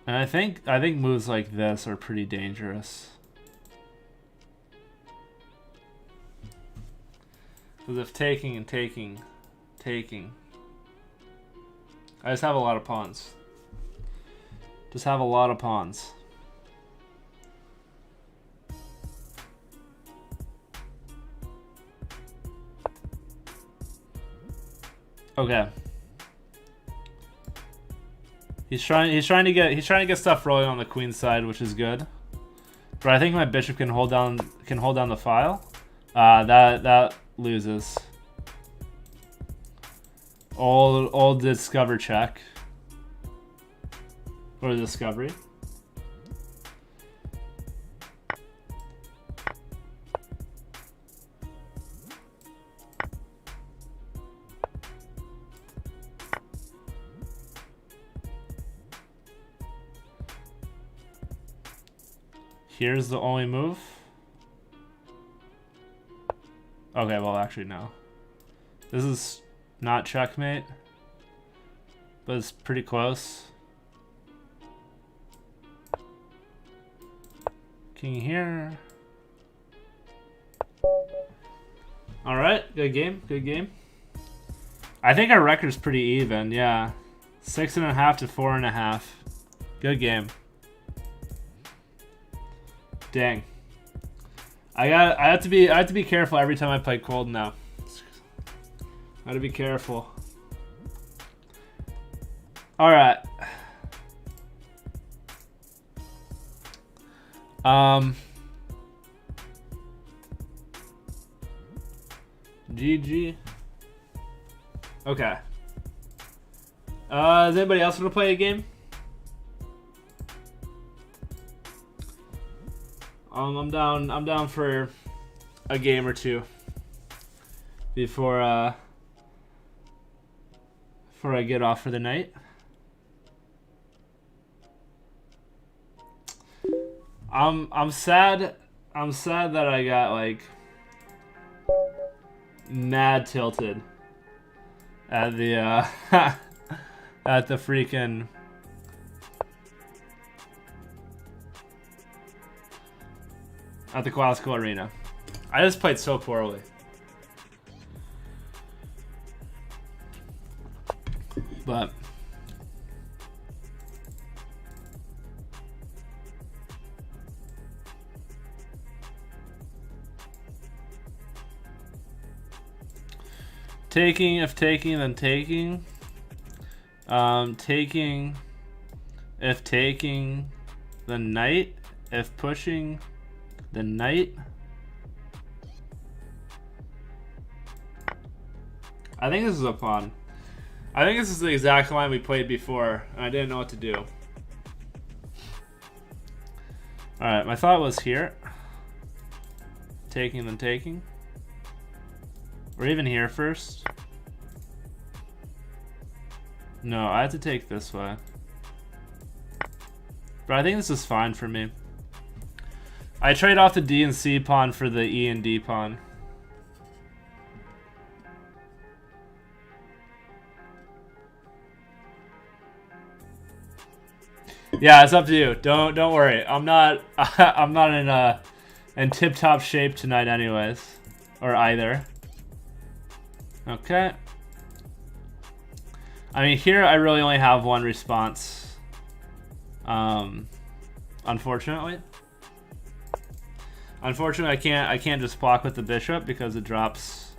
And I think moves like this are pretty dangerous. Because if taking and taking, I just have a lot of pawns. Just have a lot of pawns. Okay. He's trying to get stuff rolling on the queen side, which is good. But I think my bishop can hold down the file. That loses. Old discover check. Or discovery. Here's the only move. Okay, well, actually, no. This is not checkmate, but it's pretty close. King here. All right, good game, good game. I think our record's pretty even, yeah. 6.5 to 4.5. Good game. Dang. I have to be careful every time I play cold now. I gotta be careful. All right. GG. Okay. Does anybody else want to play a game? I'm down for a game or 2 before I get off for the night. I'm sad that I got like mad tilted at the at the freaking at the classical arena. I just played so poorly. But Taking, if taking, then taking. Taking, if taking, then knight. If pushing, then knight. I think this is a pawn. I think this is the exact line we played before, and I didn't know what to do. Alright, my thought was here. Taking, then taking. Or even here first. No, I have to take this way. But I think this is fine for me. I trade off the D and C pawn for the E and D pawn. Yeah, it's up to you. Don't worry. I'm not I'm not in tip-top shape tonight anyways. Or either. Okay. I mean, here I really only have one response. Unfortunately. Unfortunately, I can't just block with the bishop because it drops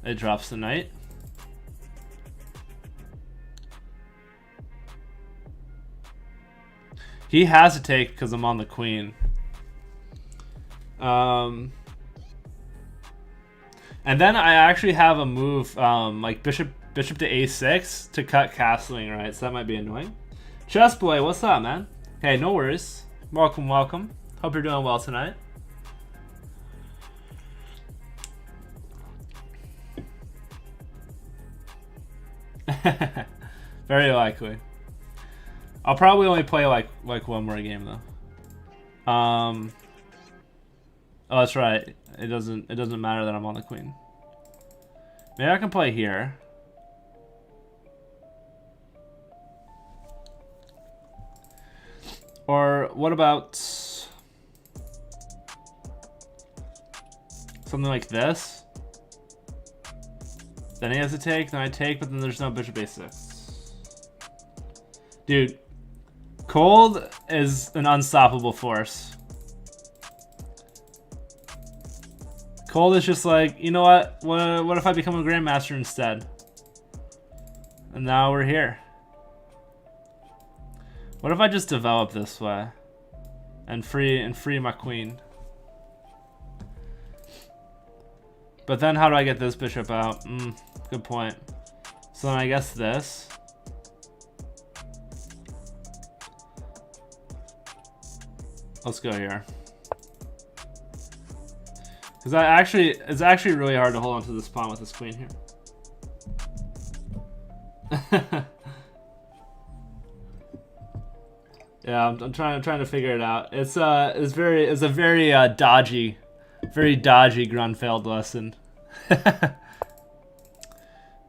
the knight. He has to take because I'm on the queen. And then I actually have a move like bishop to a6 to cut castling, right? So that might be annoying. Chess boy, what's up, man? Hey, no worries. Welcome, welcome. Hope you're doing well tonight. Very likely. I'll probably only play like one more game though. Oh, that's right. It doesn't matter that I'm on the queen. Maybe I can play here. Or what about something like this? Then he has to take, then I take, but then there's no bishop a6. Dude, Cold is an unstoppable force. Cold is just like, you know what? What if I become a grandmaster instead? And now we're here. What if I just develop this way and free my queen? But then how do I get this bishop out? Good point. So then I guess this. Let's go here. Because it's actually really hard to hold on to this pawn with this queen here. Yeah, I'm trying to figure it out. It's a very dodgy Grunfeld lesson.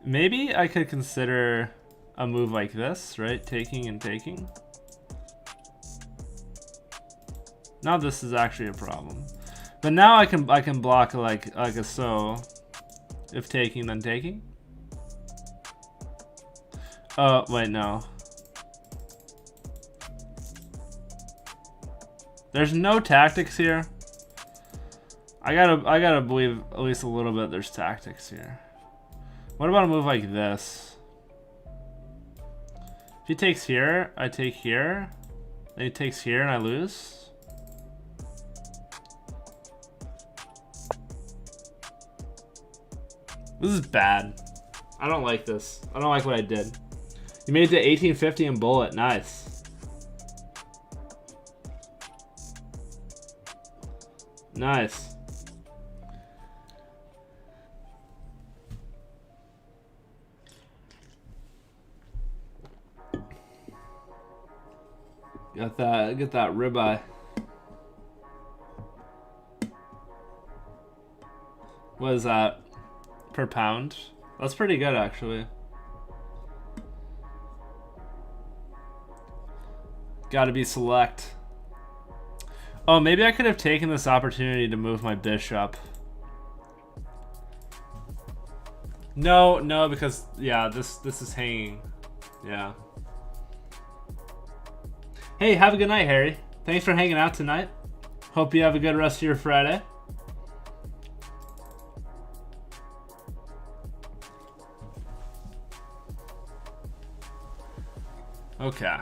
Maybe I could consider a move like this, right? Taking and taking. Now this is actually a problem. But now I can block like a so. If taking, then taking. Oh wait, no. There's no tactics here. I gotta believe at least a little bit there's tactics here. What about a move like this? If he takes here, I take here. Then he takes here and I lose. This is bad. I don't like this. I don't like what I did. You made it to 1850 in bullet. Nice. Nice. Get that ribeye. What is that? Per pound? That's pretty good actually. Gotta be select. Oh, maybe I could have taken this opportunity to move my bishop. No, because yeah, this is hanging. Yeah. Hey, have a good night, Harry. Thanks for hanging out tonight. Hope you have a good rest of your Friday. Okay.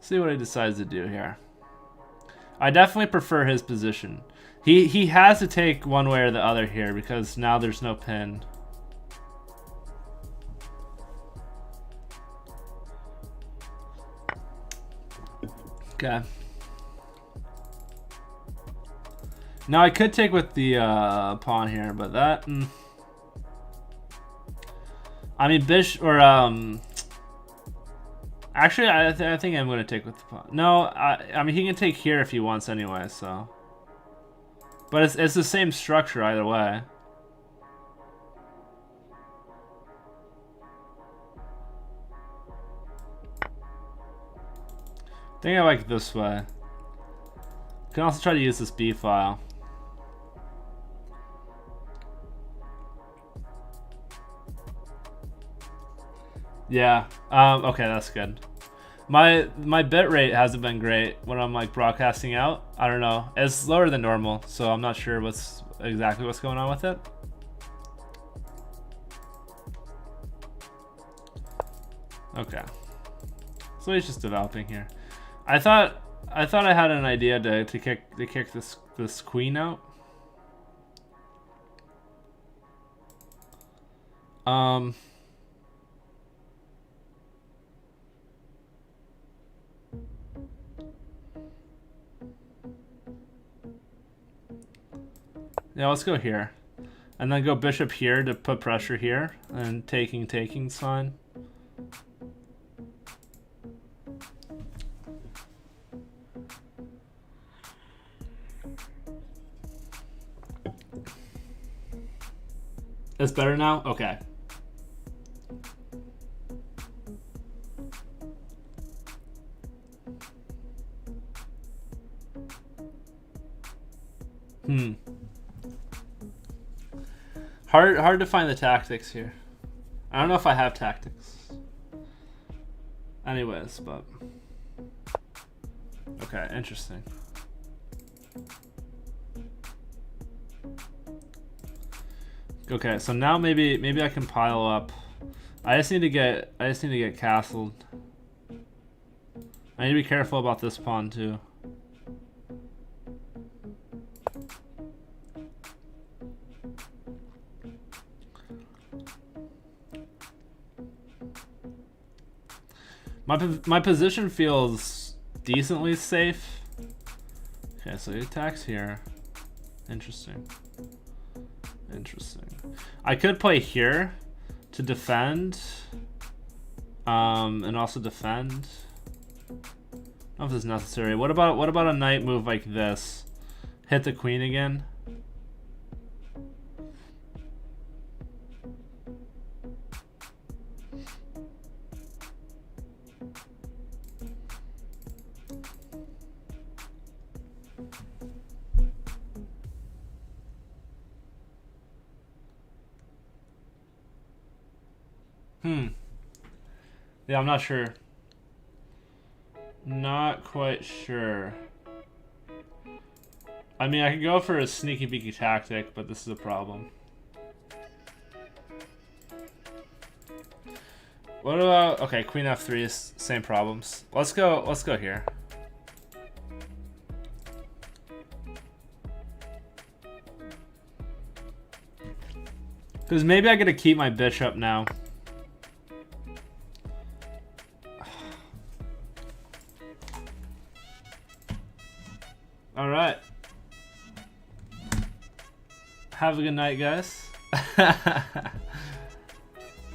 See what he decides to do here. I definitely prefer his position. He has to take one way or the other here because now there's no pin. Okay. Now I could take with the pawn here, but that. I mean, bishop or Actually, I think I'm gonna take with the pawn. No, I mean he can take here if he wants anyway. So, but it's the same structure either way. I think I like it this way. Can also try to use this B file. Yeah. Okay, that's good. My bit rate hasn't been great when I'm like broadcasting out. I don't know. It's lower than normal, so I'm not sure exactly what's going on with it. Okay. So he's just developing here. I thought I had an idea to kick this queen out. Yeah, let's go here. And then go bishop here to put pressure here. And taking's fine. It's better now? Okay. Hard to find the tactics here. I don't know if I have tactics. Anyways, but okay, interesting. Okay, so now maybe I can pile up. I just need to get castled. I need to be careful about this pawn too. My position feels decently safe. Okay, so he attacks here. Interesting. I could play here to defend, and also defend. I don't know if this is necessary. What about a knight move like this? Hit the queen again. Yeah, I'm not sure. Not quite sure. I mean, I could go for a sneaky beaky tactic, but this is a problem. What about, okay, queen f3 is same problems. Let's go here. Because maybe I get to keep my bishop now. All right. Have a good night, guys.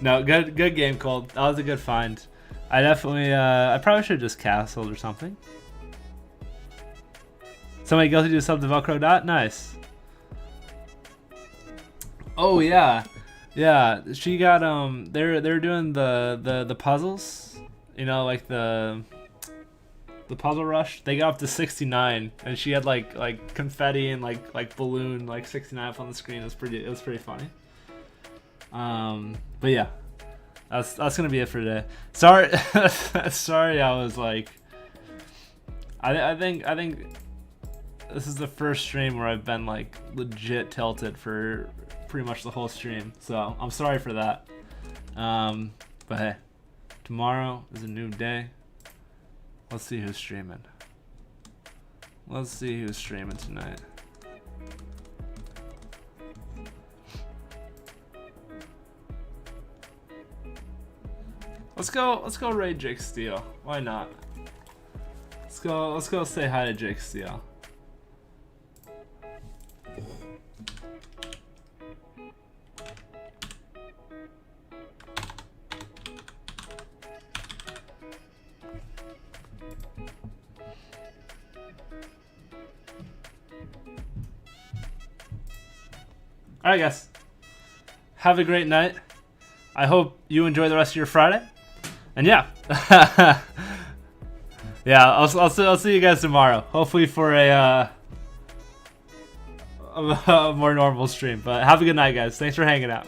No, good game, Cold. That was a good find. I definitely, I probably should have just castled or something. Somebody guilty to sub the Velcro dot? Nice. Oh yeah, yeah. She got they're doing the puzzles. You know, like the puzzle rush. They got up to 69, and she had like confetti and like balloon like 69 up on the screen. It was pretty funny. But yeah, that's gonna be it for today. Sorry, sorry. I was like, I think this is the first stream where I've been like legit tilted for pretty much the whole stream. So I'm sorry for that. But hey, tomorrow is a new day. Let's see who's streaming. Let's see who's streaming tonight. Let's go raid Jake Steele. Why not? Let's go say hi to Jake Steele. Alright guys, have a great night. I hope you enjoy the rest of your Friday. And yeah, yeah, I'll see you guys tomorrow. Hopefully for a more normal stream. But have a good night guys. Thanks for hanging out.